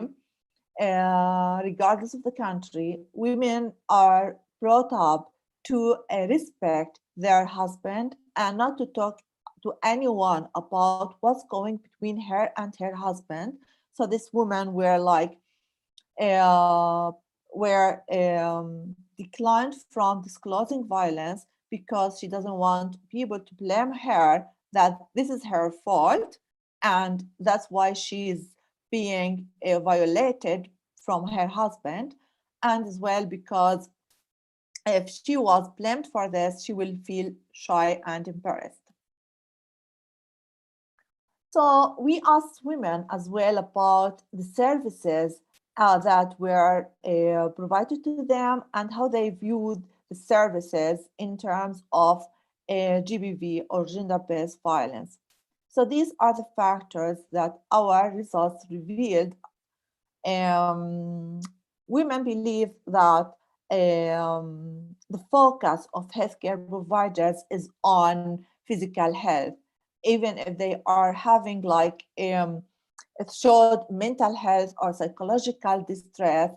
regardless of the country, women are brought up to respect their husband and not to talk to anyone about what's going between her and her husband. So this woman were like, were declined from disclosing violence because she doesn't want people to blame her that this is her fault, and that's why she's being violated from her husband. And as well because if she was blamed for this, she will feel shy and embarrassed. So we asked women as well about the services that were provided to them and how they viewed the services in terms of GBV or gender-based violence. So these are the factors that our results revealed. Women believe that the focus of healthcare providers is on physical health, even if they are having like it showed mental health or psychological distress.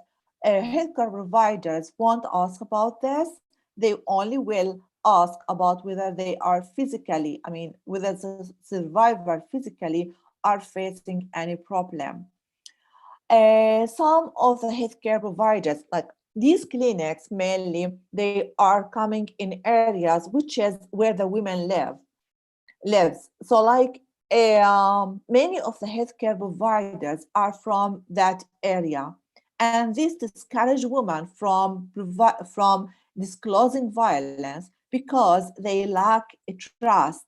Healthcare providers won't ask about this. They only will ask about whether they are physically, I mean, whether the survivor physically are facing any problem. Some of the healthcare providers, like these clinics mainly, they are coming in areas which is where the women lives. So like many of the healthcare providers are from that area, and this discourage women from disclosing violence because they lack a trust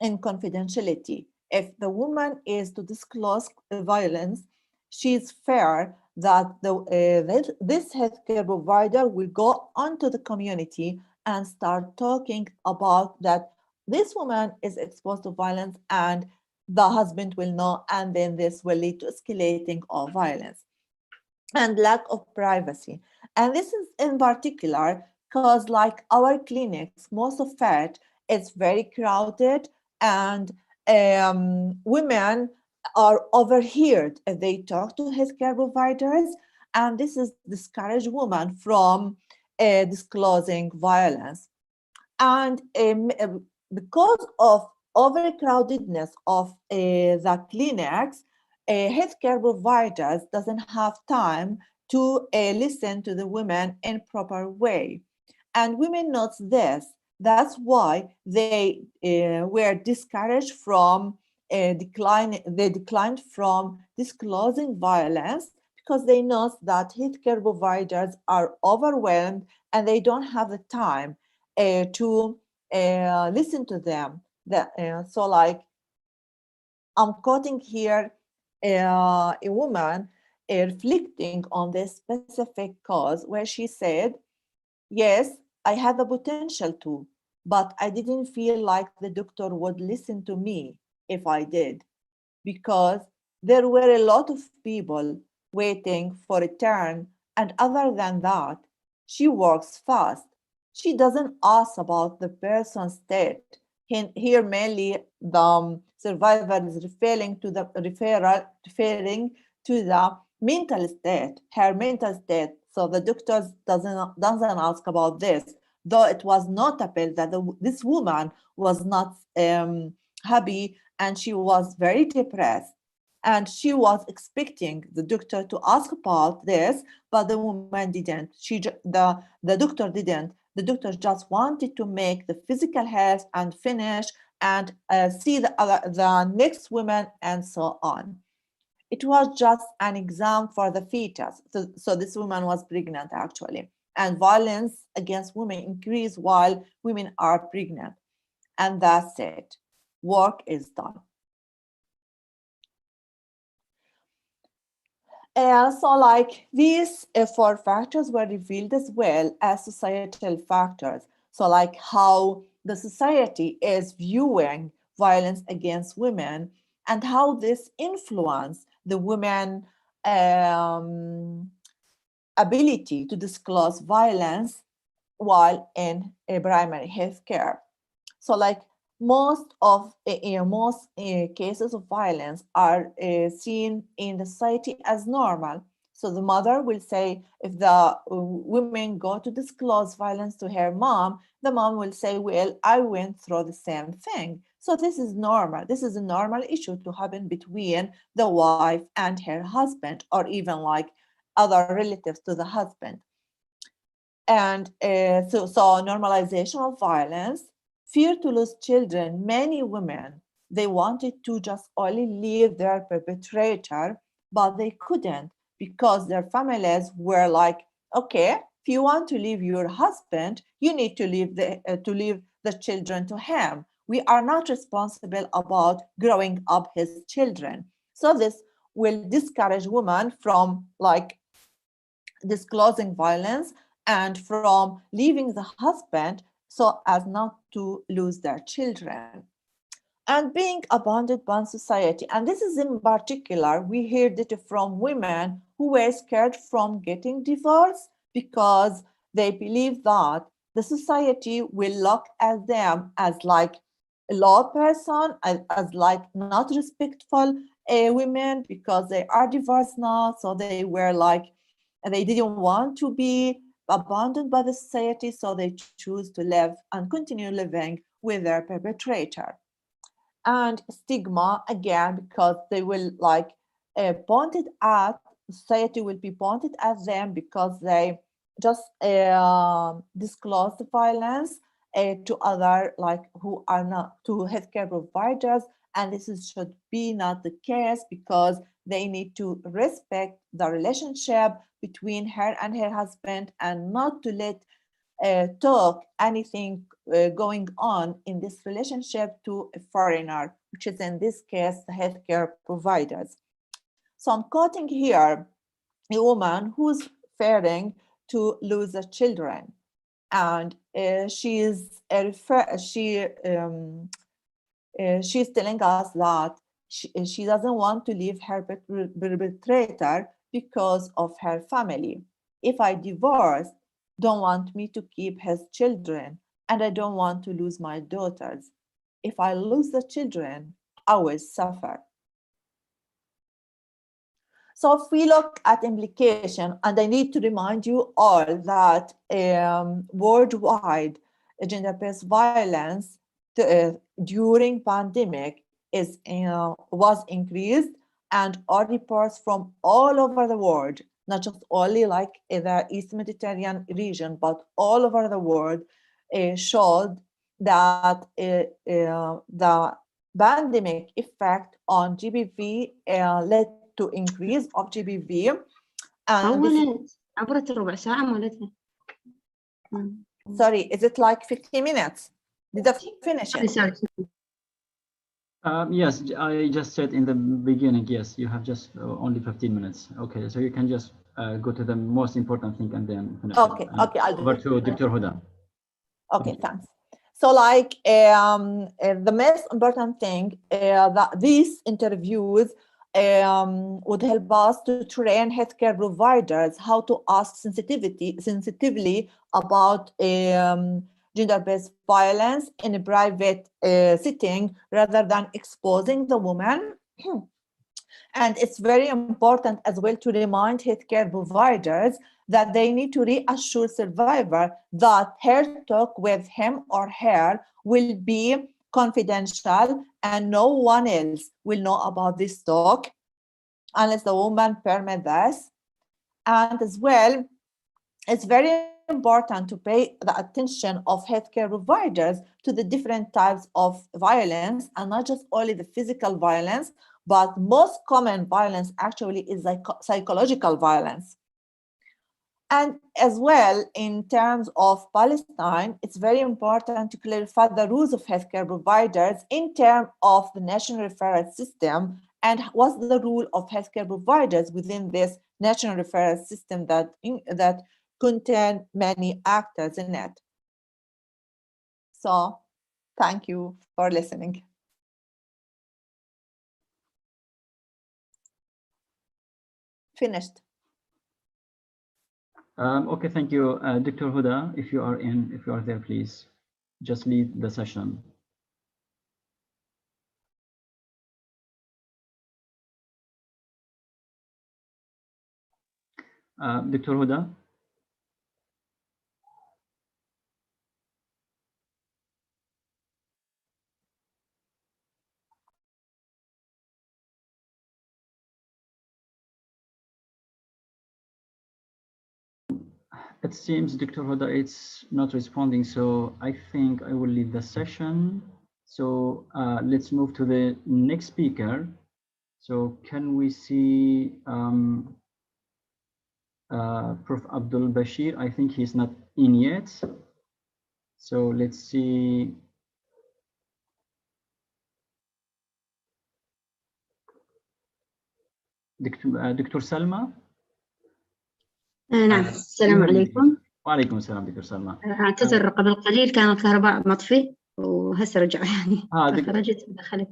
and confidentiality. If the woman is to disclose violence, she's fair that this healthcare provider will go onto the community and start talking about that this woman is exposed to violence and the husband will know, and then this will lead to escalating of violence and lack of privacy. And this is in particular because like our clinics, most of it is very crowded, and women are overheard if they talk to healthcare providers, and this is discourage women from disclosing violence. And because of overcrowdedness of the clinics, healthcare providers doesn't have time to listen to the women in proper way. And women note this. That's why they were discouraged from they declined from disclosing violence, because they know that healthcare providers are overwhelmed and they don't have the time to listen to them. So like I'm quoting here a woman reflecting on this specific cause, where she said, yes, I had the potential to, but I didn't feel like the doctor would listen to me if I did, because there were a lot of people waiting for a turn And other than that, she works fast. She doesn't ask about the person's state. Here mainly the survivor is referring to the mental state, her mental state. So the doctor doesn't ask about this, though it was notable that this woman was not happy and she was very depressed. And she was expecting the doctor to ask about this, but the woman didn't. The doctor didn't. The doctor just wanted to make the physical health and finish and see the next woman and so on. It was just an exam for the fetus. So this woman was pregnant actually. And violence against women increase while women are pregnant. And that's it. Work is done. So like these 4 factors were revealed as well as societal factors. So like how the society is viewing violence against women and how this influences the women's ability to disclose violence while in primary health care. So like most cases of violence are seen in the society as normal. So the mother will say, if the women go to disclose violence to her mom, the mom will say, well, I went through the same thing. So this is normal. This is a normal issue to happen between the wife and her husband, or even like other relatives to the husband. And so normalization of violence, fear to lose children. Many women, they wanted to just only leave their perpetrator, but they couldn't because their families were like, okay, if you want to leave your husband, you need to leave the children to him. We are not responsible about growing up his children. So this will discourage women from like disclosing violence and from leaving the husband so as not to lose their children. And being abandoned by society. And this is in particular, we heard it from women who were scared from getting divorced because they believe that the society will look at them as like a low person, as like not respectful women because they are divorced now. So they were like, they didn't want to be abandoned by the society, so they choose to live and continue living with their perpetrator. And stigma, again, because they will like pointed at, society will be pointed at them because they just disclose the violence to other, like who are not, to healthcare providers. And this should be not the case because they need to respect the relationship between her and her husband and not to let talk anything going on in this relationship to a foreigner, which is in this case the healthcare providers. So I'm quoting here a woman who's fearing to lose her children, and she's telling us that she doesn't want to leave her perpetrator because of her family. If I divorce, don't want me to keep his children, and I don't want to lose my daughters. If I lose the children, I will suffer. So if we look at implication, and I need to remind you all that worldwide gender-based violence during pandemic was increased, and all reports from all over the world, not just only like in the East Mediterranean region, but all over the world, showed that the pandemic effect on GBV led to increase of GBV. عبرت ربع ساعة مالتها. Sorry, is it like 15 minutes? Did I finish it? Yes, I just said in the beginning, yes, you have just only 15 minutes. Okay, so you can just go to the most important thing and then finish. Okay, okay, I'll do over it. to Dr. Huda. Okay, thanks. So like the most important thing that these interviews would help us to train healthcare providers how to ask sensitively about gender-based violence in a private setting rather than exposing the woman. And it's very important as well to remind healthcare providers that they need to reassure survivor that her talk with him or her will be confidential and no one else will know about this talk unless the woman permits this. And as well, it's very important to pay the attention of healthcare providers to the different types of violence, and not just only the physical violence, but most common violence actually is like psychological violence. And as well, in terms of Palestine, it's very important to clarify the rules of healthcare providers in terms of the national referral system and what's the role of healthcare providers within this national referral system that contain many actors in it. So, thank you for listening. Finished. Okay, thank you, Dr. Huda. If you are there, please just lead the session. Dr. Huda. It seems Dr. Huda it's not responding, so I think I will leave the session. So let's move to the next speaker. So can we see Prof. Abdul Bashir? I think he's not in yet. So let's see. Dr. Salma? نعم السلام عليكم. وعليكم السلام دكتور سلمى. اعتذر قبل قليل كان الكهرباء مطفي وهسه رجع يعني فخرجت ودخلت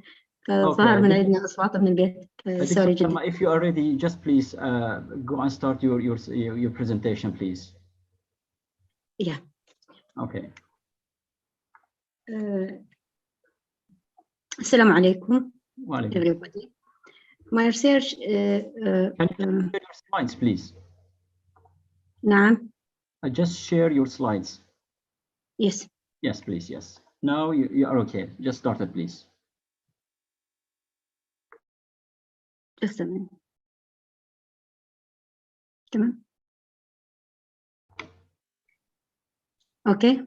فظهر من عندنا أصوات من البيت. سوري جدا. If you are ready, just please go and start your presentation, please. Yeah. Okay. السلام عليكم. وعليكم. Everybody. My research. Can you share your slides, please? نعم. Just share your slides. Yes. Yes, please. Yes. Now you are okay. Just start it, please. Just a minute. تمام. Okay.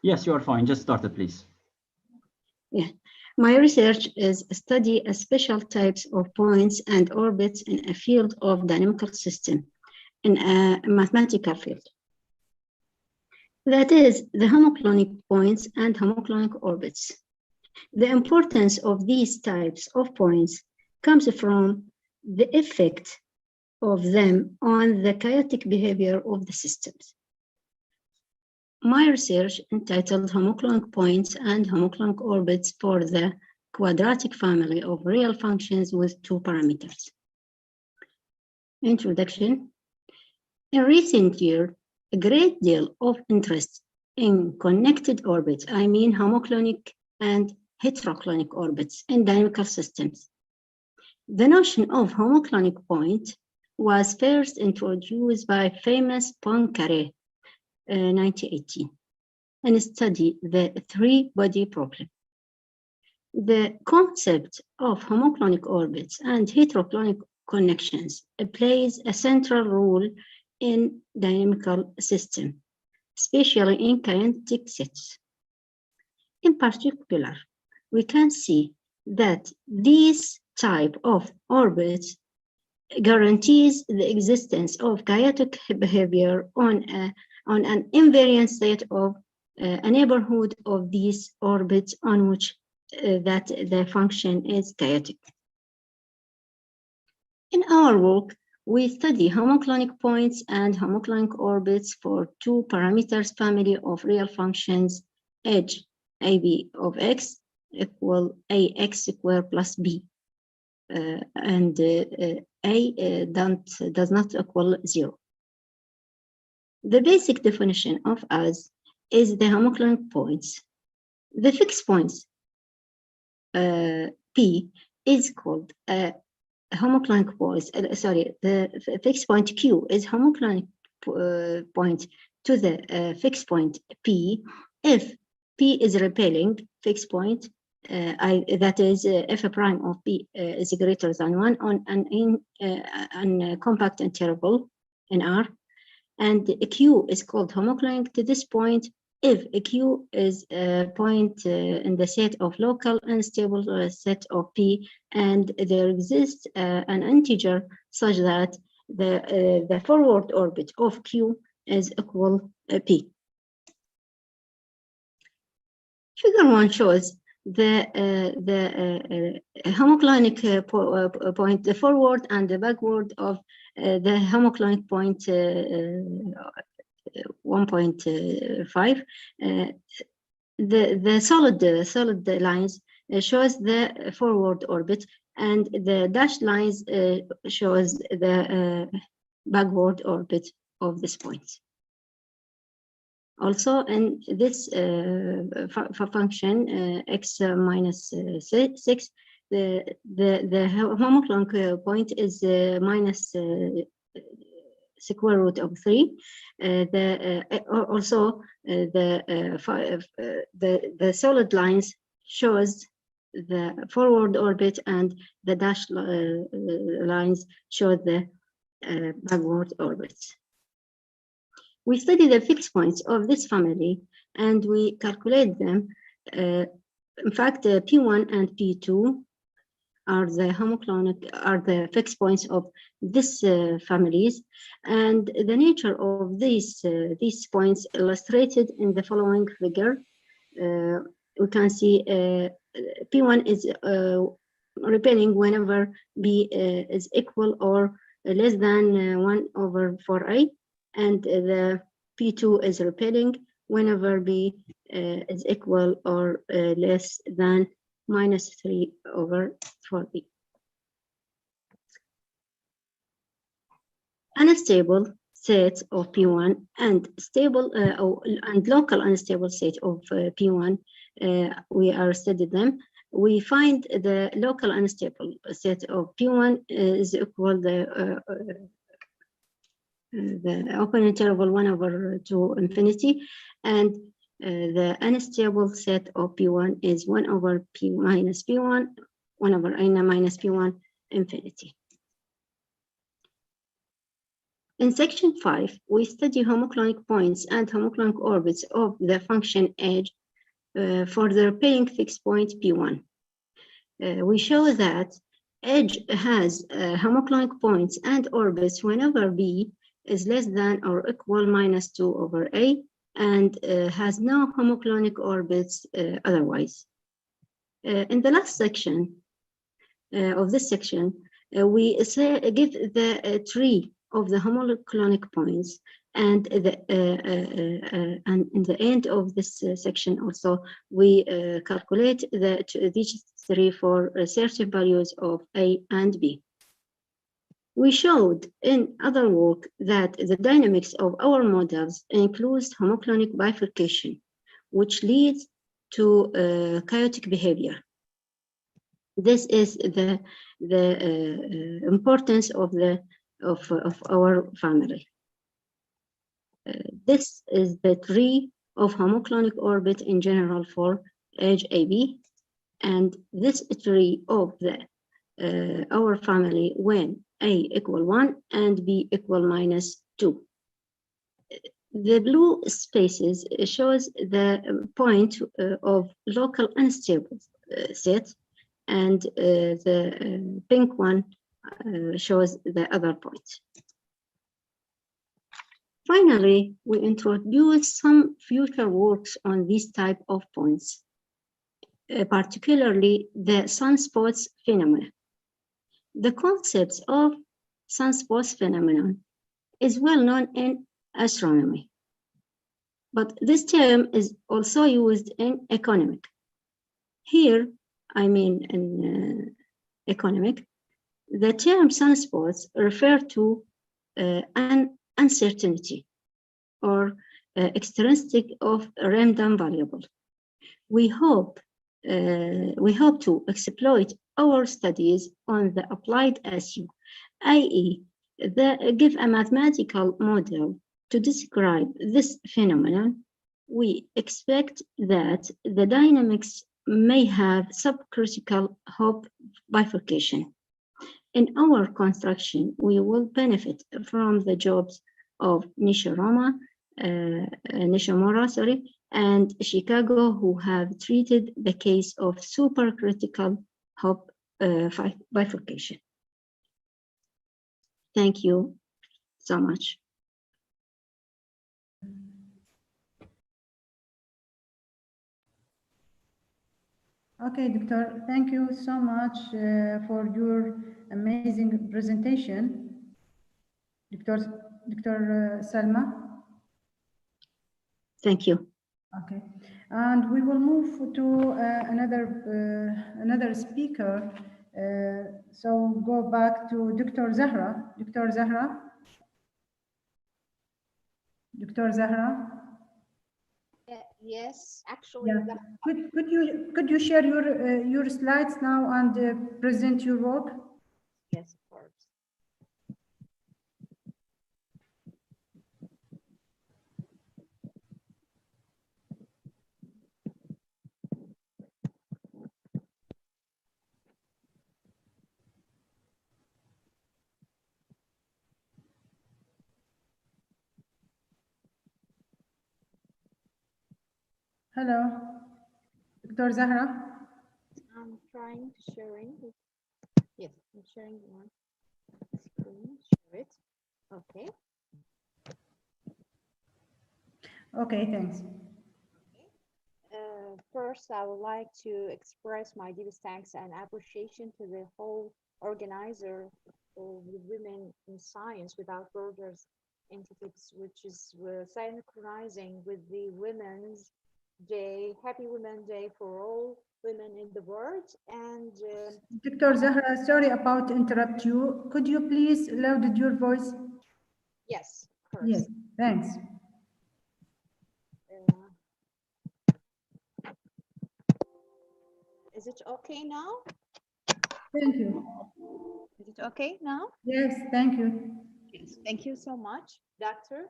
Yes, you are fine. Just start it, please. Yeah. My research is study a special types of points and orbits in a field of dynamical system, in a mathematical field. That is the homoclonic points and homoclonic orbits. The importance of these types of points comes from the effect of them on the chaotic behavior of the systems. My research entitled Homoclonic Points and Homoclonic Orbits for the Quadratic Family of Real Functions with Two Parameters. Introduction. In recent years, a great deal of interest in connected orbits, I mean homoclonic and heteroclonic orbits in dynamical systems. The notion of homoclonic point was first introduced by famous Poincaré, 1918, and studied the three-body problem. The concept of homoclonic orbits and heteroclonic connections plays a central role in dynamical system, especially in kinetic sets. In particular, we can see that this type of orbits guarantees the existence of chaotic behavior on an invariant state of a neighborhood of these orbits on which that the function is chaotic. In our work, we study homoclonic points and homoclonic orbits for two parameters family of real functions h ab of x equal ax squared plus b. and A does not equal 0. The basic definition of as is the homoclonic points. The fixed points P is called homoclonic points. The fixed point Q is homoclonic point to the fixed point P if P is repelling fixed point. That is, if a prime of P is greater than 1 on an compact interval in R, and Q is called homoclonic to this point if Q is a point in the set of local unstable set of P, and there exists an integer such that the forward orbit of Q is equal P. Figure 1 shows the homoclonic point, the forward and the backward of the homoclonic point 1.5. The solid lines shows the forward orbit, and the dashed lines shows the backward orbit of this point. Also, in this function x minus 6, the homoclonic point is minus square root of 3. Also, the solid lines shows the forward orbit, and the dashed lines show the backward orbits. We study the fixed points of this family, and we calculate them. In fact, P1 and P2 are the fixed points of this families, and the nature of these points illustrated in the following figure. We can see P1 is repelling whenever B is equal or less than 1 over 4A, and the P2 is repelling whenever B is equal or less than minus 3 over 4B. Unstable set of P1 and stable and local unstable set of P1, we are studying them. We find the local unstable set of P1 is equal the open interval 1 over 2 infinity, and the unstable set of P1 is 1 over P minus P1, 1 over N minus P1 infinity. In section 5, we study homoclonic points and homoclonic orbits of the function edge for the repelling fixed point P1. We show that edge has homoclonic points and orbits whenever B is less than or equal minus 2 over A, and has no homoclonic orbits otherwise. In the last section of this section, we give the tree of the homoclonic points, and in the end of this section also, we calculate these three for certain values of A and B. We showed in other work that the dynamics of our models includes homoclonic bifurcation, which leads to chaotic behavior. This is the importance of our family. This is the tree of homoclonic orbit in general for edge AB, and this tree of our family when A equal 1 and B equal minus 2. The blue spaces shows the point of local unstable set, and the pink one shows the other point. Finally, we introduce some future works on these type of points, particularly the sunspots phenomenon. The concept of sunspots phenomenon is well known in astronomy, but this term is also used in economic. Here, I mean in economic, The term sunspots refer to an uncertainty or extrinsic of random variable. We hope to exploit our studies on the applied issue, i.e., give a mathematical model to describe this phenomenon. We expect that the dynamics may have subcritical Hopf bifurcation. In our construction, we will benefit from the jobs of Nishimura, and Chicago, who have treated the case of supercritical Hopf bifurcation. Thank you so much. Okay, Doctor, thank you so much for your amazing presentation. Dr. Salma. Thank you. Okay, and we will move to another speaker. So go back to Dr. Zahra. Dr. Zahra. Dr. Zahra. Yes, actually. Yeah. Could you share your slides now and present your work? Yes, of course. Hello, Dr. Zahra. I'm trying to sharing. Yes, I'm sharing one screen. Share it. Okay. Okay, thanks. First, I would like to express my deepest thanks and appreciation to the whole organizer of the Women in Science Without Borders entities, which is synchronizing with the Women's Day, Happy Women's Day for all women in the world. And Dr. Zahra, sorry about to interrupt you. Could you please loud your voice? yes, of course. Yes, thanks. Is it okay now? Thank you. Is it okay now? Yes, thank you. Yes, thank you so much, Doctor.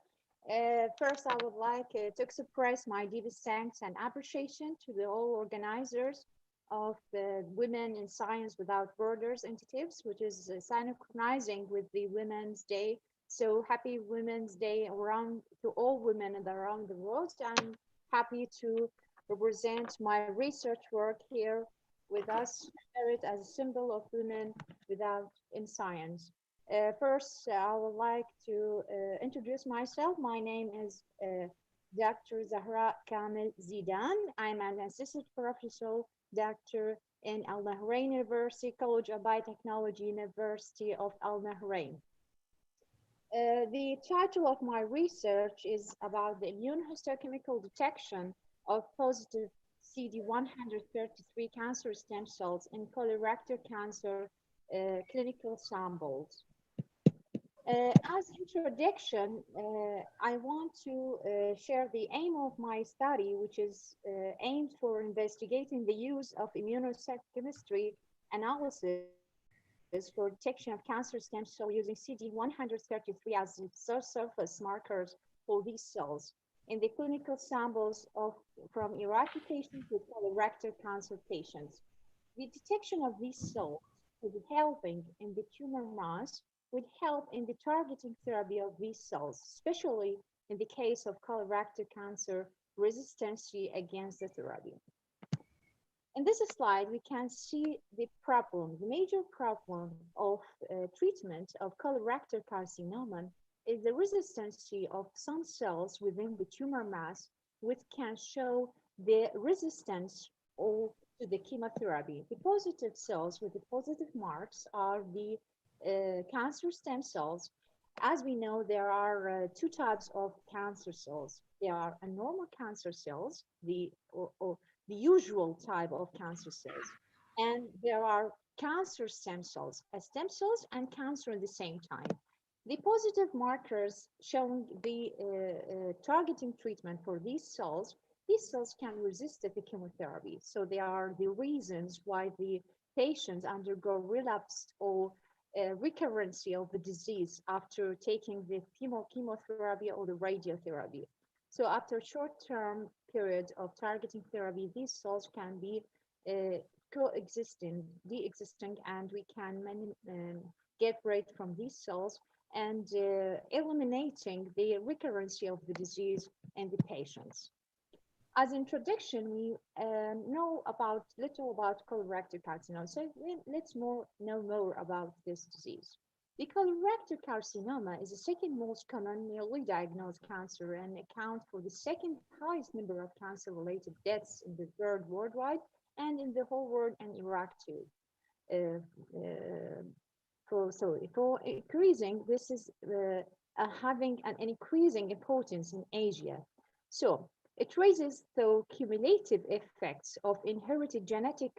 First, I would like to express my deepest thanks and appreciation to the all organizers of the Women in Science Without Borders initiatives, which is synchronizing with the Women's Day. So happy Women's Day around to all women around the world. I'm happy to represent my research work here with us, share it as a symbol of women in science. First, I would like to introduce myself. My name is Dr. Zahra Kamel Zidan. I'm an assistant professor doctor in Al Nahrain University, College of Biotechnology, University of Al Nahrain. The title of my research is about the immunohistochemical detection of positive CD133 cancer stem cells in colorectal cancer clinical samples. As introduction, I want to share the aim of my study, which is aimed for investigating the use of immunohistochemistry analysis for detection of cancer stem cell using CD133 as the surface markers for these cells in the clinical samples from Iraqi patients with colorectal cancer patients. The detection of these cells would be helping in the tumor mass, would help in the targeting therapy of these cells, especially in the case of colorectal cancer resistance against the therapy. In this slide, we can see the major problem of treatment of colorectal carcinoma is the resistance of some cells within the tumor mass, which can show the resistance to the chemotherapy. The positive cells with the positive marks are the cancer stem cells. As we know, there are two types of cancer cells. There are normal cancer cells, the usual type of cancer cells, and there are cancer stem cells and cancer at the same time. The positive markers showing the targeting treatment for these cells can resist the chemotherapy. So they are the reasons why the patients undergo relapse or recurrency of the disease after taking the chemotherapy or the radiotherapy. So after short-term period of targeting therapy, these cells can be de-existing, and we can get rid from these cells and eliminating the recurrency of the disease in the patients. As introduction, we know little about colorectal carcinoma, so let's know more about this disease. The colorectal carcinoma is the second most common newly diagnosed cancer and accounts for the second highest number of cancer-related deaths in the third worldwide and in the whole world, and Iraq too. For increasing, this is having an increasing importance in Asia. So it raises the cumulative effects of inherited genetic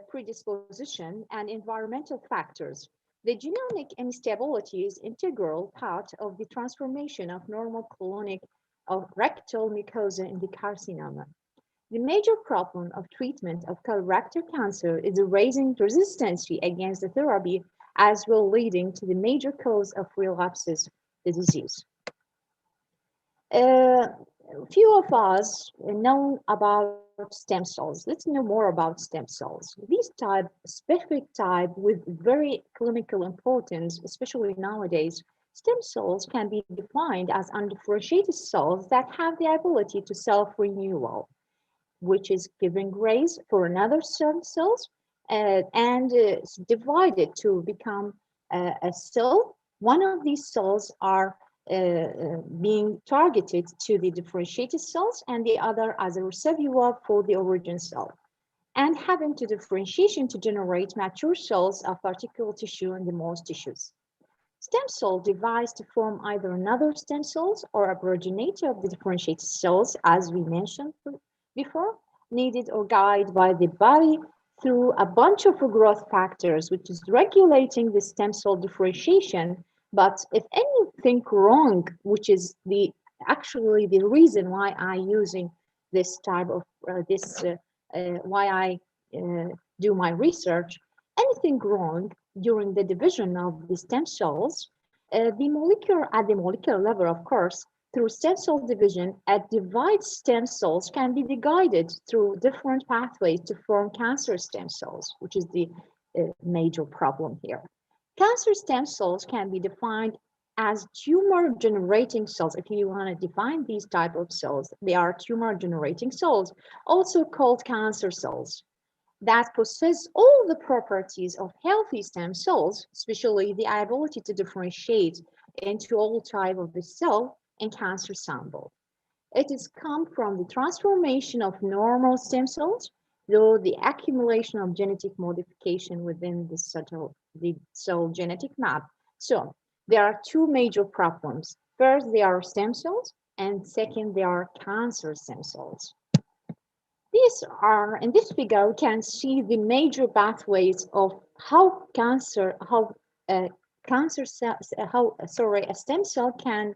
predisposition and environmental factors. The genomic instability is an integral part of the transformation of normal colonic or rectal mucosa in the carcinoma. The major problem of treatment of colorectal cancer is raising resistance against the therapy, as well leading to the major cause of relapses, the disease. Few of us know about stem cells. Let's know more about stem cells. These specific type with very clinical importance, especially nowadays, stem cells can be defined as undifferentiated cells that have the ability to self-renewal, which is giving rise for another stem cells and it's divided to become a cell. One of these cells are being targeted to the differentiated cells and the other as a reservoir for the origin cell, and having to differentiation to generate mature cells of particular tissue in the most tissues. Stem cell divides to form either another stem cells or a progenitor of the differentiated cells, as we mentioned before, needed or guided by the body through a bunch of growth factors, which is regulating the stem cell differentiation. But if anything wrong, which is actually the reason why I'm using this type of why I do my research, anything wrong during the division of the stem cells, at the molecular level, of course, through stem cell division, divided stem cells can be guided through different pathways to form cancer stem cells, which is the major problem here. Cancer stem cells can be defined as tumor-generating cells. If you want to define these type of cells, they are tumor-generating cells, also called cancer cells, that possess all the properties of healthy stem cells, especially the ability to differentiate into all type of the cell and cancer sample. It is come from the transformation of normal stem cells through the accumulation of genetic modification within the cell genetic map. So there are two major problems. First, they are stem cells, and second, they are cancer stem cells. These are, in this figure, we can see the major pathways of how a stem cell can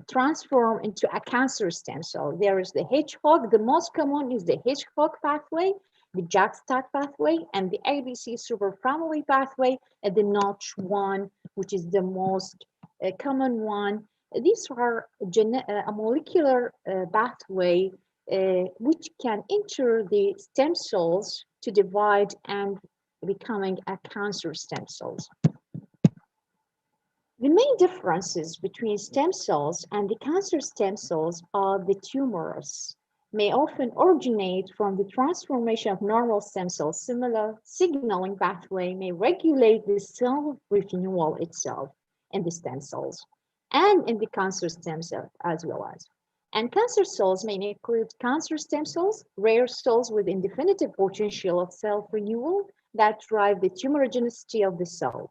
transform into a cancer stem cell. There is the hedgehog. The most common is the hedgehog pathway, the JAK-STAT pathway, and the ABC superfamily pathway, and the Notch one, which is the most common one. These are a molecular pathway which can enter the stem cells to divide and becoming a cancer stem cells. The main differences between stem cells and the cancer stem cells are the tumors may often originate from the transformation of normal stem cells. Similar signaling pathway may regulate the cell renewal itself in the stem cells and in the cancer stem cell as well as. And cancer cells may include cancer stem cells, rare cells with indefinite potential of self-renewal that drive the tumorigenicity of the cell.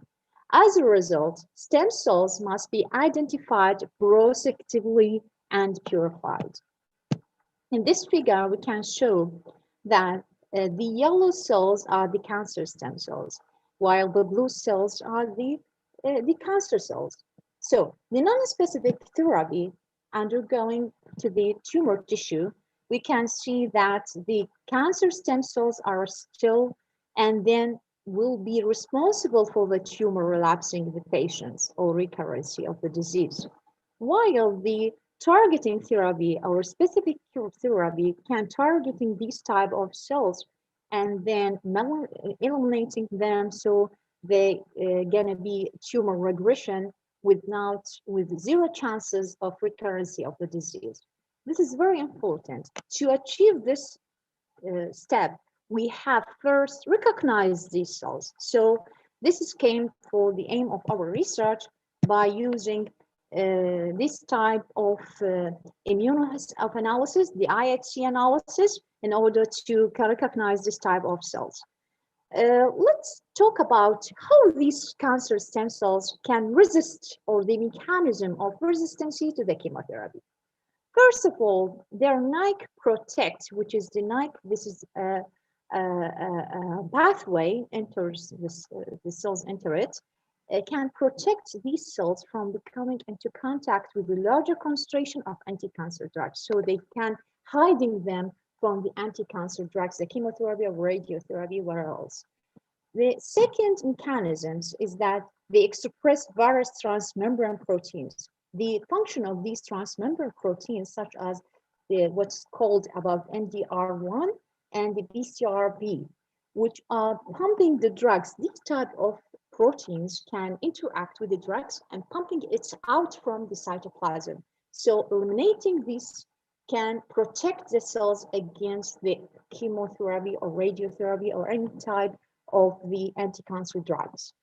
As a result, stem cells must be identified prospectively and purified. In this figure, we can show that The yellow cells are the cancer stem cells, while the blue cells are the cancer cells. So the non-specific therapy undergoing to the tumor tissue, we can see that the cancer stem cells are still and then will be responsible for the tumor relapsing the patients or recurrency of the disease. While the targeting therapy or specific therapy can targeting these type of cells and then eliminating them so they gonna be tumor regression with zero chances of recurrency of the disease. This is very important. To achieve this step, we have first recognized these cells. So this came for the aim of our research by using this type of immunoanalysis, the IHC analysis, in order to recognize this type of cells. Let's talk about how these cancer stem cells can resist, or the mechanism of resistance to the chemotherapy. First of all, their NIC protect, which is the NIC, this is a pathway enters this, the cells enter it, can protect these cells from becoming into contact with a larger concentration of anti-cancer drugs, so they can hiding them from the anti-cancer drugs, the chemotherapy or radiotherapy, where else. The second mechanism is that they express various transmembrane proteins. The function of these transmembrane proteins, such as what's called about NDR1 and the BCRB, which are pumping the drugs. These type of proteins can interact with the drugs and pumping it out from the cytoplasm. So eliminating this can protect the cells against the chemotherapy or radiotherapy or any type of the anti-cancer drugs.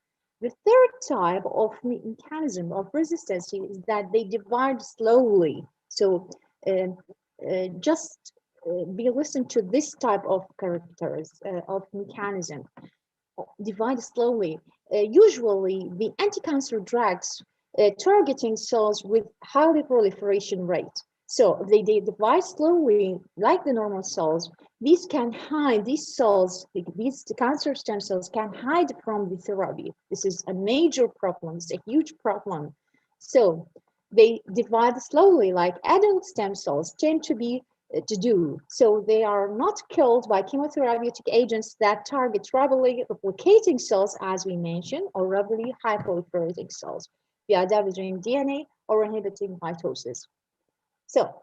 The third type of mechanism of resistance is that they divide slowly. So just be listened to this type of characters of mechanism. Divide slowly. Usually the anti-cancer drugs targeting cells with high proliferation rate. So if they divide slowly, like the normal cells, these can hide, these cells, these cancer stem cells can hide from the therapy. This is a major problem, it's a huge problem. So they divide slowly, like adult stem cells tend to be to do. So they are not killed by chemotherapeutic agents that target rapidly replicating cells, as we mentioned, or rapidly high proliferating cells via damaging DNA or inhibiting mitosis. So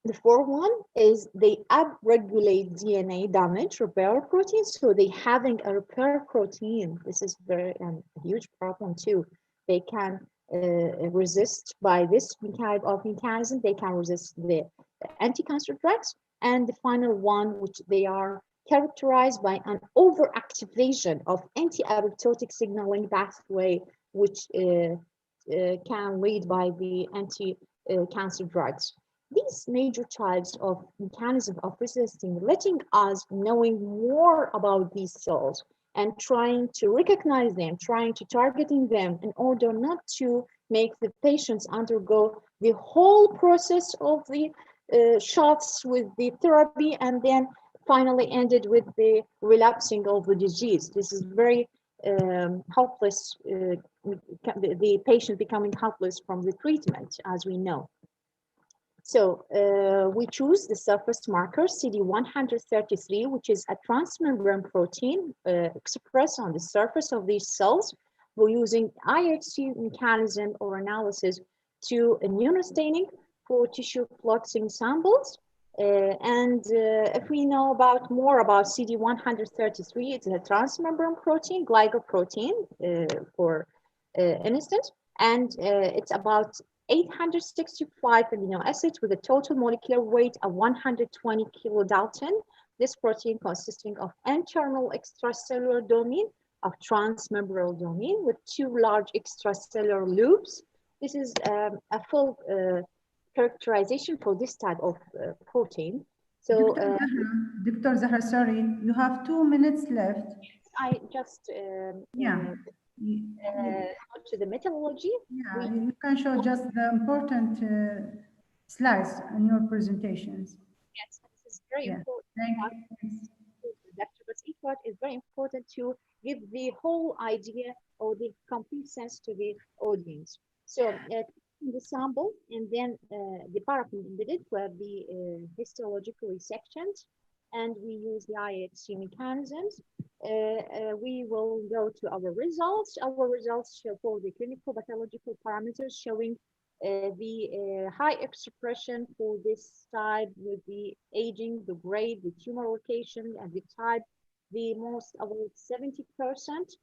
the fourth one is they upregulate DNA damage repair proteins. So they having a repair protein. This is very huge problem too. They can resist by this type of mechanism. They can resist the anti-cancer drugs. And the final one, which they are characterized by an overactivation of anti-apoptotic signaling pathway, which can lead by the anti-cancer drugs. These major types of mechanism of resisting, letting us knowing more about these cells and trying to recognize them, trying to targeting them in order not to make the patients undergo the whole process of the shots with the therapy and then finally ended with the relapsing of the disease. This is very helpless, the patient becoming helpless from the treatment, as we know. So we choose the surface marker CD133, which is a transmembrane protein expressed on the surface of these cells. We're using IHC mechanism or analysis to immunostaining for tissue fluxing samples. If we know about more about CD133, it's a transmembrane protein, glycoprotein for instance, and it's about 865 amino acids with a total molecular weight of 120 kilodalton. This protein consisting of internal extracellular domain of transmembranous domain with two large extracellular loops. This is a full characterization for this type of protein. So, Dr. Zahra, sorry, you have 2 minutes left. I just go to the methodology. Yeah, you can show just the important slides in your presentations. Yes, this is very important. Thank you. but each part is very important to give the whole idea or the complete sense to the audience. So the sample and then the paraffin embedded were the histologically sectioned, and we use the IHC mechanisms. We will go to our results. Our results show for the clinical pathological parameters showing the high expression for this type with the aging, the grade, the tumor location, and the type. The most, about 70%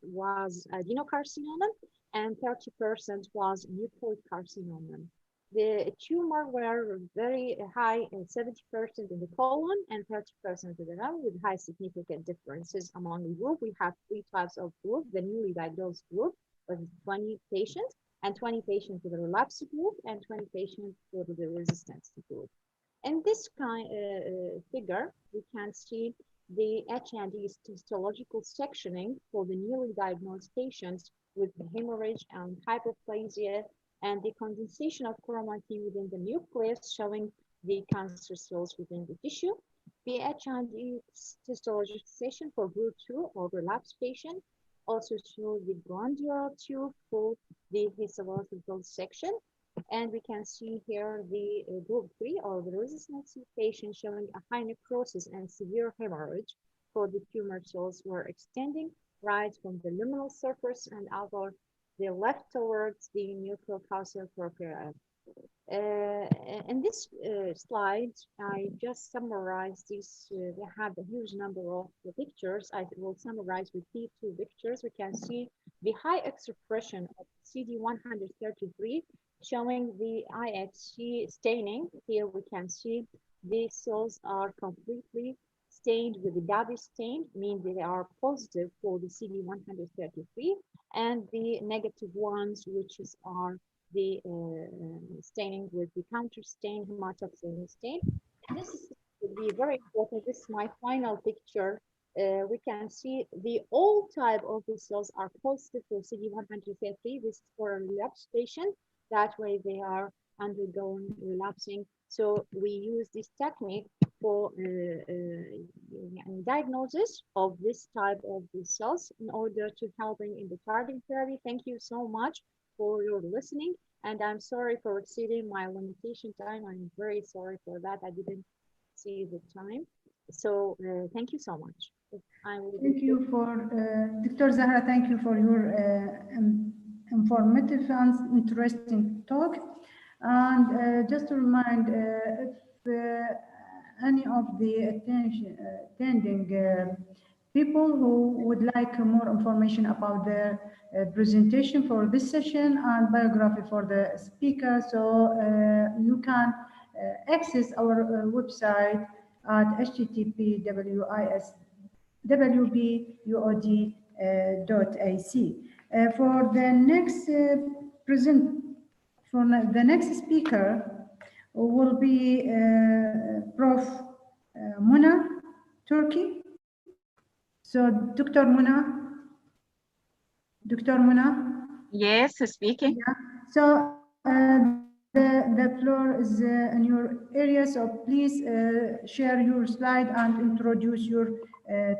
was adenocarcinoma, and 30% was mucoid carcinoma. The tumor were very high, 70% in the colon and 30% in the lung, with high significant differences among the group. We have 3 types of group: the newly diagnosed group with 20 patients, and 20 patients with the relapsed group, and 20 patients with the resistance group. In this kind figure, we can see the H&E histological sectioning for the newly diagnosed patients with hemorrhage and hyperplasia, and the condensation of chromatin within the nucleus, showing the cancer cells within the tissue. The H&E histological section for group 2 or relapsed patient also shows the glandular tube for the histological section. And we can see here the group 3 or the resistance patient showing a high necrosis and severe hemorrhage, for the tumor cells were extending right from the luminal surface and over the left towards the nucleocalcium porphyria. In this slide, I just summarized this. We have a huge number of the pictures. I will summarize with these 2 pictures. We can see the high expression of CD133 showing the IHC staining. Here we can see these cells are completely stained with the Gabi stain, meaning they are positive for the CD133, and the negative ones, which are the staining with the counter stain, hematoxylin stain. And this will be very important. This is my final picture. We can see the all type of the cells are positive for CD133. This is for a relapse patient. That way they are undergoing relapsing. So we use this technique for diagnosis of this type of the cells in order to helping in the targeting therapy. Thank you so much for your listening, and I'm sorry for exceeding my limitation time. I'm very sorry for that. I didn't see the time. So thank you so much. Thank you for Dr. Zahra. Thank you for your informative and interesting talk. And just to remind, if any of the attending people who would like more information about their presentation for this session and biography for the speaker, so you can access our website at http://wbud.ac. For the next the next speaker will be Prof. Muna Turkey. So Dr. Muna. Yes, speaking. Yeah. So the floor is in your area. So please share your slide and introduce your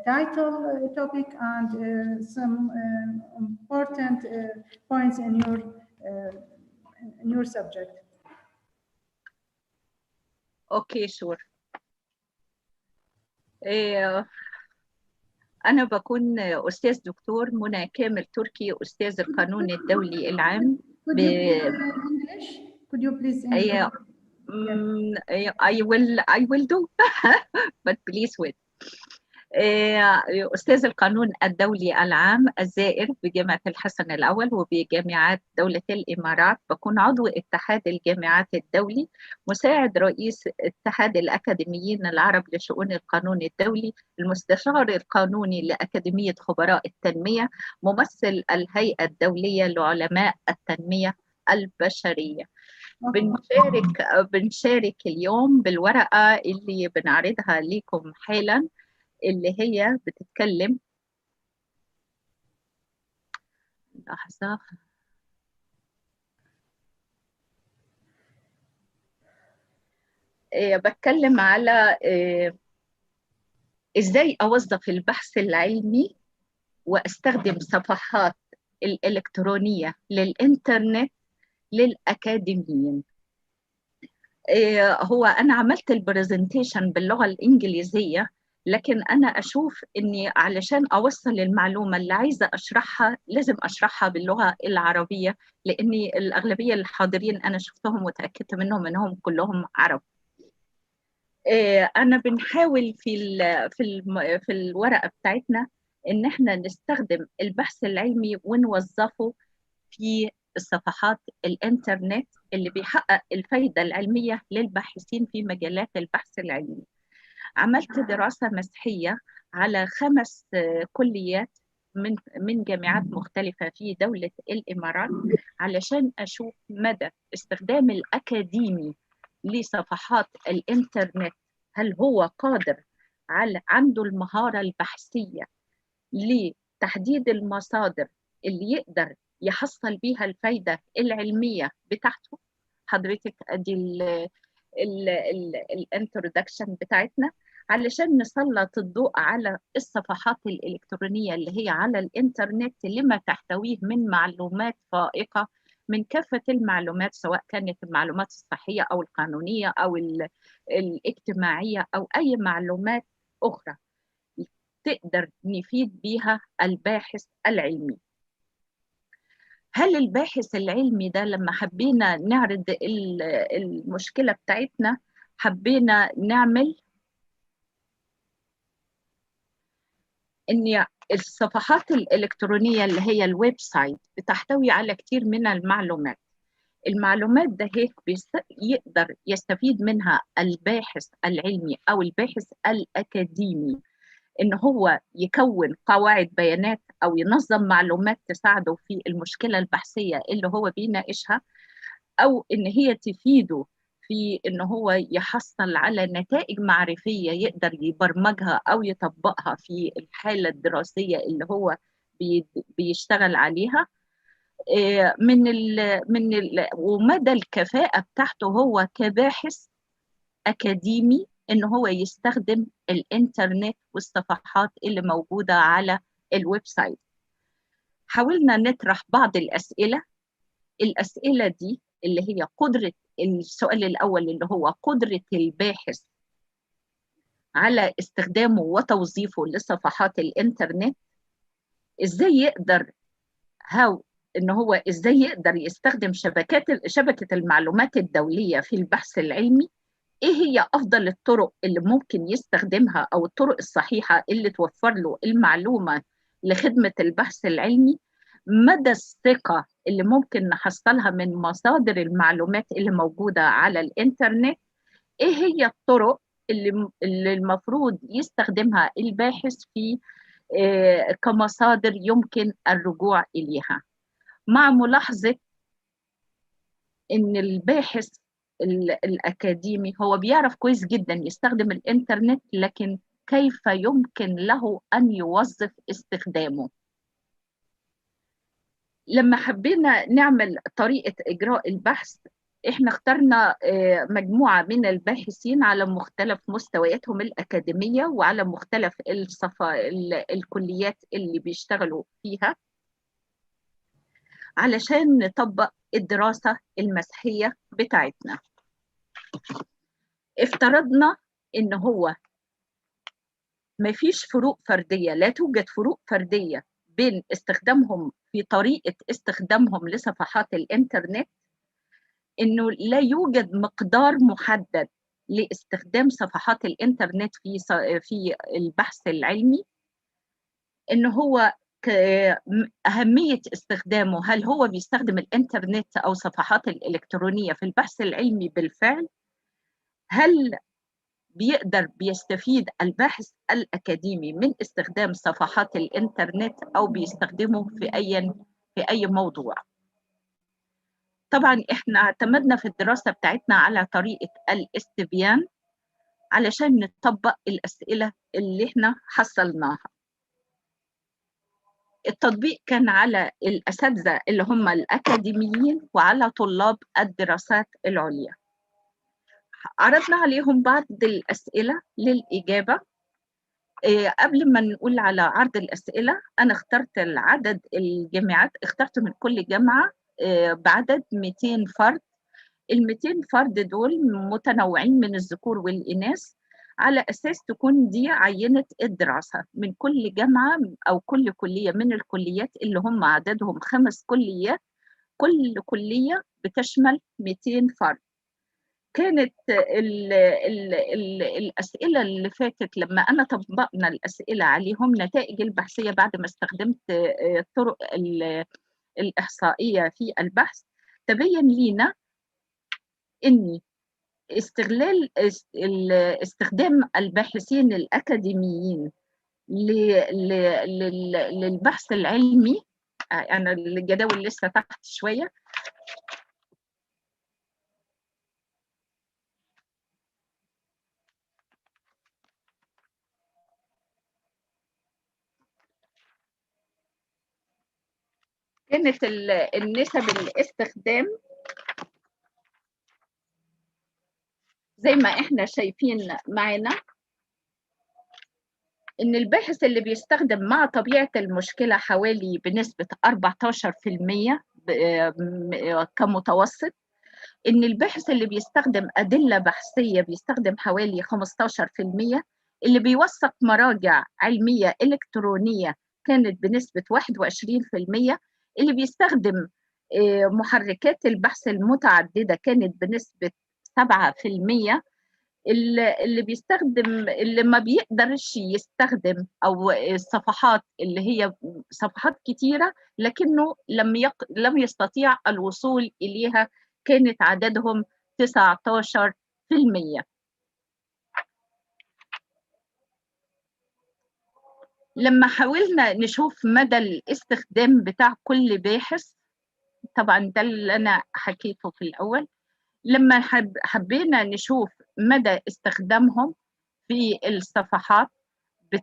title, topic, and some important points in your subject. Okay, sure. أنا بكون أستاذ دكتور منى كامل تركي، أستاذ القانون الدولي العام. Could you please I will do but please wait. أستاذ القانون الدولي العام الزائر بجامعة الحسن الأول وبجامعات دولة الإمارات. بكون عضو اتحاد الجامعات الدولي، مساعد رئيس اتحاد الأكاديميين العرب لشؤون القانون الدولي، المستشار القانوني لأكاديمية خبراء التنمية، ممثل الهيئة الدولية لعلماء التنمية البشرية. بنشارك اليوم بالورقة اللي بنعرضها لكم حالا، اللي هي بتتكلم لحظة. بتكلم على إزاي أوظف البحث العلمي وأستخدم صفحات الإلكترونية للإنترنت للأكاديميين. هو أنا عملت البرزنتيشن باللغة الإنجليزية، لكن أنا أشوف إني علشان أوصل المعلومة اللي عايزة أشرحها لازم أشرحها باللغة العربية، لأني الأغلبية الحاضرين أنا شفتهم وتأكدت منهم إنهم كلهم عرب. أنا بنحاول في الورقة بتاعتنا إن إحنا نستخدم البحث العلمي ونوظفه في الصفحات الإنترنت اللي بيحقق الفايدة العلمية للباحثين في مجالات البحث العلمي. عملت دراسة مسحية على 5 كليات من جامعات مختلفة في دولة الإمارات علشان أشوف مدى استخدام الأكاديمي لصفحات الإنترنت. هل هو قادر عنده المهارة البحثية لتحديد المصادر اللي يقدر يحصل بيها الفايدة العلمية بتاعته. حضرتك أدي الانترودكشن بتاعتنا علشان نسلط الضوء على الصفحات الإلكترونية اللي هي على الإنترنت لما تحتويه من معلومات فائقة من كافة المعلومات، سواء كانت المعلومات الصحية أو القانونية أو الاجتماعية أو أي معلومات أخرى تقدر نفيد بيها الباحث العلمي. هل الباحث العلمي ده لما حبينا نعرض المشكلة بتاعتنا حبينا نعمل إن الصفحات الإلكترونية اللي هي الويب سايت بتحتوي على كتير من المعلومات. المعلومات ده هيك يقدر يستفيد منها الباحث العلمي أو الباحث الأكاديمي، إن هو يكون قواعد بيانات أو ينظم معلومات تساعده في المشكلة البحثية اللي هو بيناقشها، أو إن هي تفيده في إن هو يحصل على نتائج معرفية يقدر يبرمجها أو يطبقها في الحالة الدراسية اللي هو بيشتغل عليها. ومدى الكفاءة بتاعته هو كباحث أكاديمي إن هو يستخدم الإنترنت والصفحات اللي موجودة على الويب سايت. حاولنا نطرح بعض الأسئلة دي اللي هي قدرة السؤال الأول اللي هو قدرة الباحث على استخدامه وتوظيفه لصفحات الإنترنت. إزاي يقدر إن هو إزاي يقدر يستخدم شبكة المعلومات الدولية في البحث العلمي. إيه هي أفضل الطرق اللي ممكن يستخدمها أو الطرق الصحيحة اللي توفر له المعلومة لخدمة البحث العلمي. مدى الثقة اللي ممكن نحصلها من مصادر المعلومات اللي موجودة على الإنترنت. إيه هي الطرق اللي المفروض يستخدمها الباحث في كمصادر يمكن الرجوع إليها، مع ملاحظة إن الباحث الأكاديمي هو بيعرف كويس جدا يستخدم الإنترنت، لكن كيف يمكن له أن يوظف استخدامه. لما حبينا نعمل طريقة إجراء البحث، إحنا اخترنا مجموعة من الباحثين على مختلف مستوياتهم الأكاديمية وعلى مختلف الكليات اللي بيشتغلوا فيها علشان نطبق الدراسة المسحية بتاعتنا. افترضنا إن هو مفيش فروق فردية، لا توجد فروق فردية بين استخدامهم في طريقة استخدامهم لصفحات الإنترنت، إنه لا يوجد مقدار محدد لاستخدام صفحات الإنترنت في البحث العلمي. إن هو أهمية استخدامه، هل هو بيستخدم الإنترنت أو صفحات الإلكترونية في البحث العلمي بالفعل؟ هل بيستفيد الباحث الأكاديمي من استخدام صفحات الإنترنت أو بيستخدمه في أي موضوع؟ طبعا إحنا اعتمدنا في الدراسة بتاعتنا على طريقة الاستبيان علشان نطبق الأسئلة اللي إحنا حصلناها. التطبيق كان على الأساتذة اللي هم الأكاديميين وعلى طلاب الدراسات العليا. عرضنا عليهم بعض الأسئلة للإجابة. قبل ما نقول على عرض الأسئلة، أنا اخترت العدد الجامعات، اخترت من كل جامعة بعدد 200 فرد. ال 200 فرد دول متنوعين من الذكور والإناث، على أساس تكون دي عينة الدراسة من كل جامعة أو كل كلية من الكليات اللي هم عددهم 5 كليات. كل كلية بتشمل 200 فرد. كانت الأسئلة اللي فاتت لما أنا طبقنا الأسئلة عليهم، نتائج البحثية بعد ما استخدمت الطرق الإحصائية في البحث، تبين لينا إن استخدام الباحثين الأكاديميين للبحث العلمي، أنا الجداول لسه تحت شوية، كانت النسب الاستخدام زي ما احنا شايفين معانا، ان الباحث اللي بيستخدم مع طبيعة المشكلة حوالي بنسبة 14% كمتوسط. ان الباحث اللي بيستخدم أدلة بحثية بيستخدم حوالي 15%. اللي بيوثق مراجع علمية إلكترونية كانت بنسبة 21%. اللي بيستخدم محركات البحث المتعددة كانت بنسبة 7%. اللي بيستخدم، اللي ما بيقدرش يستخدم أو الصفحات اللي هي صفحات كتيرة لكنه لم يستطيع الوصول إليها، كانت عددهم 19%. لما حاولنا نشوف مدى الاستخدام بتاع كل باحث، طبعا ده اللي أنا حكيته في الأول، لما حبينا نشوف مدى استخدامهم في الصفحات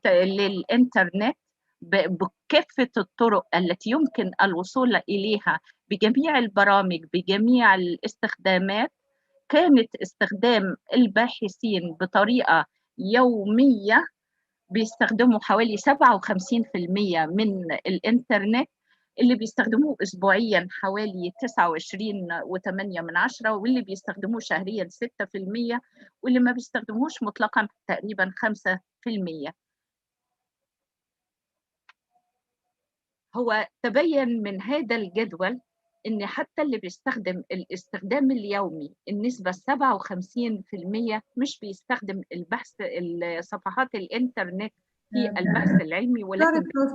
للإنترنت بكافة الطرق التي يمكن الوصول إليها بجميع البرامج بجميع الاستخدامات، كانت استخدام الباحثين بطريقة يومية بيستخدموا حوالي 57% من الإنترنت. اللي بيستخدموه أسبوعيا حوالي 29.8، واللي بيستخدموه شهريا 6%، واللي ما بيستخدموش مطلقا تقريبا 5%. هو تبين من هذا الجدول إن حتى اللي بيستخدم الاستخدام اليومي النسبة 57% مش بيستخدم صفحات الإنترنت في البحث العلمي، ولكن بروف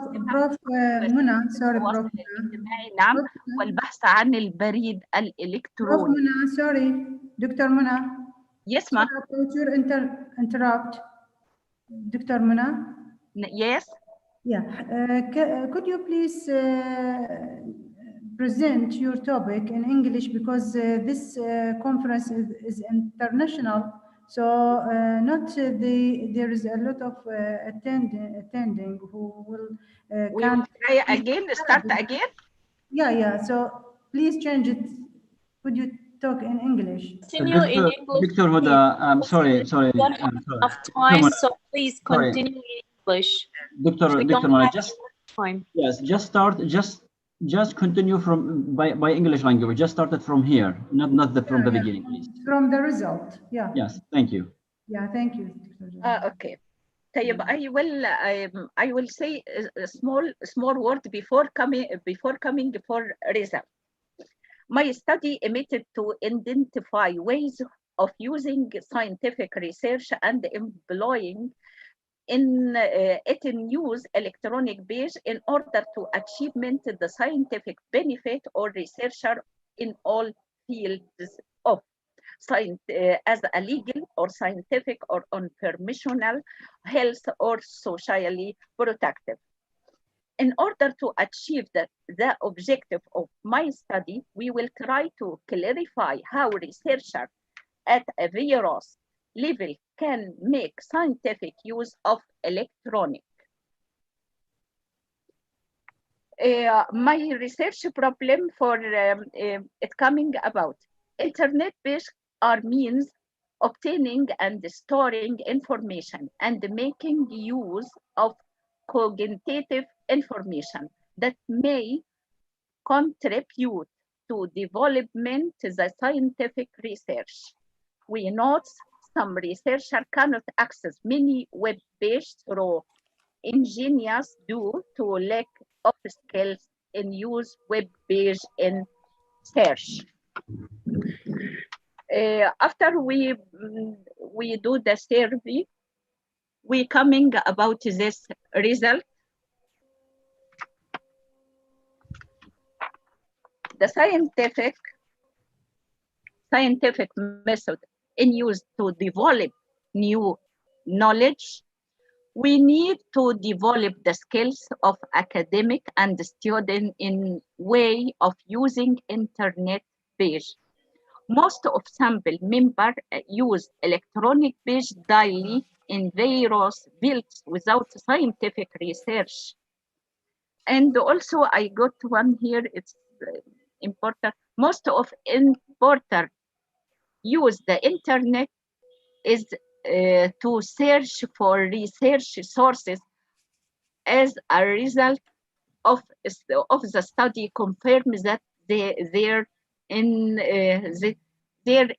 منى، سوري بروف الاجتماعي، نعم، والبحث عن البريد الإلكتروني. بروف منى، سوري دكتور منى. Yes, ma'am. Interrupt. Dr. Muna? Yes. Yeah. Could you please present your topic in English, because this conference is international, so there is a lot of attending who will we will try again, start again. Yeah. So please change it. Could you talk in English? Continue in English. Dr. Huda, I'm sorry. Don't have enough time, so please continue in English. Dr. Huda, just continue from by English language. Just started from here, not from the beginning, please. From the result, yeah. Yes, thank you. Yeah, thank you. Okay. I will say a small word before coming for result. My study aimed to identify ways of using scientific research and employing it in use electronic base in order to achievement the scientific benefit or researcher in all fields of science, as a legal or scientific or informational, health or socially protective. In order to achieve the objective of my study, we will try to clarify how researchers at a various level can make scientific use of electronic. My research problem for it coming about internet-based are means obtaining and storing information, and making use of cognitive information that may contribute to development the scientific research. We note some researchers cannot access many web pages through ingenious due to lack of skills in use web page in search. After we do the survey, we coming about this result. The scientific method in use to develop new knowledge. We need to develop the skills of academic and student in way of using internet page. Most of sample members use electronic page daily in various fields without scientific research. And also I got one here, it's important. Most of importers use the internet is to search for research sources. As a result of the study confirms that there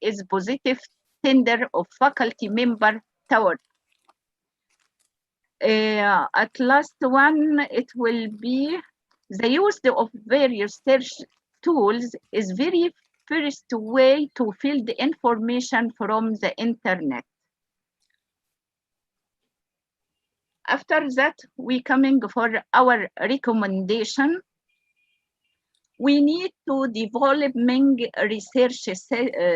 is positive tender of faculty member toward. At last one, it will be the use of various search tools is very first way to fill the information from the internet. After that, we coming for our recommendation. We need to develop research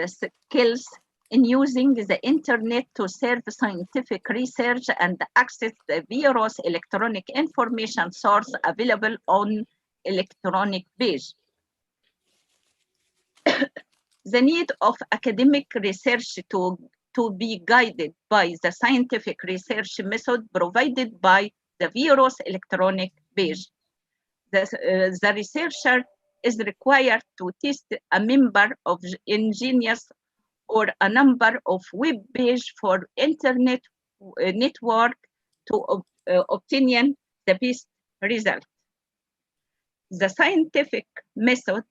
skills in using the internet to serve scientific research and access the various electronic information source available on electronic page. The need of academic research to be guided by the scientific research method provided by the various electronic page. The researcher is required to test a member of ingenious or a number of web pages for internet network to obtain the best result. The scientific method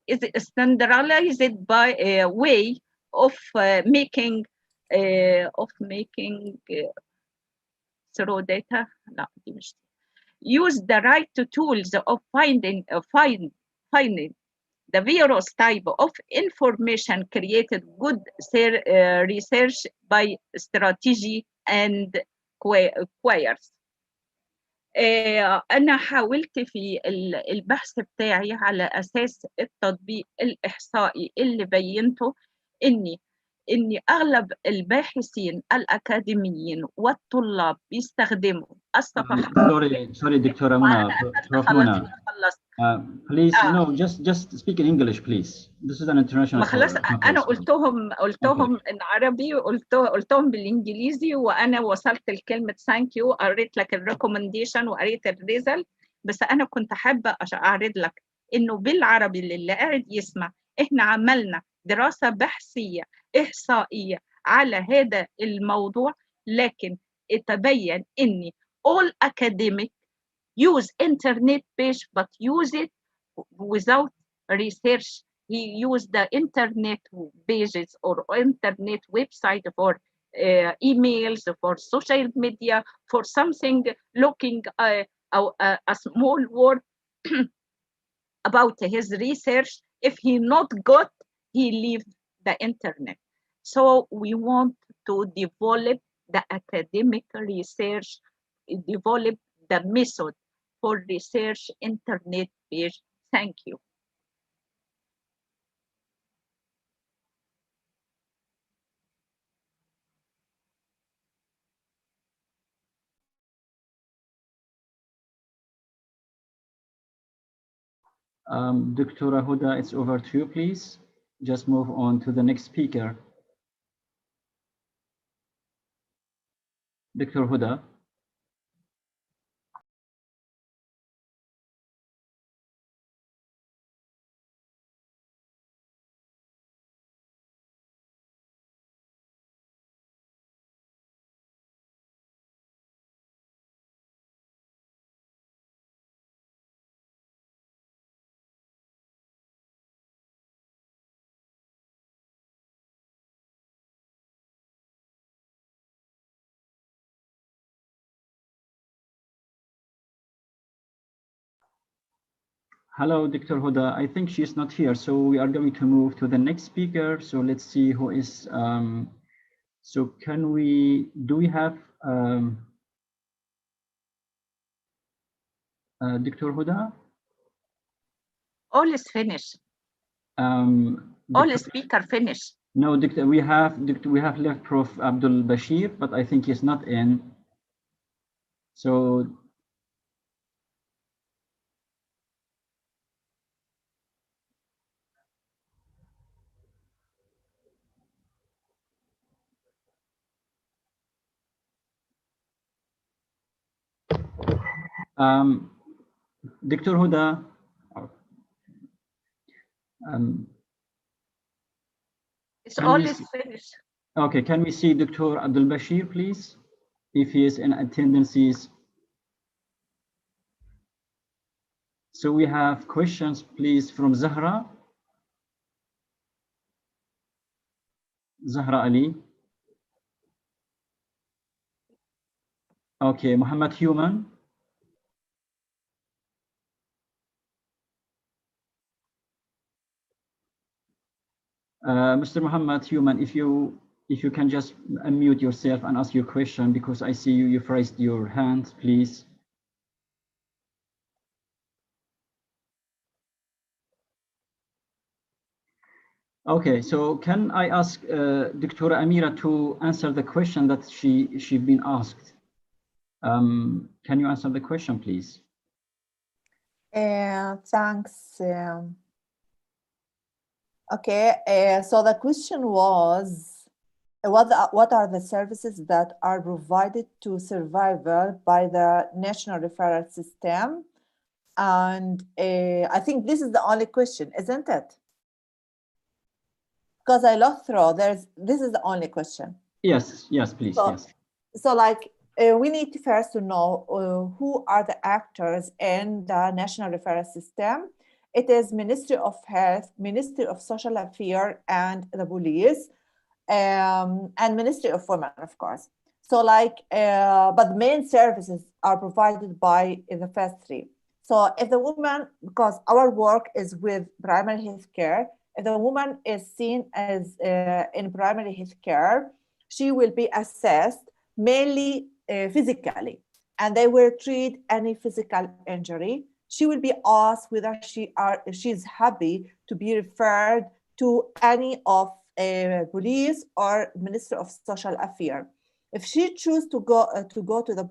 is standardized by a way of making through data. No, use the right tools of finding the various type of information created good research by strategy and queries. أنا حاولت في البحث بتاعي على أساس التطبيق الإحصائي اللي بينته إني أغلب الباحثين الأكاديميين والطلاب بيستخدموا الصفحات. Sorry, دكتورة منى. Please, just speak in English, please. This is an international. خلاص أنا قلتهم إن عربي قلتهم بالإنجليزي، وأنا وصلت لكلمة thank you، قريت لك الريكومنديشن وقريت الريزلت، بس أنا كنت حابة أعرض لك إنه بالعربي اللي قاعد يسمع إحنا عملنا دراسة بحثية إحصائية على هذا الموضوع، لكن تبين إن all academic use internet page but use it without research. He used the internet pages or internet website for emails, for social media, for something looking a small word about his research. If he not got, he leave the internet. So we want to develop the academic research, develop the method for research internet page. Thank you. Dr. Huda, it's over to you, please. Just move on to the next speaker. Dr. Huda. Hello, Dr. Huda. I think she's not here, so we are going to move to the next speaker. So let's see who is. So can we? Do we have Dr. Huda? All is finished. All speaker finished. No, Dr. We have left Prof. Abdul Bashir, but I think he's not in. So. Dr. Huda. It's all is finished. Okay, can we see Dr. Abdul Bashir, please, if he is in attendance? So we have questions, please, from Zahra. Zahra Ali. Okay, Muhammad Human. Mr. Muhammad Human, if you can just unmute yourself and ask your question, because I see you've raised your hand, please. Okay, so can I ask Dr. Amira to answer the question that she's been asked? Can you answer the question, please? Thanks. Okay, so the question was, what are the services that are provided to survivor by the National Referral System? And I think this is the only question, isn't it? Because I looked through, this is the only question. Yes, please, so, yes. So like, we need to first to know who are the actors in the National Referral System. It is Ministry of Health, Ministry of Social Affairs, and the police, and Ministry of Women, of course. So like, but the main services are provided by the first three. So if the woman, because our work is with primary health care, if the woman is seen as in primary health care, she will be assessed mainly physically, and they will treat any physical injury. She will be asked whether she's happy to be referred to any of police or Ministry of Social Affairs. If she chooses to go to the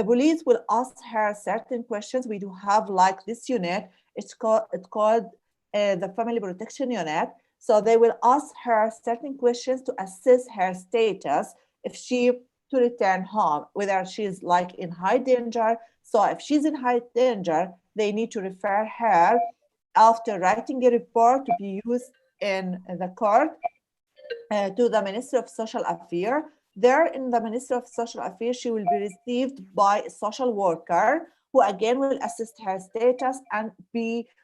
police will ask her certain questions. We do have like this unit. It's called the Family Protection Unit. So they will ask her certain questions to assess her status if she to return home, whether she's like in high danger. So if she's in high danger, they need to refer her after writing a report to be used in the court to the Ministry of Social Affairs. There in the Ministry of Social Affairs, she will be received by a social worker who again will assess her status and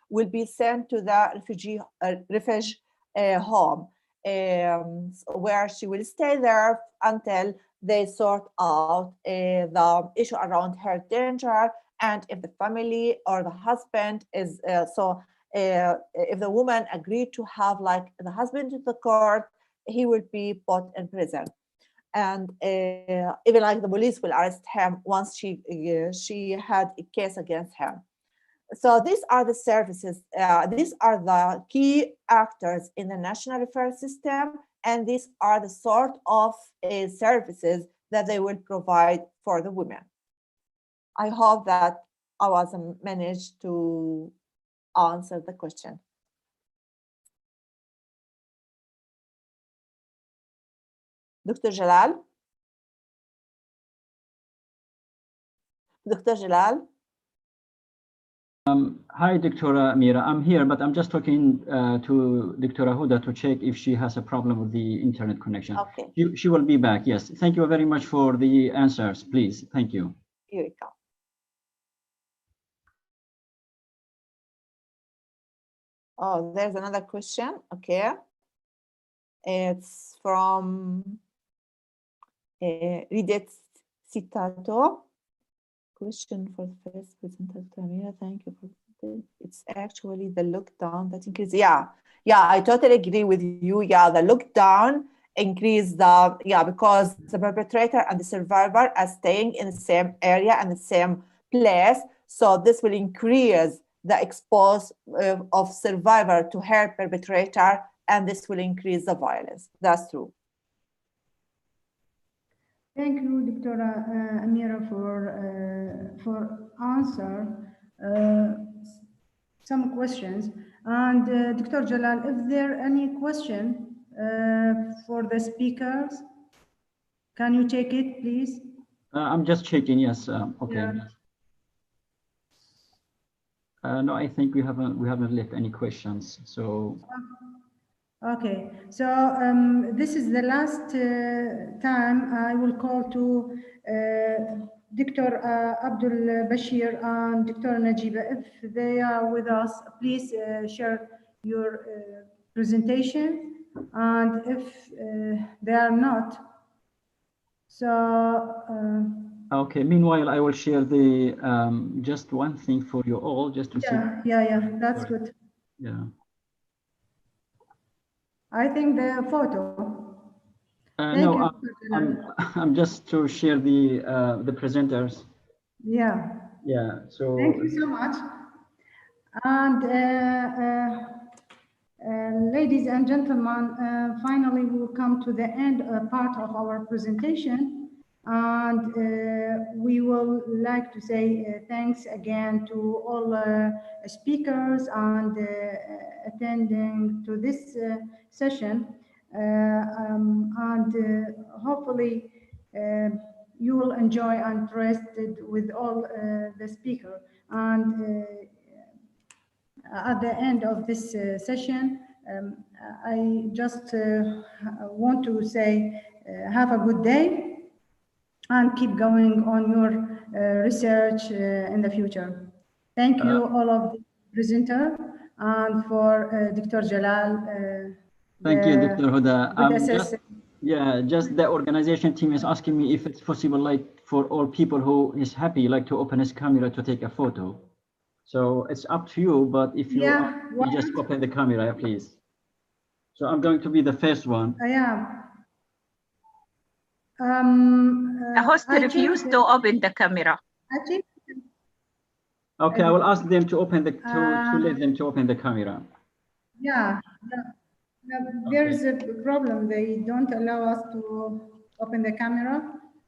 will be sent to the refugee home, where she will stay there until they sort out the issue around her danger, and if the family or the husband is if the woman agreed to have like the husband to the court, he will be put in prison. And even like the police will arrest him once she had a case against him. So these are the services, these are the key actors in the National Referral System, and these are the sort of services that they will provide for the women. I hope that I was managed to answer the question. Dr. Jalal? Dr. Jalal? Hi, Dr. Amira. I'm here, but I'm just talking to Dr. Huda to check if she has a problem with the internet connection. Okay. She will be back, yes. Thank you very much for the answers, please. Thank you. Here we go. Oh, there's another question. Okay. It's from Ridet Citato. Question for the first presenter, Amira. Thank you for It's actually the lockdown that increases. Yeah, I totally agree with you. Yeah, the lockdown increase the, because the perpetrator and the survivor are staying in the same area and the same place. So this will increase the exposure of survivor to her perpetrator, and this will increase the violence. That's true. Thank you, Dr. Amira, for answer some questions. And Dr. Jalal, if there any question for the speakers, can you take it, please? I'm just checking. Yes. Okay. Yeah. No, I think we haven't left any questions. So. Okay, so this is the last time I will call to Dr. Abdul Bashir and Dr. Najiba. If they are with us, please share your presentation. And if they are not, so... Okay, meanwhile, I will share the just one thing for you all, just to see. Yeah, that's good. Yeah. I think the photo. No, I'm just to share the presenters. Yeah. Yeah. So. Thank you so much. And ladies and gentlemen, finally we will come to the end part of our presentation, and we will like to say thanks again to all speakers and attending to this session, and hopefully you will enjoy and interested with all the speaker. And at the end of this session, I just want to say have a good day and keep going on your research in the future. Thank you all of the presenter and for Dr. Jalal. Thank you, Dr. Huda. Just the organization team is asking me if it's possible, like for all people who is happy, like to open his camera to take a photo. So it's up to you, but if you, you just open the camera, please. So I'm going to be the first one. The host refused to open the camera. Okay, I will ask them to open the to let them to open the camera. Yeah, there is a problem. They don't allow us to open the camera,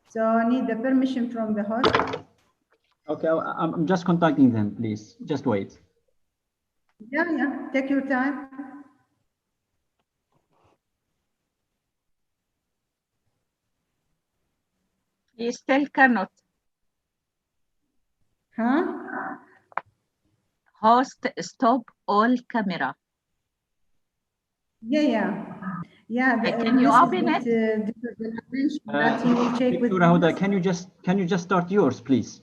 so I need the permission from the host. Okay, I'm just contacting them, please. Just wait. Yeah, take your time. He still cannot. Huh? Host, stop all camera. Yeah. Can you open it? That he will check with. Huda, can you just start yours, please?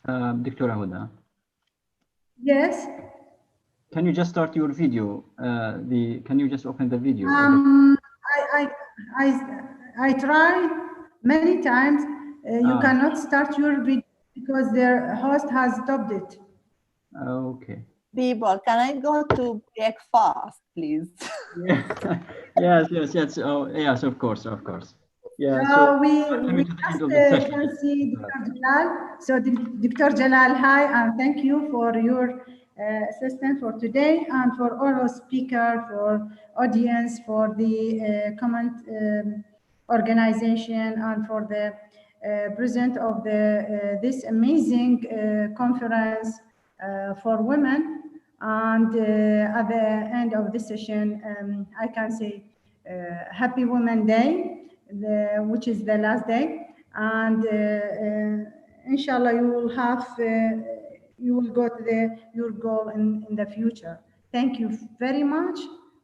Dr. Huda. Yes. Can you just start your video? Can you just open the video? I tried many times. You cannot start your video because their host has stopped it. Okay. People, can I go to break fast, please? Yes. Oh, yes, of course. Yeah. So we just can see Dr. Jalal. So Dr. Jalal, hi, and thank you for your assistance for today and for all our speakers, for audience, for the comment organization, and for the present of the this amazing conference for women. And at the end of this session, I can say Happy Women's Day, which is the last day, and inshallah you will have you will go to your goal in the future. Thank you very much,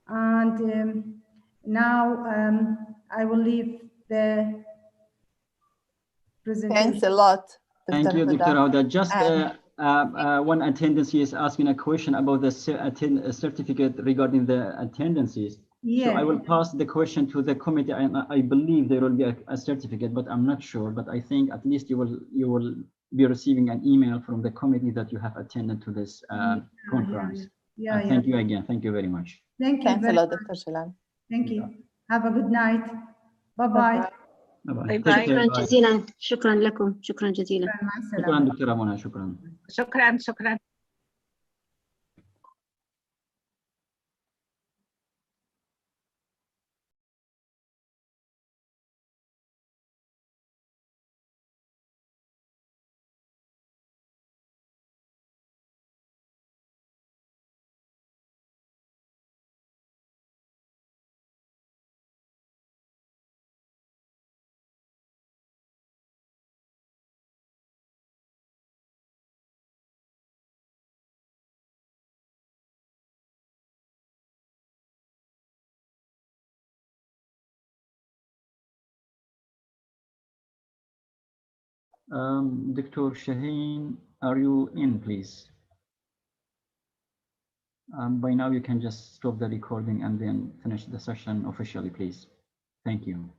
and now I will leave the presentation. Thanks a lot. Thank you, Dr. Huda. Just one attendance is asking a question about the certificate regarding the attendances. Yeah. So I will pass the question to the committee, and I believe there will be a certificate, but I'm not sure. But I think at least you will be receiving an email from the committee that you have attended to this conference. Thank you again. Thank you very much. Thank you. Thanks a lot, Dr. Jalal. Thank you. Have a good night. Bye-bye. Bye-bye. شكرا جزيلا. شكرا لكم. شكرا جزيلا. شكرا دكتورة منى. شكرا. شكرا. Dr. Shaheen, are you in, please? By now, you can just stop the recording and then finish the session officially, please. Thank you.